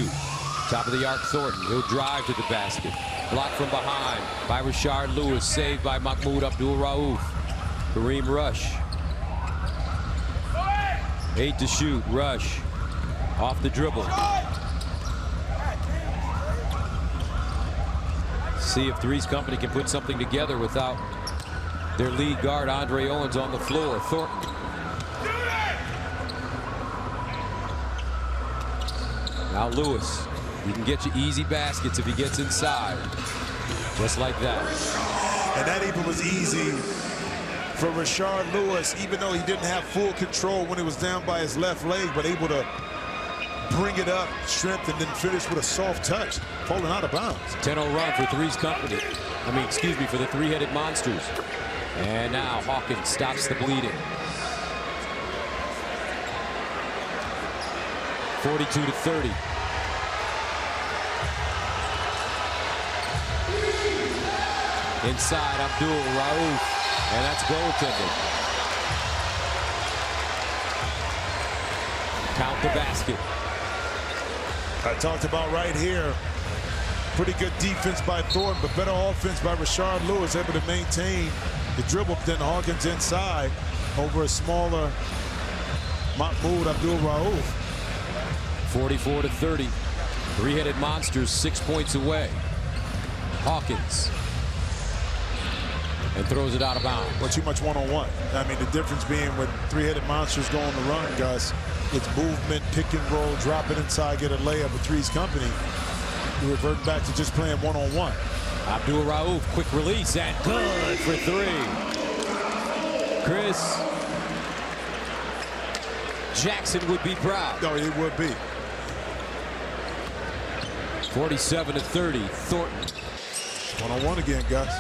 Top of the arc, Thornton. He'll drive to the basket. Blocked from behind by Rashard Lewis. Saved by Mahmoud Abdul Rauf. Kareem Rush. 8 to shoot. Rush. Off the dribble. See if Three's Company can put something together without their lead guard, Andre Owens, on the floor. Thornton. Now Lewis. He can get you easy baskets if he gets inside. Just like that. And that even was easy for Rashard Lewis, even though he didn't have full control when he was down by his left leg, but able to bring it up, strength, and then finish with a soft touch, falling out of bounds. 10-0 run for Three's Company. For the three-headed monsters. And now Hawkins stops the bleeding. 42-30. Inside Abdul Rauf, and that's goaltending. Count the basket. I talked about right here, pretty good defense by Thornton, but better offense by Rashard Lewis, able to maintain the dribble, then Hawkins inside over a smaller Mahmoud Abdul-Rauf. 44-30. Three-headed monsters 6 points away. Hawkins. And throws it out of bounds. Well, too much one-on-one. I mean, the difference being when three-headed monsters go on the run, Gus, it's movement, pick and roll, drop it inside, get a layup with Three's company. You revert back to just playing one-on-one. Abdul-Rauf, quick release, and good for three. Chris Jackson would be proud. No, he would be. 47-30, Thornton. One-on-one again, Gus.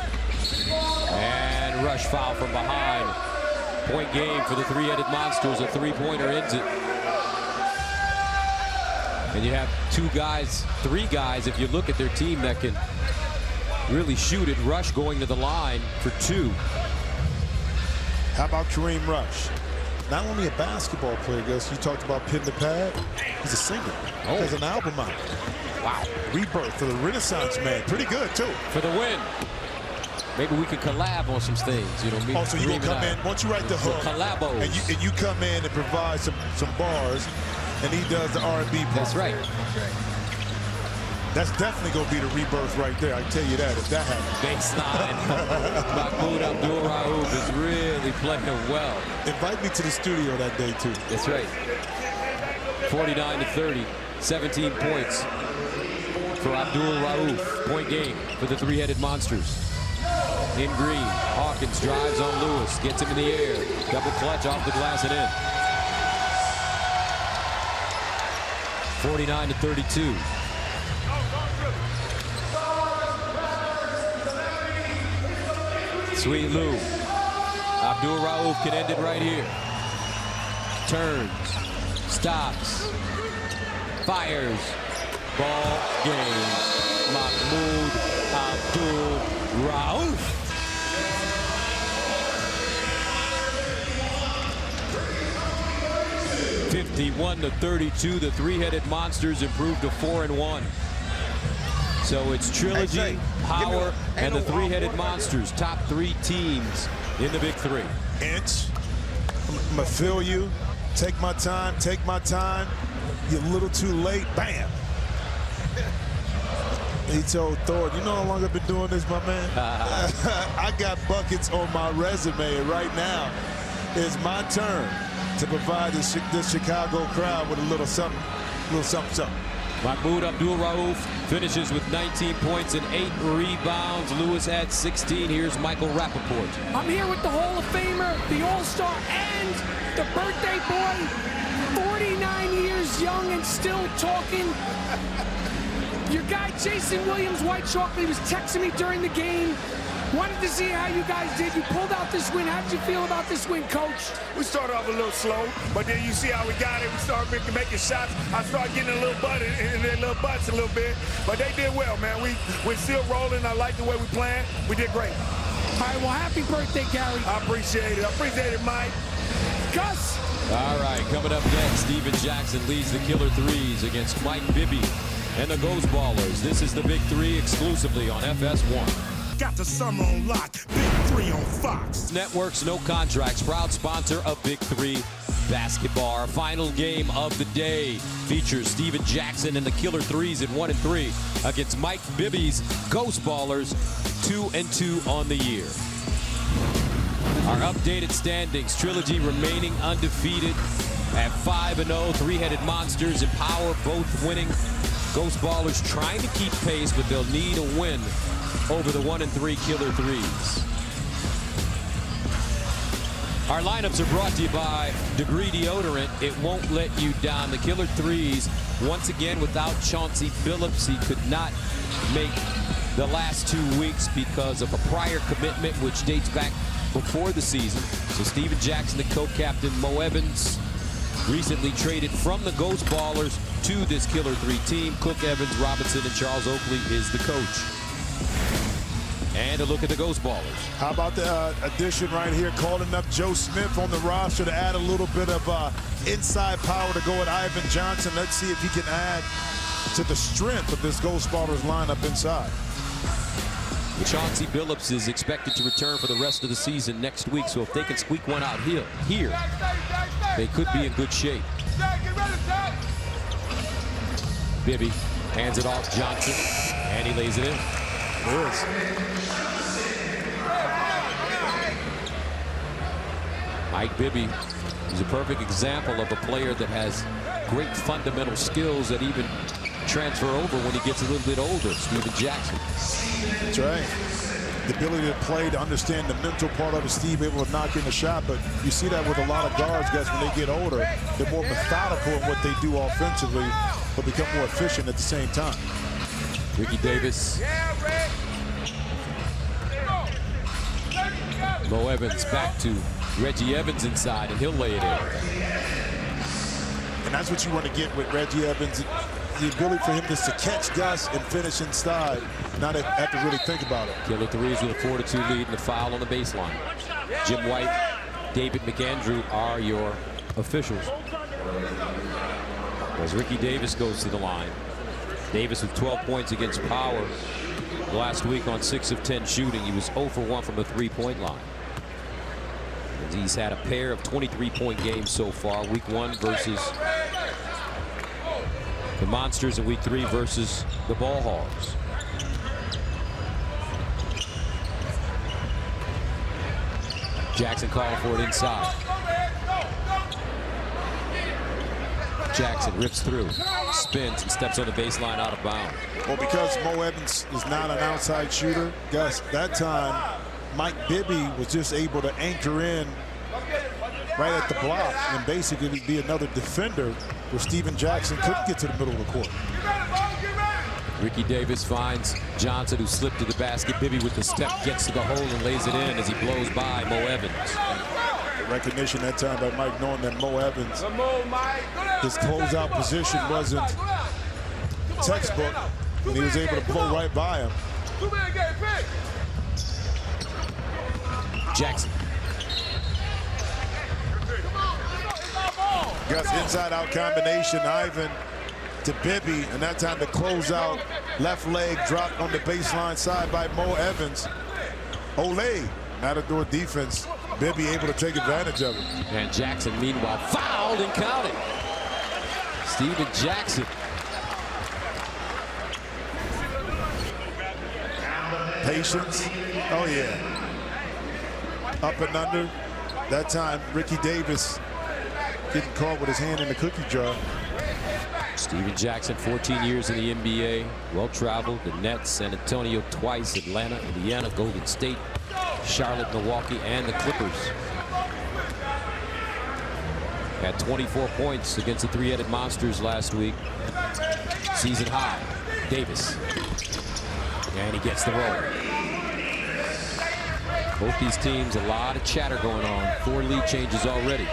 And rush foul from behind. Point game for the three-headed monsters. A three-pointer ends it. And you have three guys, if you look at their team, that can really shoot it. Rush going to the line for two. How about Kareem Rush? Not only a basketball player, Gus, you talked about Pin the Pad. He's a singer. Oh. He has an album out. Wow. Rebirth for the Renaissance Man. Pretty good, too. For the win. Maybe we could collab on some things, you know. Oh, so you gonna come in, once you write the hook, collabos. and you come in and provide some bars, and he does the R&B part. That's right. That's definitely gonna be the rebirth right there. I can tell you that if that happens. Baseline. Mahmoud Abdul-Rauf is really playing well. Invite me to the studio that day too. That's right. 49-30, 17 points for Abdul-Rauf. Point game for the three-headed monsters. In green, Hawkins drives on Lewis, gets him in the air. Double clutch off the glass and in. 49-32. Sweet Lou. Abdul-Rauf can end it right here. Turns, stops, fires. Ball game. Mahmoud Abdul-Rauf. 51-32, the three-headed monsters improved to 4-1. So it's Trilogy, Power, and the three-headed monsters, top three teams in the Big Three. Inch, I'm gonna feel you. Take my time, take my time. You're a little too late, bam. He told Thor, you know how long I've been doing this, my man? I got buckets on my resume, and right now it's my turn to provide this Chicago crowd with a little something, something. Mahmoud Abdul-Rauf finishes with 19 points and 8 rebounds. Lewis had 16. Here's Michael Rappaport. I'm here with the Hall of Famer, the All-Star, and the birthday boy, 49 years young and still talking. Your guy, Jason Williams, White Chocolate, was texting me during the game. Wanted to see how you guys did. You pulled out this win. How did you feel about this win, Coach? We started off a little slow, but then you see how we got it. We started making shots. I started getting a little butt in their little butts a little bit, but they did well, man. We're still rolling. I like the way we playing. We did great. All right, well, happy birthday, Gary. I appreciate it. I appreciate it, Mike. Gus. All right, coming up next, Steven Jackson leads the Killer Threes against Mike Bibby and the Ghost Ballers. This is the Big Three exclusively on FS1. Got the summer on lock. Big Three on Fox. Networks, no contracts. Proud sponsor of Big Three Basketball. Our final game of the day features Steven Jackson and the Killer Threes at 1-3 against Mike Bibby's Ghost Ballers 2-2 on the year. Our updated standings, Trilogy remaining undefeated at 5-0. Three-headed monsters and Power both winning. Ghost Ballers trying to keep pace, but they'll need a win over the 1-3 Killer Threes. Our lineups are brought to you by Degree Deodorant. It won't let you down. The Killer Threes, once again, without Chauncey Billups. He could not make the last 2 weeks because of a prior commitment, which dates back before the season. So Steven Jackson, the co-captain, Mo Evans, recently traded from the Ghost Ballers to this Killer 3 team. Cook, Evans, Robinson, and Charles Oakley is the coach. And a look at the Ghost Ballers. How about the addition right here, calling up Joe Smith on the roster to add a little bit of inside power to go at Ivan Johnson. Let's see if he can add to the strength of this Ghost Ballers lineup inside. Chauncey Billups is expected to return for the rest of the season next week, so if they can squeak one out here, they could be in good shape. Bibby hands it off Johnson, and he lays it in. It is. Mike Bibby is a perfect example of a player that has great fundamental skills that even transfer over when he gets a little bit older. Steven Jackson. That's right. The ability to play, to understand the mental part of it. Steve able to knock in the shot, but you see that with a lot of guards, guys, when they get older, they're more methodical in what they do offensively, but become more efficient at the same time. Ricky Davis. Mo Evans back to Reggie Evans inside, and he'll lay it in. And that's what you want to get with Reggie Evans. The ability for him just to catch Gus and finish inside, not have to really think about it. Killer threes with a 4-2 lead and a foul on the baseline. Jim White, David McAndrew are your officials. As Ricky Davis goes to the line. Davis with 12 points against Power last week on 6 of 10 shooting. He was 0 for 1 from the three-point line. And he's had a pair of 23-point games so far. Week 1 versus the Monsters, and week 3 versus the Ball Hogs. Jackson calling for it inside. Jackson rips through, spins, and steps on the baseline out of bounds. Well, because Mo Evans is not an outside shooter, Gus, that time Mike Bibby was just able to anchor in right at the block and basically be another defender where Steven Jackson couldn't get to the middle of the court. Ricky Davis finds Johnson, who slipped to the basket. Bibby with the step gets to the hole and lays it in as he blows by Mo Evans. The recognition that time by Mike, knowing that Mo Evans, his closeout position wasn't textbook, and he was able to blow right by him. Jackson. Gus, inside-out combination, Ivan to Bibby, and that time the closeout left leg dropped on the baseline side by Mo Evans. Olay, Matador defense. Bibby able to take advantage of it. And Jackson, meanwhile, fouled and counted. Steven Jackson. Patience. Oh, yeah. Up and under. That time, Ricky Davis getting caught with his hand in the cookie jar. Steven Jackson, 14 years in the NBA, well-traveled. The Nets, San Antonio twice, Atlanta, Indiana, Golden State, Charlotte, Milwaukee, and the Clippers. Had 24 points against the three-headed Monsters last week. Season high. Davis. And he gets the roll. Both these teams, a lot of chatter going on. 4 lead changes already.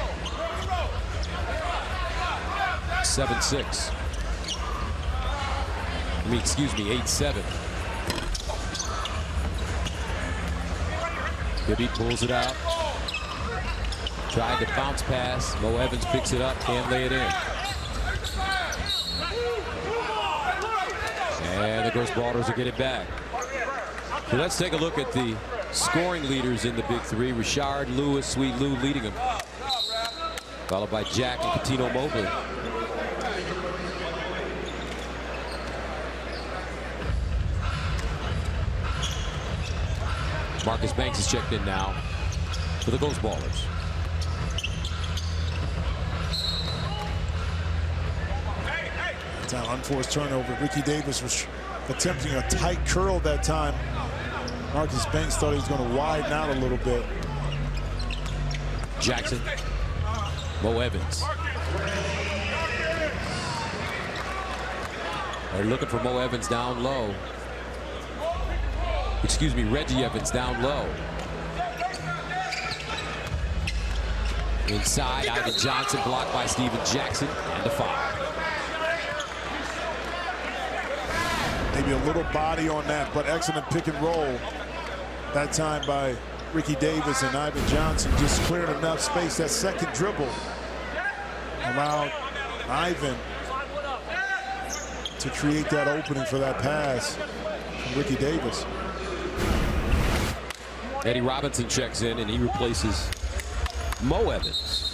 7-6. I mean, excuse me, 8-7. Bibby pulls it out. Tried to bounce pass. Mo Evans picks it up, can't lay it in. And the Ghost Ballers will get it back. So let's take a look at the scoring leaders in the Big Three. Rashard Lewis, Sweet Lou leading them. Followed by Jack and Cuttino Mobley. Marcus Banks is checked in now for the Ghost Ballers. Unforced turnover. Ricky Davis was attempting a tight curl that time. Marcus Banks thought he was going to widen out a little bit. Jackson. Mo Evans. They're looking for Mo Evans down low. Excuse me, Reggie Evans down low. Inside, Ivan Johnson blocked by Steven Jackson, and a foul. Maybe a little body on that, but excellent pick and roll that time by Ricky Davis, and Ivan Johnson just cleared enough space. That second dribble allowed Ivan to create that opening for that pass from Ricky Davis. Eddie Robinson checks in, and he replaces Mo Evans.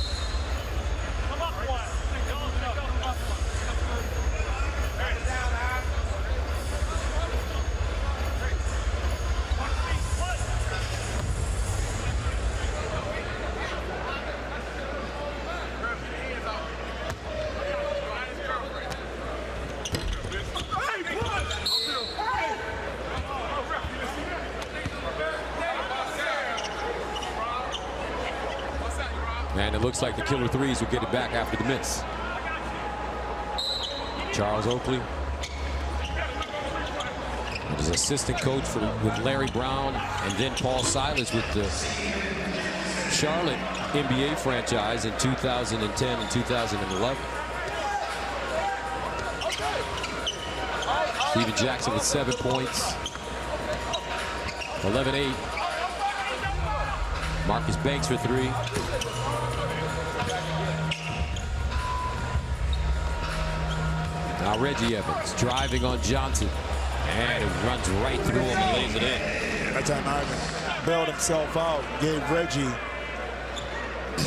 And it looks like the killer threes will get it back after the miss. Charles Oakley, his assistant coach with Larry Brown, and then Paul Silas with the Charlotte NBA franchise in 2010 and 2011. Stephen Jackson with 7 points. 11-8. Marcus Banks for 3. Now Reggie Evans driving on Johnson. And it runs right through him and lays it in. That time Ivan bailed himself out, gave Reggie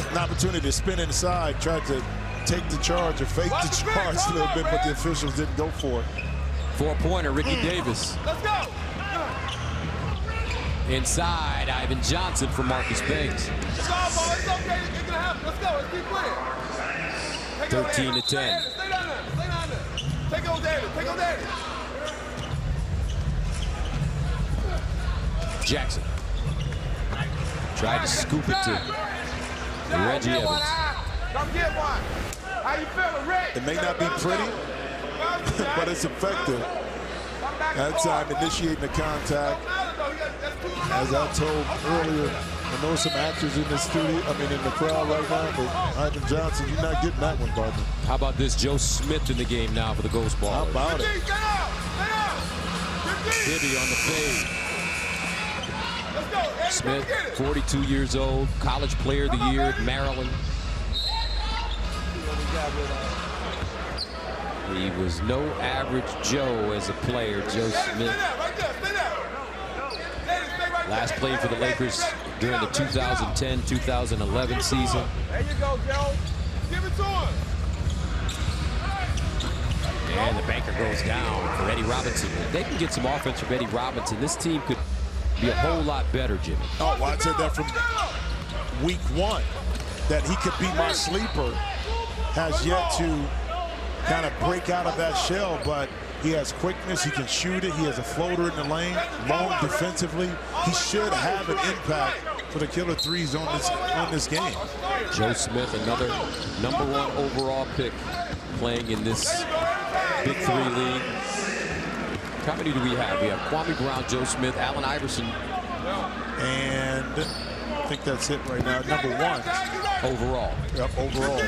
an opportunity to spin inside, tried to take the charge or fake the charge a little bit, but the officials didn't go for it. 4-pointer, Ricky Davis. Let's go. Inside, Ivan Johnson for Marcus Banks. It's all ball. It's okay. It's gonna happen. Let's go. Let's keep playing. 13-10. Stay down there. Stay down there. Take on David. Take on David. Jackson tried to scoop it to Reggie Evans. Come get one. How you feeling, Rick? It may not be pretty, but it's effective. That time initiating the contact. As I told earlier, I know some actors in the studio, in the crowd right now, but Ivan Johnson, you're not getting that one, partner. How about this? Joe Smith in the game now for the Ghost Ballers. How about it? Bibby on the fade. Smith, 42 years old, college player of the year at Maryland. He was no average Joe as a player, Joe Smith. Last played for the Lakers during the 2010-2011 season. There you go, Joe. Give it to him. And the banker goes down for Eddie Robinson. If they can get some offense from Eddie Robinson, this team could be a whole lot better, Jimmy. Oh, well, I said that from week 1, that he could be my sleeper. Has yet to kind of break out of that shell, but he has quickness, he can shoot it, he has a floater in the lane, long defensively. He should have an impact for the killer threes on this game. Joe Smith, another #1 overall pick, playing in this Big 3 league. How many do we have? We have Kwame Brown, Joe Smith, Allen Iverson. And I think that's it right now. #1 overall. Yep, overall.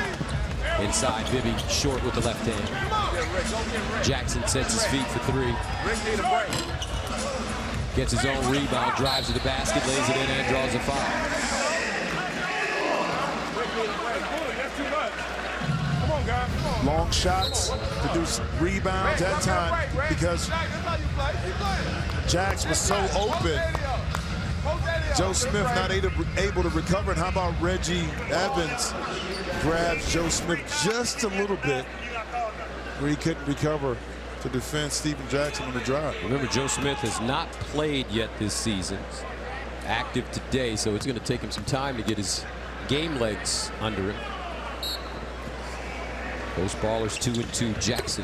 Inside, Bibby short with the left hand. Jackson sets his feet for 3. Gets his own rebound, drives to the basket, lays it in, and draws a foul. Long shots, produce rebounds that time because Jax was so open. Joe Smith not able to recover. And how about Reggie Evans grabs Joe Smith just a little bit where he couldn't recover to defend Stephen Jackson on the drive. Remember, Joe Smith has not played yet this season. Active today, so it's going to take him some time to get his game legs under him. Those ballers 2-2. Jackson.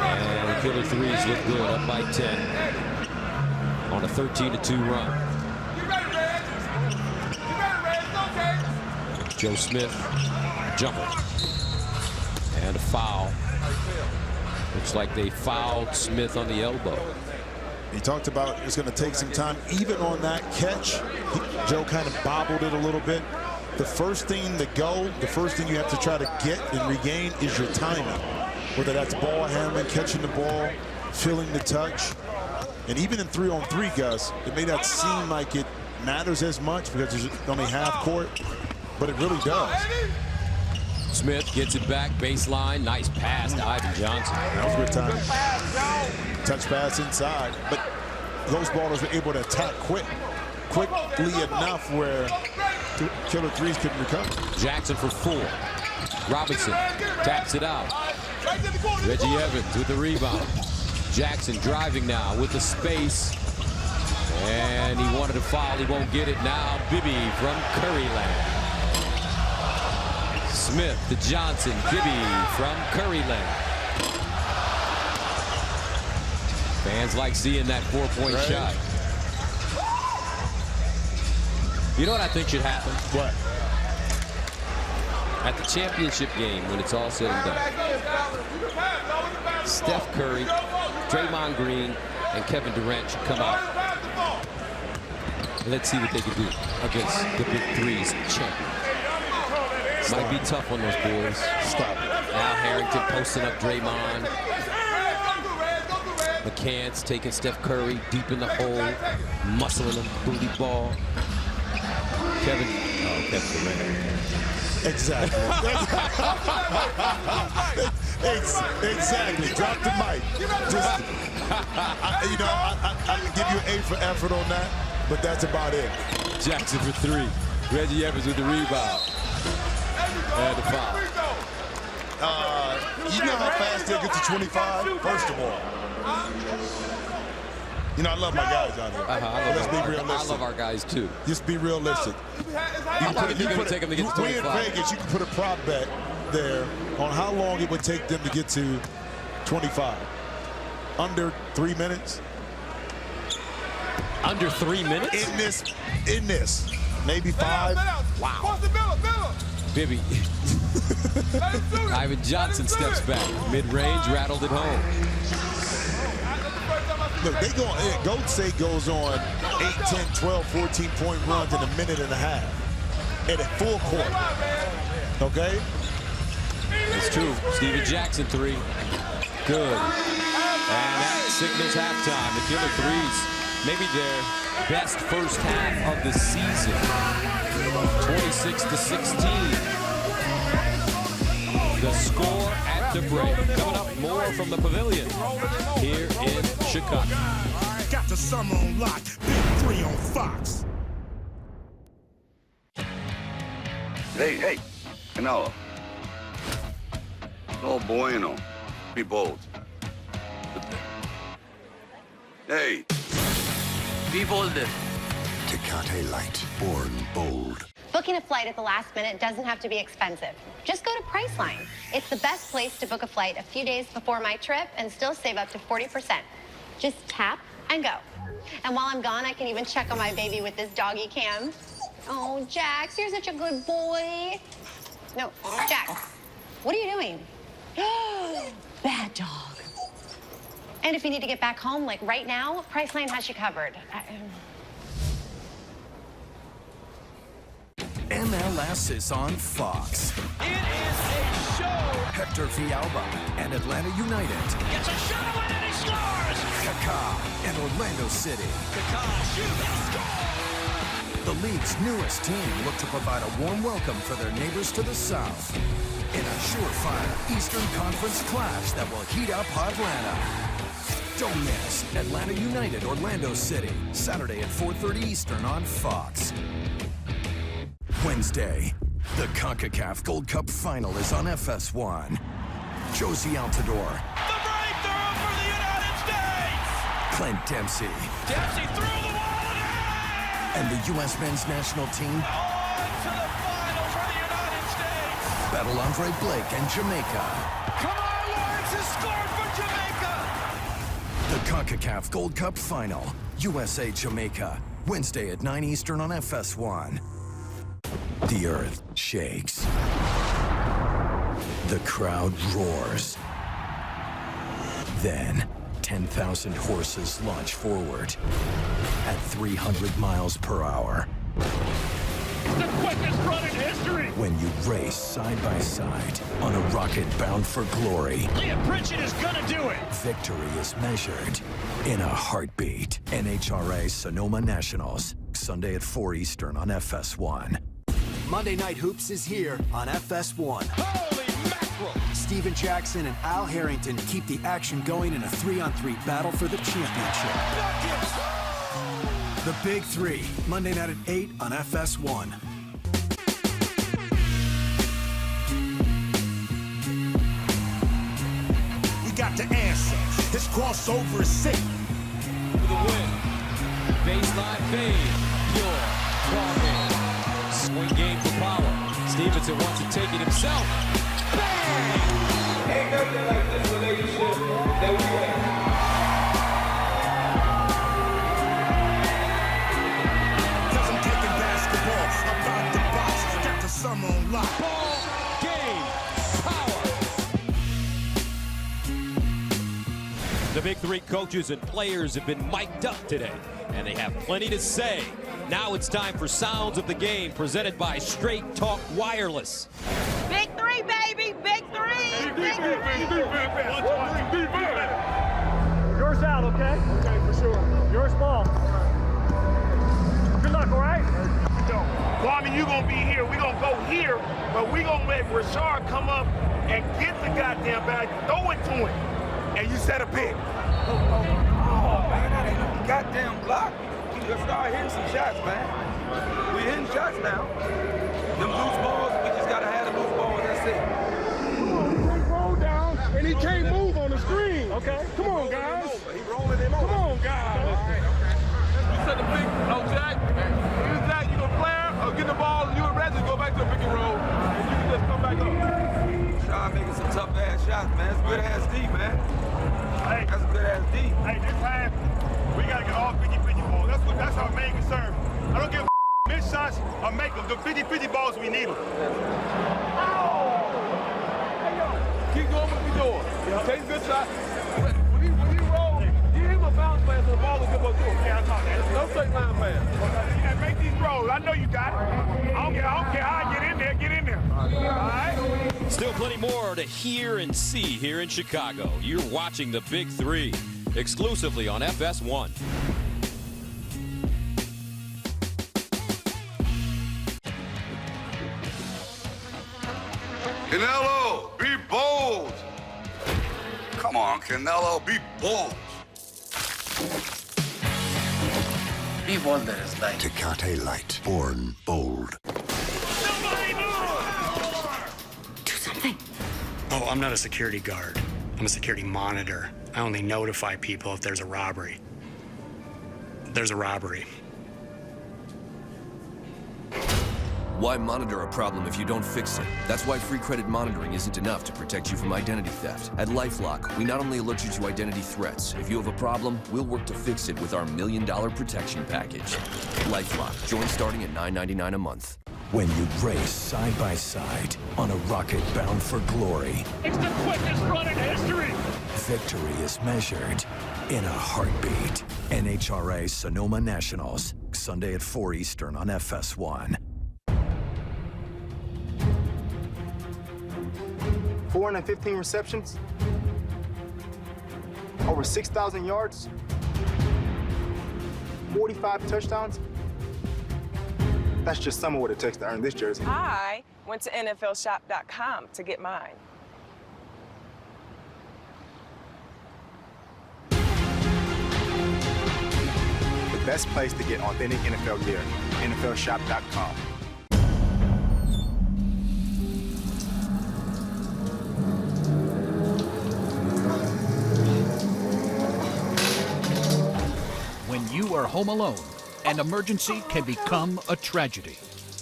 And the killer threes look good, up by 10 on a 13-2 run. Joe Smith, jumper, and a foul. Looks like they fouled Smith on the elbow. He talked about it's going to take some time. Even on that catch, Joe kind of bobbled it a little bit. The first thing to go, the first thing you have to try to get and regain is your timing. Whether that's ball handling, catching the ball, feeling the touch. And even in 3-on-3, Gus, it may not seem like it matters as much because there's only half court, but it really does. Smith gets it back, baseline, nice pass to Ivan Johnson. That was good time. Touch pass inside, but those ballers were able to attack quickly enough where killer threes couldn't recover. Jackson for 4. Robinson taps it out. Reggie Evans with the rebound. Jackson driving now with the space. And he wanted to foul. He won't get it now. Bibby from Curryland. Smith to Johnson. Bibby from Curryland. Fans like seeing that 4-point shot. You know what I think should happen? What? At the championship game, when it's all said and done, Steph Curry, Draymond Green, and Kevin Durant should come out. Let's see what they can do against the Big Three's champion. Might be tough on those boys. Stop it. Al Harrington posting up Draymond. McCants taking Steph Curry deep in the hole, muscling him, booty ball. Kevin Durant. Exactly. Exactly. Drop the mic. Just, I can give you an A for effort on that, but that's about it. Jackson for 3. Reggie Evans with the rebound. And the foul. You know how fast they get to 25? First of all. You know, I love my guys out here. Let's be realistic. I love our guys, too. Just be realistic. How long are you going to take them to get to 25? We in Vegas, you can put a prop bet there on how long it would take them to get to 25. Under 3 minutes? Under 3 minutes? In this. Maybe 5. Wow. Bibby. Ivan Johnson steps back. Mid-range, rattled it home. Look, Golden State goes on 8, 10, 12, 14-point runs in a minute and a half. At a full court. Okay? It's true. Steven Jackson 3. Good. And that signals halftime. The Killer Threes, maybe their best first half of the season. 26-16. The score at the break. Coming up, more from the Pavilion here in Chicago. Got the summer on lock. Big 3 on Fox. Hey, Canelo. No bueno. Be bold. Hey. Be bolder. Tecate Light, born bold. Booking a flight at the last minute doesn't have to be expensive. Just go to Priceline. It's the best place to book a flight a few days before my trip and still save up to 40%. Just tap and go. And while I'm gone, I can even check on my baby with this doggy cam. Oh, Jax, you're such a good boy. No, Jax, what are you doing? Bad dog. And if you need to get back home, like right now, Priceline has you covered. MLS is on Fox. It is a show. Hector Villalba and Atlanta United. Gets a shot away and he scores. Kaká and Orlando City. Kaká shoots, score. The league's newest team look to provide a warm welcome for their neighbors to the south in a surefire Eastern Conference clash that will heat up Atlanta. Don't miss Atlanta United, Orlando City, Saturday at 4:30 Eastern on Fox. Wednesday, the CONCACAF Gold Cup Final is on FS1. Josie Altidore. The breakthrough for the United States. Clint Dempsey. Dempsey through the wall again. And the U.S. men's national team. On to the final for the United States. Battle Andre Blake and Jamaica. Kamar Lawrence has scored for Jamaica. The CONCACAF Gold Cup Final. USA Jamaica. Wednesday at 9 Eastern on FS1. The earth shakes. The crowd roars. Then, 10,000 horses launch forward at 300 miles per hour. The quickest run in history. When you race side by side on a rocket bound for glory. Leah Pritchett is gonna do it. Victory is measured in a heartbeat. NHRA Sonoma Nationals. Sunday at 4 Eastern on FS1. Monday Night Hoops is here on FS1. Holy mackerel! Steven Jackson and Al Harrington keep the action going in a 3-on-3 battle for the championship. Buckets! The Big 3, Monday night at 8 on FS1. We got the answer. His crossover is sick. For the win. Baseline fade. Pure. Crawford. Swing game for power. Stevenson wants to take it himself. Bang! Ain't nothing like this relationship that we have. Cause I'm taking basketball The Big Three coaches and players have been mic'd up today, and they have plenty to say. Now it's time for Sounds of the Game, presented by Straight Talk Wireless. Big three, baby! Big three! Big three! Yours out, okay? Okay, for sure. Yours ball. Good luck, all right? Kwame, you gonna be here. We gonna go here, but we gonna let Rashard come up and get the goddamn bag, throw it to him, and you set a pick. Oh, man, that ain't no goddamn block. You just start hitting some shots, man. We hitting shots now. Them loose balls, we just gotta have the loose balls, that's it. Come on, he can't roll down, and he can't move on the screen. Okay, come on, guys. He rolling him over. Come on, guys. You set the pick, Jack. Here's Jack, you gonna flare, or get the ball, and you and Reggie go back to the pick and roll, and you can just come back up. Rashard making some tough-ass shots, man. It's good-ass D, man. Hey, that's a good-ass D. Hey, this time, we gotta get all 50-50 balls. That's our main concern. I don't give a miss shots or make them. The 50-50 balls, we need them. Keep going what we're doing. Take good shots. When he rolls, give him a bounce pass and the ball will give up to him. Yeah, I know that. No straight line pass. And make these rolls. I know you got it. I don't care how I get in there. Get in there. All right? Still plenty more to hear and see here in Chicago. You're watching the Big Three exclusively on FS1. Canelo, be bold. Come on, Canelo, be bold. Be bold, there is light. Tecate Light, born bold. Do something. Oh, I'm not a security guard. I'm a security monitor. I only notify people if there's a robbery. There's a robbery. Why monitor a problem if you don't fix it? That's why free credit monitoring isn't enough to protect you from identity theft. At LifeLock, we not only alert you to identity threats. If you have a problem, we'll work to fix it with our $1 Million protection package. LifeLock. Join starting at $9.99 a month. When you race side by side on a rocket bound for glory, It's the quickest run in history. victory is measured in a heartbeat. NHRA Sonoma Nationals, Sunday at 4 Eastern on FS1. 415 receptions, over 6,000 yards, 45 touchdowns. That's just some of what it takes to earn this jersey. I went to NFLshop.com to get mine. The best place to get authentic NFL gear, NFLshop.com. When you are home alone, an emergency can become a tragedy.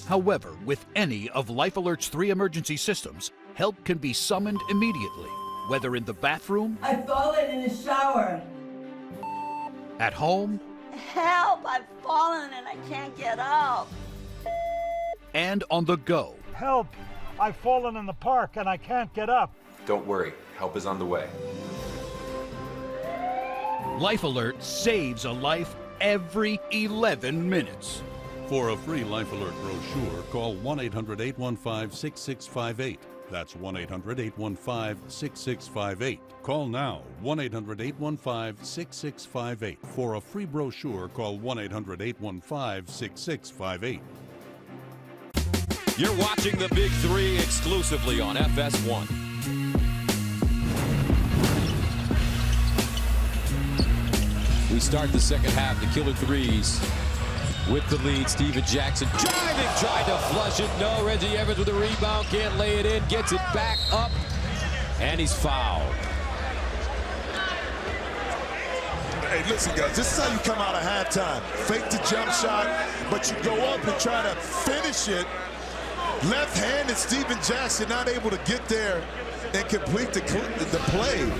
However, with any of Life Alert's 3 emergency systems, help can be summoned immediately, whether in the bathroom, I've fallen in the shower. at home, Help! I've fallen and I can't get up. and on the go. Help! I've fallen in the park and I can't get up. Don't worry, help is on the way. Life Alert saves a life every 11 minutes. For a free Life Alert brochure, call 1-800-815-6658. That's 1-800-815-6658. Call now, 1-800-815-6658. For a free brochure, call 1-800-815-6658. You're watching the Big Three exclusively on FS1. We start the second half. The Killer Threes with the lead. Steven Jackson driving, tried to flush it. No, Reggie Evans with a rebound, can't lay it in. Gets it back up, and he's fouled. Hey, listen, guys, this is how you come out of halftime. Fake the jump shot, but you go up and try to finish it. Left-handed Steven Jackson not able to get there and complete the play.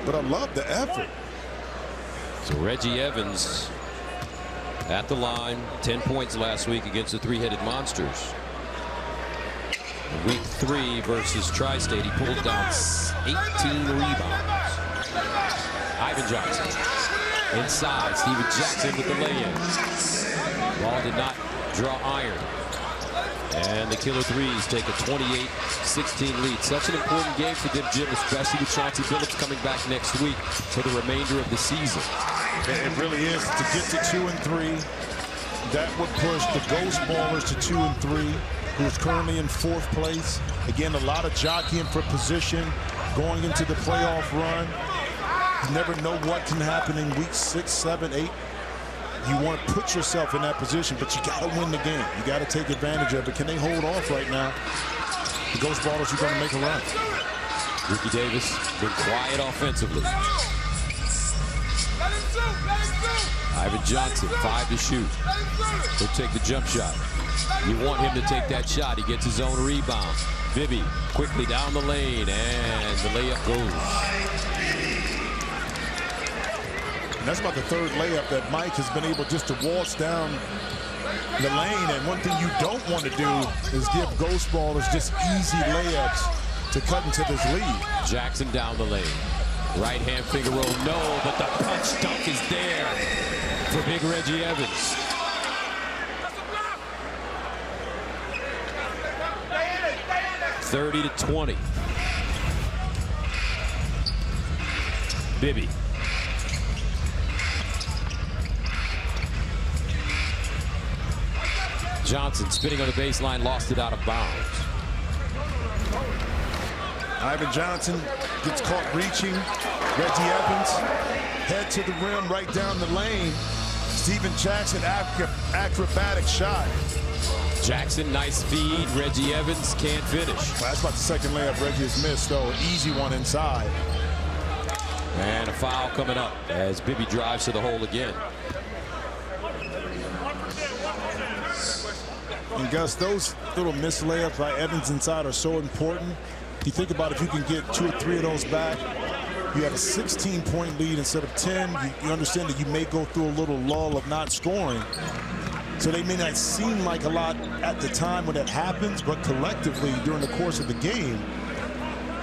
But I love the effort. So Reggie Evans at the line, 10 points last week against the Three-Headed Monsters. Week 3 versus Tri-State, he pulled down 18 rebounds. Ivan Johnson. Inside, Steven Jackson with the lay-in. Ball did not draw iron. And the Killer Threes take a 28-16 lead. Such an important game for them, Jim, especially with Chauncey Billups coming back next week for the remainder of the season. It really is. To get to 2-3, that would push the Ghost Ballers to 2-3, who is currently in 4th place. Again, a lot of jockeying for position going into the playoff run. You never know what can happen in week 6, 7, 8. You want to put yourself in that position, but you got to win the game. You got to take advantage of it. Can they hold off right now? The Ghost Ballers are going to make a run. Ricky Davis been quiet offensively. Ivan Johnson, 5 to shoot. He'll take the jump shot. You want him to take that shot. He gets his own rebound. Bibby quickly down the lane, and the layup goes. And that's about the 3rd layup that Mike has been able just to waltz down the lane. And one thing you don't want to do is give Ghost Ballers just easy layups to cut into this lead. Jackson down the lane. Right hand finger roll, no, but the punch dunk is there for big Reggie Evans. (30-20). Bibby. Johnson spinning on the baseline, lost it out of bounds. Ivan Johnson gets caught reaching. Reggie Evans, head to the rim, right down the lane. Steven Jackson, acrobatic shot. Jackson, nice feed. Reggie Evans can't finish. Well, that's about the 2nd layup Reggie has missed, though. An easy one inside. And a foul coming up as Bibby drives to the hole again. And Gus, those little missed layups by Evans inside are so important. You think about if you can get 2 or 3 of those back, you have a 16-point lead instead of 10. You understand that you may go through a little lull of not scoring. So they may not seem like a lot at the time when it happens, but collectively during the course of the game,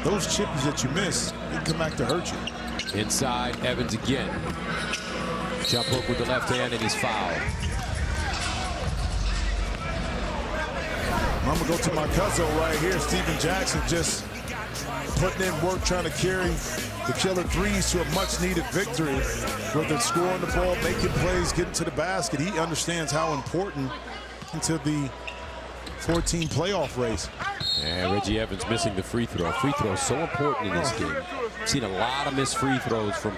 those chippies that you miss, they come back to hurt you. Inside, Evans again. Jump hook with the left hand, and he's fouled. I'm going to go to my cousin right here. Steven Jackson just putting in work, trying to carry the Killer Threes to a much-needed victory. Whether it's scoring the ball, making plays, getting to the basket, he understands how important into the 14 playoff race. And Reggie Evans missing the free throw. Free throw is so important in this game. I've seen a lot of missed free throws from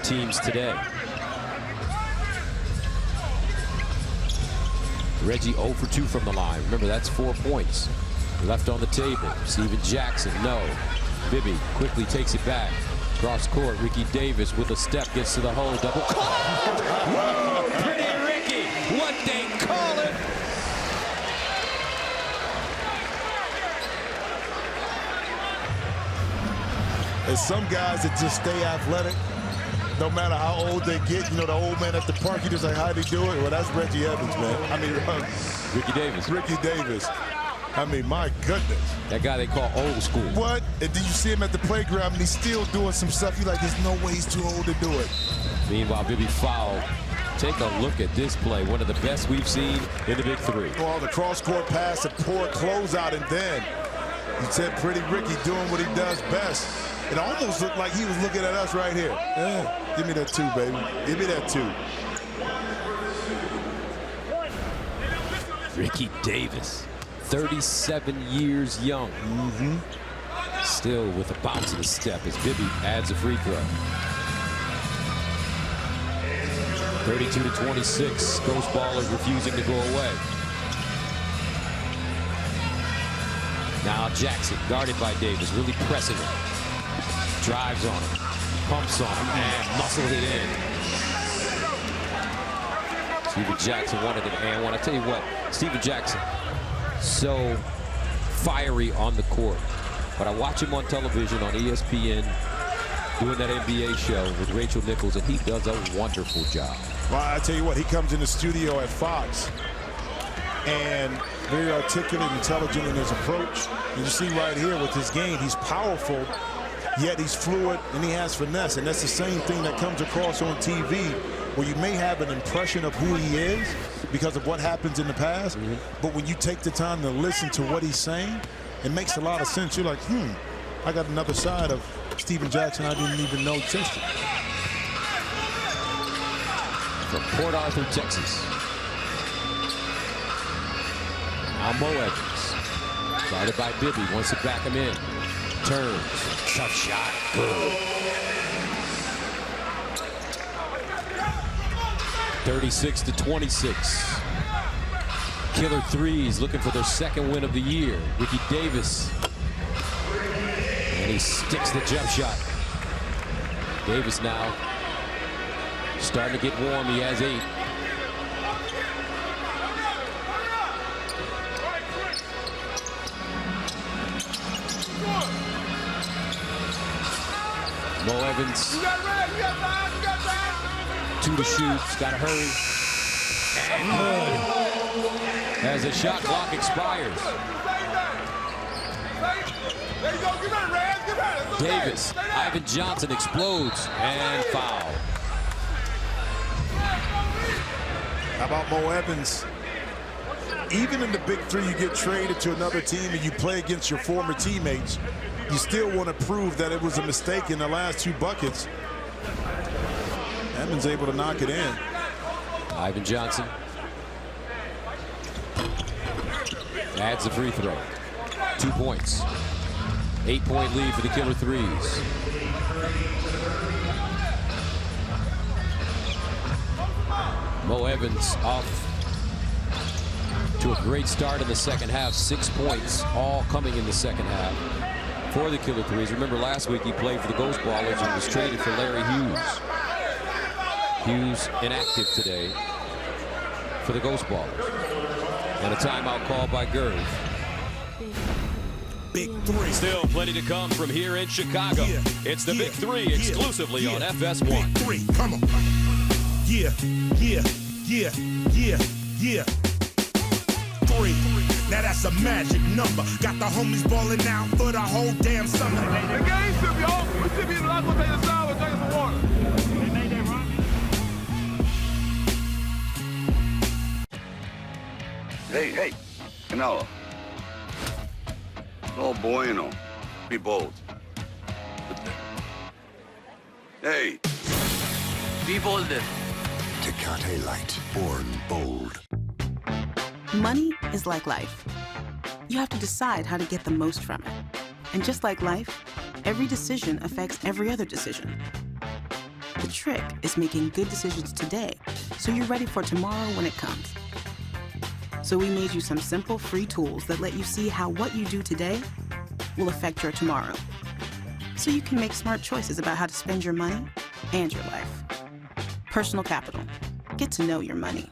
teams today. Reggie 0 for 2 from the line. Remember, that's 4 points left on the table. Steven Jackson, no. Bibby quickly takes it back. Cross court, Ricky Davis with a step, gets to the hole, double. Whoa, pretty Ricky, what they call it. There's some guys that just stay athletic. No matter how old they get, you know, the old man at the park, you just like, how they do it? Well, that's Reggie Evans, man. I mean, Ricky Davis. Ricky Davis. I mean, my goodness. That guy they call old school. What? And did you see him at the playground and he's still doing some stuff? You're like, there's no way he's too old to do it. Meanwhile, Bibby fouled. Take a look at this play. One of the best we've seen in the Big Three. Well, the cross-court pass, a poor closeout, and then you said pretty Ricky doing what he does best. It almost looked like he was looking at us right here. Yeah, give me that 2, baby. Give me that 2. Ricky Davis, 37 years young. Still with a bounce of the step as Bibby adds a free throw. 32-26. Ghost Ballers refusing to go away. Now Jackson, guarded by Davis, really pressing him. Drives on him, pumps on him, and muscled it in. Steven Jackson wanted an and one. I tell you what, Steven Jackson, so fiery on the court. But I watch him on television on ESPN doing that NBA show with Rachel Nichols, and he does a wonderful job. Well, I tell you what, he comes in the studio at Fox and very articulate, intelligent in his approach. And you see right here with his game, he's powerful. yet he's fluid and he has finesse. And that's the same thing that comes across on TV, where you may have an impression of who he is because of what happens in the past. But when you take the time to listen to what he's saying, it makes a lot of sense. You're like, I got another side of Stephen Jackson I didn't even know existed. From Port Arthur, Texas. Now Mo Evans. Guarded by Bibby. Wants to back him in. Turns. Tough shot. Good. 36-26. Killer threes looking for their second win of the year. Ricky Davis. And he sticks the jump shot. Davis now starting to get warm. He has 8. Mo Evans. 2 to shoot. Got to hurry. And good. As the shot clock expires. Davis. Ivan Johnson explodes and foul. How about Mo Evans? Even in the big three, you get traded to another team and you play against your former teammates. You still want to prove that it was a mistake in the last 2 buckets. Evans able to knock it in. Ivan Johnson adds a free throw. 2 points. 8-point lead for the Killer Threes. Mo Evans off to a great start in the second half. 6 points, all coming in the second half for the Killer Threes. Remember last week he played for the Ghost Ballers and was traded for Larry Hughes. Hughes inactive today for the Ghost Ballers. And a timeout called by Gerv. Big Three. Still plenty to come from here in Chicago. It's the Big Three exclusively on FS1. Big Three, come on. Yeah. 3. Now that's a magic number. Got the homies balling out for the whole damn summer. The game should be over. We should be in the last one, take a shower, drink some water. They made that run. Hey, Canelo. No bueno. Be bold. Hey. Be bolder. Tecate Light, born bold. Money is like life. You have to decide how to get the most from it. And just like life, every decision affects every other decision. The trick is making good decisions today, so you're ready for tomorrow when it comes. So we made you some simple free tools that let you see how what you do today will affect your tomorrow. So you can make smart choices about how to spend your money and your life. Personal Capital. Get to know your money.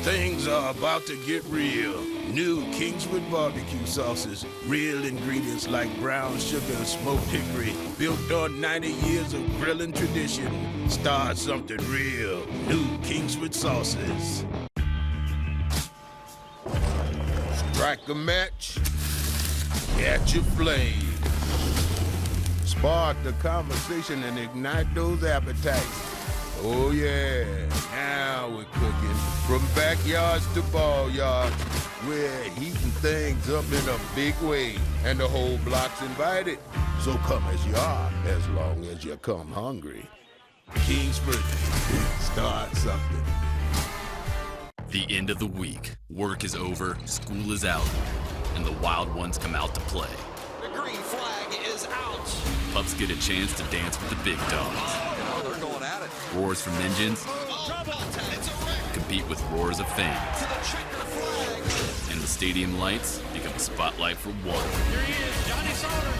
Things are about to get real. New Kingswood barbecue sauces. Real ingredients like brown sugar and smoked hickory. Built on 90 years of grilling tradition. Start something real. New Kingswood sauces. Strike a match. Catch a flame. Spark the conversation and ignite those appetites. Oh yeah, now we're cooking. From backyards to ball yards, we're heating things up in a big way. And the whole block's invited. So come as you are, as long as you come hungry. Kingsford, start something. The end of the week. Work is over, school is out, and the wild ones come out to play. The green flag is out. Pups get a chance to dance with the big dogs. Oh, they're going at it. Roars from engines compete with roars of fans. And the stadium lights become a spotlight for one. Here he is, Johnny Sauter.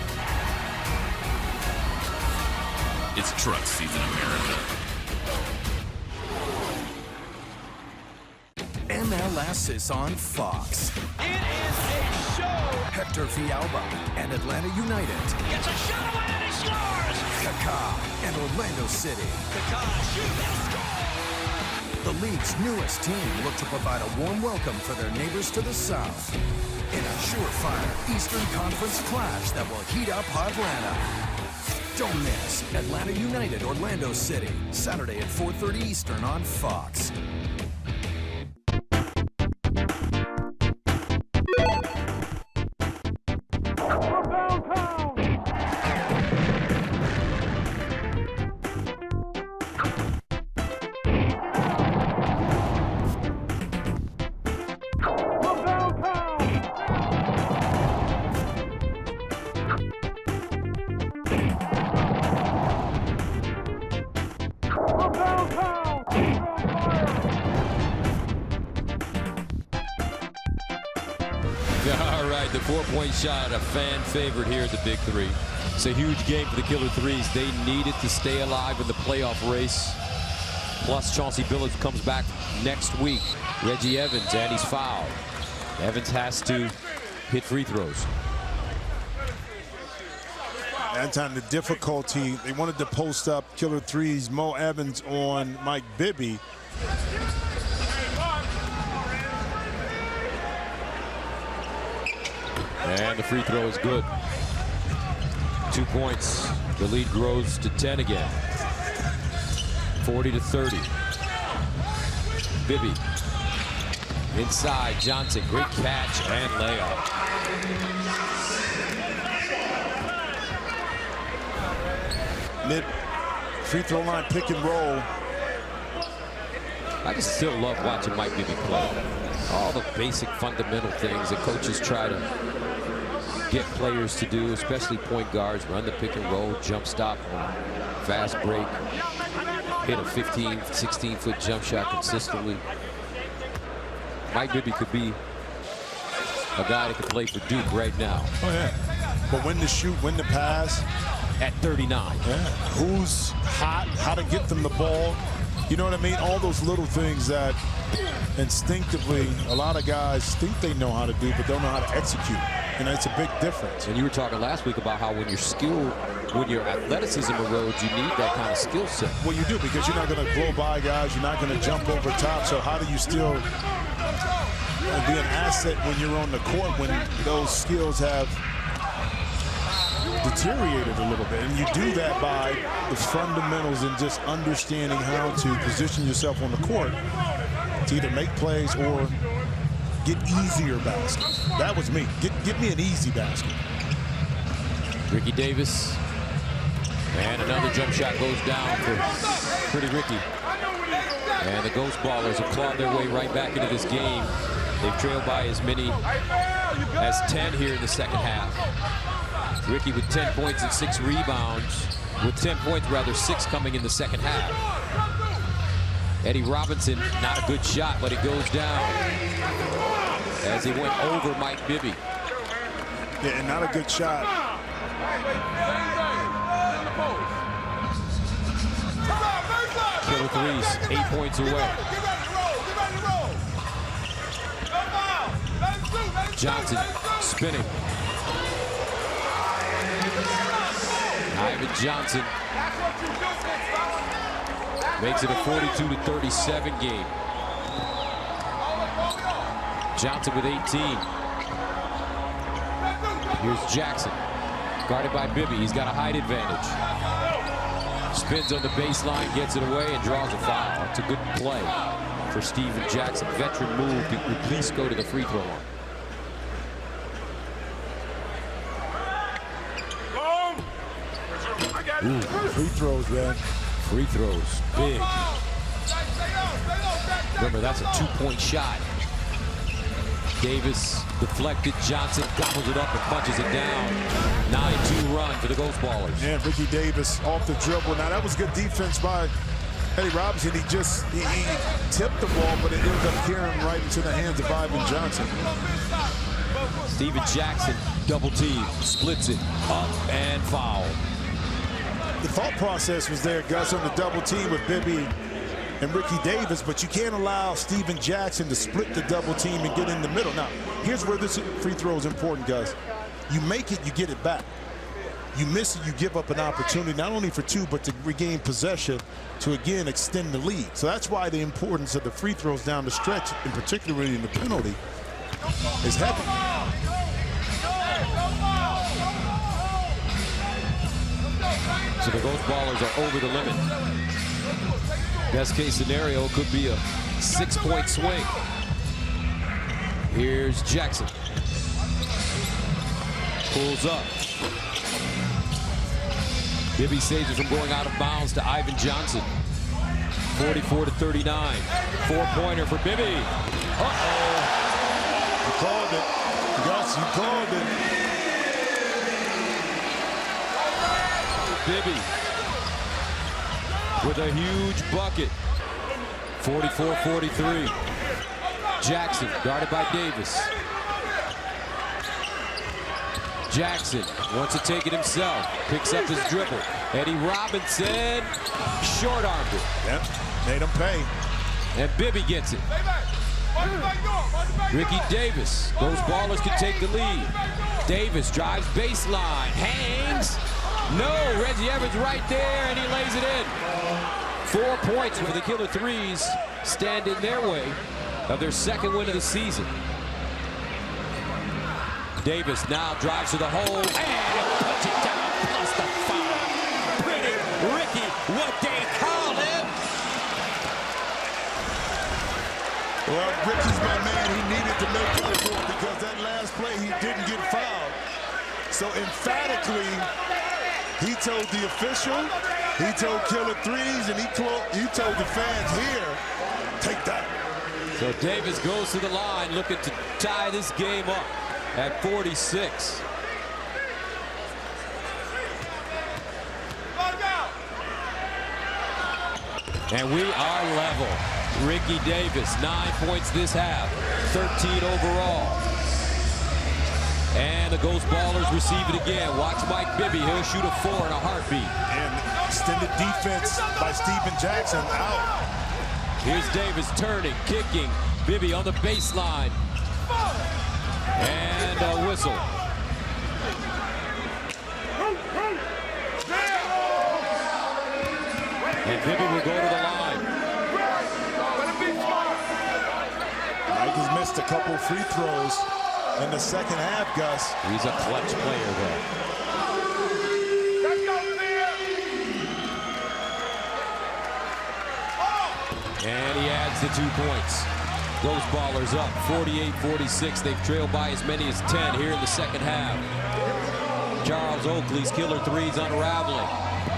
It's truck season, America. MLS is on Fox. It is a show. Hector Villalba and Atlanta United. Gets a shot away and he scores. Kaká and Orlando City. Kaká shoots and scores. The league's newest team look to provide a warm welcome for their neighbors to the south. in a surefire Eastern Conference clash that will heat up Atlanta. Don't miss Atlanta United, Orlando City, Saturday at 4:30 Eastern on Fox. All right, the 4-point shot, a fan favorite here at the Big Three. It's a huge game for the Killer Threes. They needed to stay alive in the playoff race. Plus, Chauncey Billups comes back next week. Reggie Evans, and he's fouled. Evans has to hit free throws. That time the difficulty, they wanted to post up Killer Threes, Mo Evans on Mike Bibby. And the free throw is good. 2 points. The lead grows to 10 again. 40-30. Bibby. Inside, Johnson. Great catch and layup. Mid free throw line pick and roll. I just still love watching Mike Bibby play. All the basic fundamental things that coaches try to get players to do, especially point guards, run the pick and roll, jump stop, fast break, hit a 15, 16-foot jump shot consistently. Mike Bibby could be a guy that could play for Duke right now. Oh, yeah. But when to shoot, when to pass. At 39. Yeah. Who's hot, how to get them the ball. You know what I mean? All those little things that instinctively a lot of guys think they know how to do, but don't know how to execute. And it's a big difference. And you were talking last week about how when your athleticism erodes, you need that kind of skill set. Well, you do, because you're not going to blow by guys. You're not going to jump over top. So how do you still be an asset when you're on the court when those skills have deteriorated a little bit? And you do that by the fundamentals and just understanding how to position yourself on the court to either make plays or get easier baskets. That was me. Get me an easy basket. Ricky Davis. And another jump shot goes down for Pretty Ricky. And the Ghost Ballers have clawed their way right back into this game. They've trailed by as many as 10 here in the second half. Ricky with 10 points and 6 rebounds. With 10 points, rather, 6 coming in the second half. Eddie Robinson, not a good shot, but it goes down as he went over Mike Bibby. Yeah, and not a good shot. Killer Threes, 8 points away. Johnson spinning. Ivan Johnson makes it a 42-37 game. Johnson with 18. Here's Jackson, guarded by Bibby. He's got a height advantage. Spins on the baseline, gets it away, and draws a foul. It's a good play for Steven Jackson. Veteran move to at least go to the free throw line. Ooh, free throws, man. Free throws, big. Remember, that's a 2-point shot. Davis deflected. Johnson gobbles it up and punches it down. 9-2 run for the Ghost Ballers. And Ricky Davis off the dribble. Now, that was good defense by Eddie Robinson. He tipped the ball, but it ended up carrying right into the hands of Ivan Johnson. Steven Jackson, double team, splits it up and foul. The thought process was there, Gus, on the double team with Bibby and Ricky Davis, but you can't allow Steven Jackson to split the double team and get in the middle. Now, here's where this free throw is important, Gus. You make it, you get it back. You miss it, you give up an opportunity, not only for 2, but to regain possession to, again, extend the lead. So that's why the importance of the free throws down the stretch, and particularly in the penalty, is heavy. So the Ghost Ballers are over the limit. Best case scenario could be a 6-point swing. Here's Jackson. Pulls up. Bibby saves it from going out of bounds to Ivan Johnson. 44-39. 4-pointer for Bibby. Uh-oh. You called it. Gus, you called it. Bibby with a huge bucket. 44-43. Jackson guarded by Davis. Jackson wants to take it himself. Picks up his dribble. Eddie Robinson short-armed it. Yep, made him pay. And Bibby gets it. Ricky Davis. Those Ballers can take the lead. Davis drives baseline. Hangs. No, Reggie Evans right there, and he lays it in. 4 points for the Killer Threes stand in their way of their second win of the season. Davis now drives to the hole and puts it down plus the foul. Pretty Ricky, what they call him. Well, Ricky's my man. He needed to make up for it because that last play he didn't get fouled. So emphatically, he told the official, he told Killer Threes, and he told the fans here, take that. So Davis goes to the line looking to tie this game up at 46. And we are level. Ricky Davis, 9 points this half, 13 overall. And the Ghost Ballers receive it again. Watch Mike Bibby. He'll shoot a 4 in a heartbeat. And extended defense by Stephen Jackson out. Here's Davis turning, kicking. Bibby on the baseline. And a whistle. And Bibby will go to the line. Mike has missed a couple free throws in the second half, Gus. He's a clutch player, though. And he adds the 2 points. Those Ballers up 48-46. They've trailed by as many as 10 here in the second half. Charles Oakley's Killer Threes unraveling.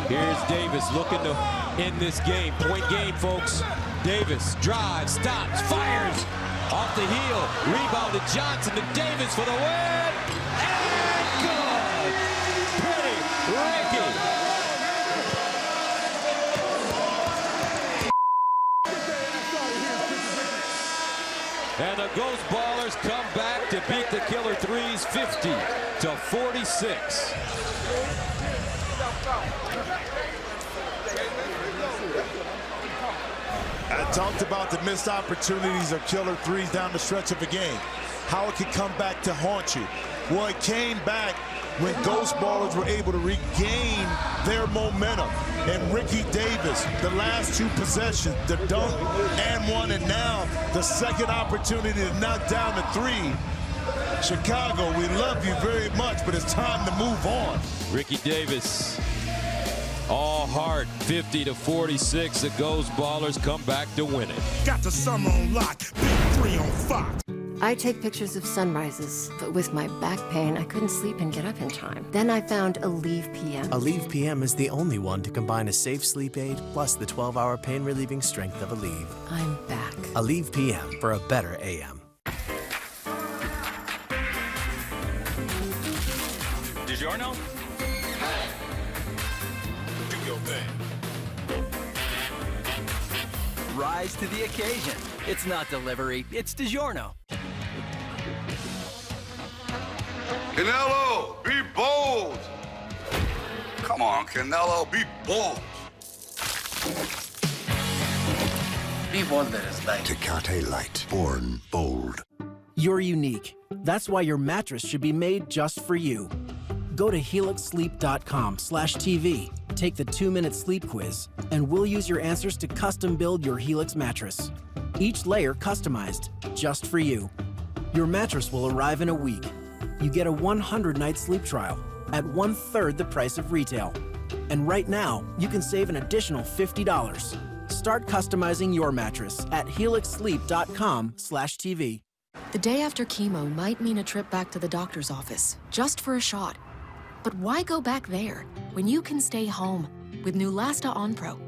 Here's Davis looking to end this game. Point game, folks. Davis drives, stops, fires. Off the heel, rebound to Johnson, to Davis for the win. And good! Pretty Ricky. And the Ghost Ballers come back to beat the Killer Threes 50-46. I talked about the missed opportunities of Killer Threes down the stretch of the game. How it could come back to haunt you. Well, it came back when Ghost Ballers were able to regain their momentum. And Ricky Davis, the last 2 possessions, the dunk and one, and now the second opportunity to knock down the 3. Chicago, we love you very much, but it's time to move on. Ricky Davis, all heart, 50-46. The Ghost Ballers come back to win it. Got the summer on lock, Big 3 on Fox. I take pictures of sunrises, but with my back pain, I couldn't sleep and get up in time. Then I found Aleve PM. Aleve PM is the only one to combine a safe sleep aid plus the 12-hour pain-relieving strength of Aleve. I'm back. Aleve PM for a better AM. DiGiorno? Do your thing. Rise to the occasion. It's not delivery, it's DiGiorno. Canelo, be bold. Come on, Canelo, be bold. Be bolder is like Tecate Light, born bold. You're unique. That's why your mattress should be made just for you. Go to helixsleep.com/TV, take the 2-minute sleep quiz, and we'll use your answers to custom build your Helix mattress. Each layer customized, just for you. Your mattress will arrive in a week, you get a 100-night sleep trial at 1/3 the price of retail. And right now, you can save an additional $50. Start customizing your mattress at helixsleep.com/TV. The day after chemo might mean a trip back to the doctor's office, just for a shot. But why go back there when you can stay home with Neulasta Onpro?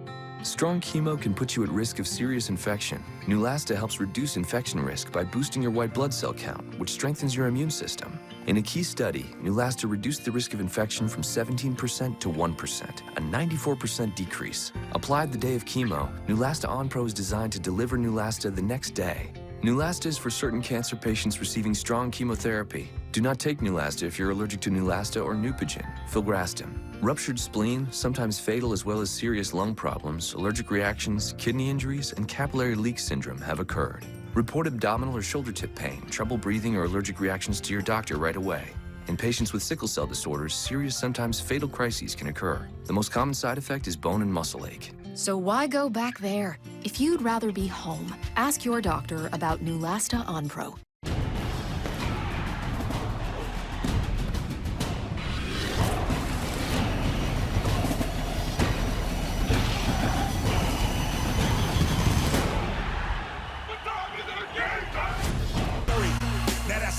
Strong chemo can put you at risk of serious infection. Neulasta helps reduce infection risk by boosting your white blood cell count, which strengthens your immune system. In a key study, Neulasta reduced the risk of infection from 17% to 1%, a 94% decrease. Applied the day of chemo, Neulasta Onpro is designed to deliver Neulasta the next day. Neulasta is for certain cancer patients receiving strong chemotherapy. Do not take Neulasta if you're allergic to Neulasta or Neupogen, filgrastim. Ruptured spleen, sometimes fatal as well as serious lung problems, allergic reactions, kidney injuries, and capillary leak syndrome have occurred. Report abdominal or shoulder tip pain, trouble breathing, or allergic reactions to your doctor right away. In patients with sickle cell disorders, serious, sometimes fatal crises can occur. The most common side effect is bone and muscle ache. So why go back there? If you'd rather be home, ask your doctor about Neulasta Onpro.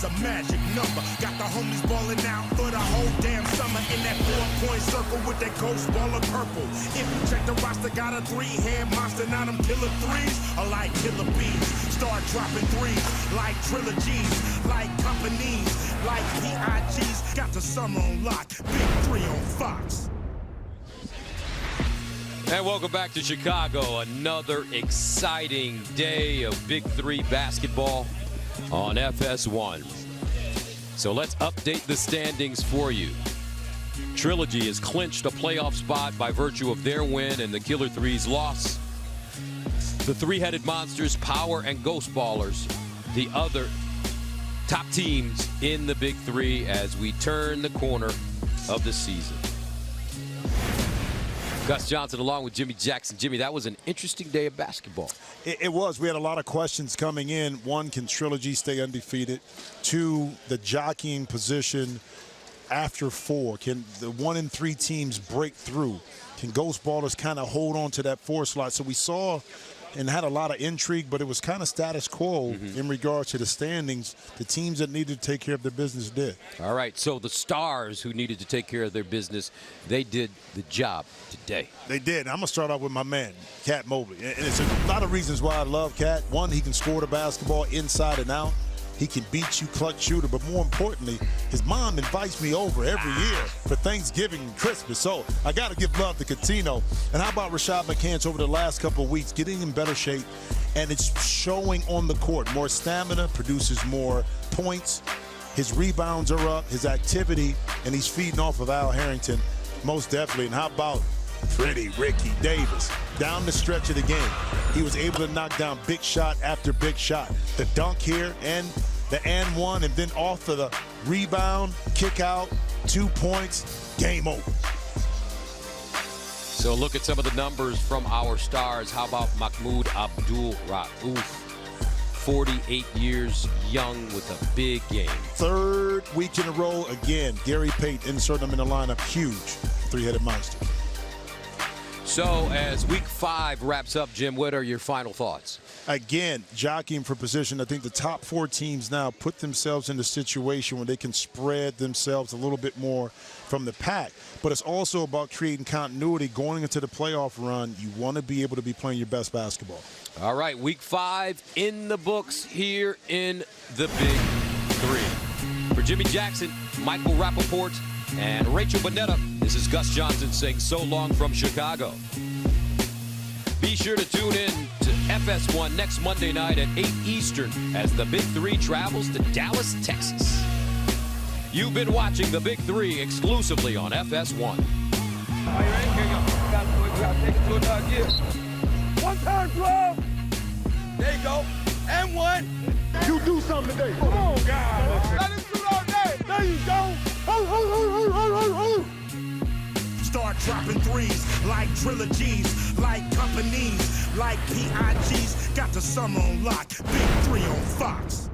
A magic number. Got the homies balling out for the whole damn summer in that 4-point circle with that ghost ball of purple. If you check the roster, got a 3-head monster. Now them killer threes are like killer bees. Start dropping threes like trilogies, like companies, like PIGs. Got the summer on lock. Big 3 on Fox. And welcome back to Chicago. Another exciting day of Big 3 basketball on FS1. So let's update the standings for you. Trilogy has clinched a playoff spot by virtue of their win and the Killer Three's loss. The three-headed monsters, Power and Ghost Ballers, the other top teams in the Big 3 as we turn the corner of the season. Gus Johnson along with Jimmy Jackson. Jimmy, that was an interesting day of basketball. It was. We had a lot of questions coming in. One, can Trilogy stay undefeated? Two, the jockeying position after 4. Can the 1 and 3 teams break through? Can Ghost Ballers kind of hold on to that 4 slot? So we saw and had a lot of intrigue, but it was kind of status quo in regards to the standings. The teams that needed to take care of their business did. All right, so the Stars who needed to take care of their business, they did the job today. They did. I'm going to start off with my man, Cat Mobley. And it's a lot of reasons why I love Cat. One, he can score the basketball inside and out. He can beat you, clutch shooter, but more importantly, his mom invites me over every year for Thanksgiving and Christmas. So I got to give love to Coutinho. And how about Rashad McCants over the last couple of weeks, getting in better shape, and it's showing on the court. More stamina, produces more points. His rebounds are up, his activity, and he's feeding off of Al Harrington, most definitely. And how about pretty Ricky Davis? Down the stretch of the game, he was able to knock down big shot after big shot. The dunk here and the and one, and then off of the rebound, kick out, 2 points, game over. So look at some of the numbers from our Stars. How about Mahmoud Abdul-Rauf? 48 years young with a big game. 3rd week in a row again. Gary Payton inserting him in the lineup. Huge. Three-headed monster. So as week 5 wraps up, Jim, what are your final thoughts? Again, jockeying for position. I think the top 4 teams now put themselves in a situation where they can spread themselves a little bit more from the pack. But it's also about creating continuity going into the playoff run. You want to be able to be playing your best basketball. All right, week 5 in the books here in the Big 3. For Jimmy Jackson, Michael Rappaport, and Rachel Bonetta, this is Gus Johnson saying so long from Chicago. Be sure to tune in to FS1 next Monday night at 8 Eastern as the Big 3 travels to Dallas, Texas. You've been watching the Big 3 exclusively on FS1. Are you ready? Here you go. We gotta take it to another gear. One time, 12. There you go. And 1. You do something today. Come on, guys. Let him shoot all day. There you go. Oh. Start dropping threes like trilogies, like companies, like PIGs. Got the summer on lock. Big 3 on Fox.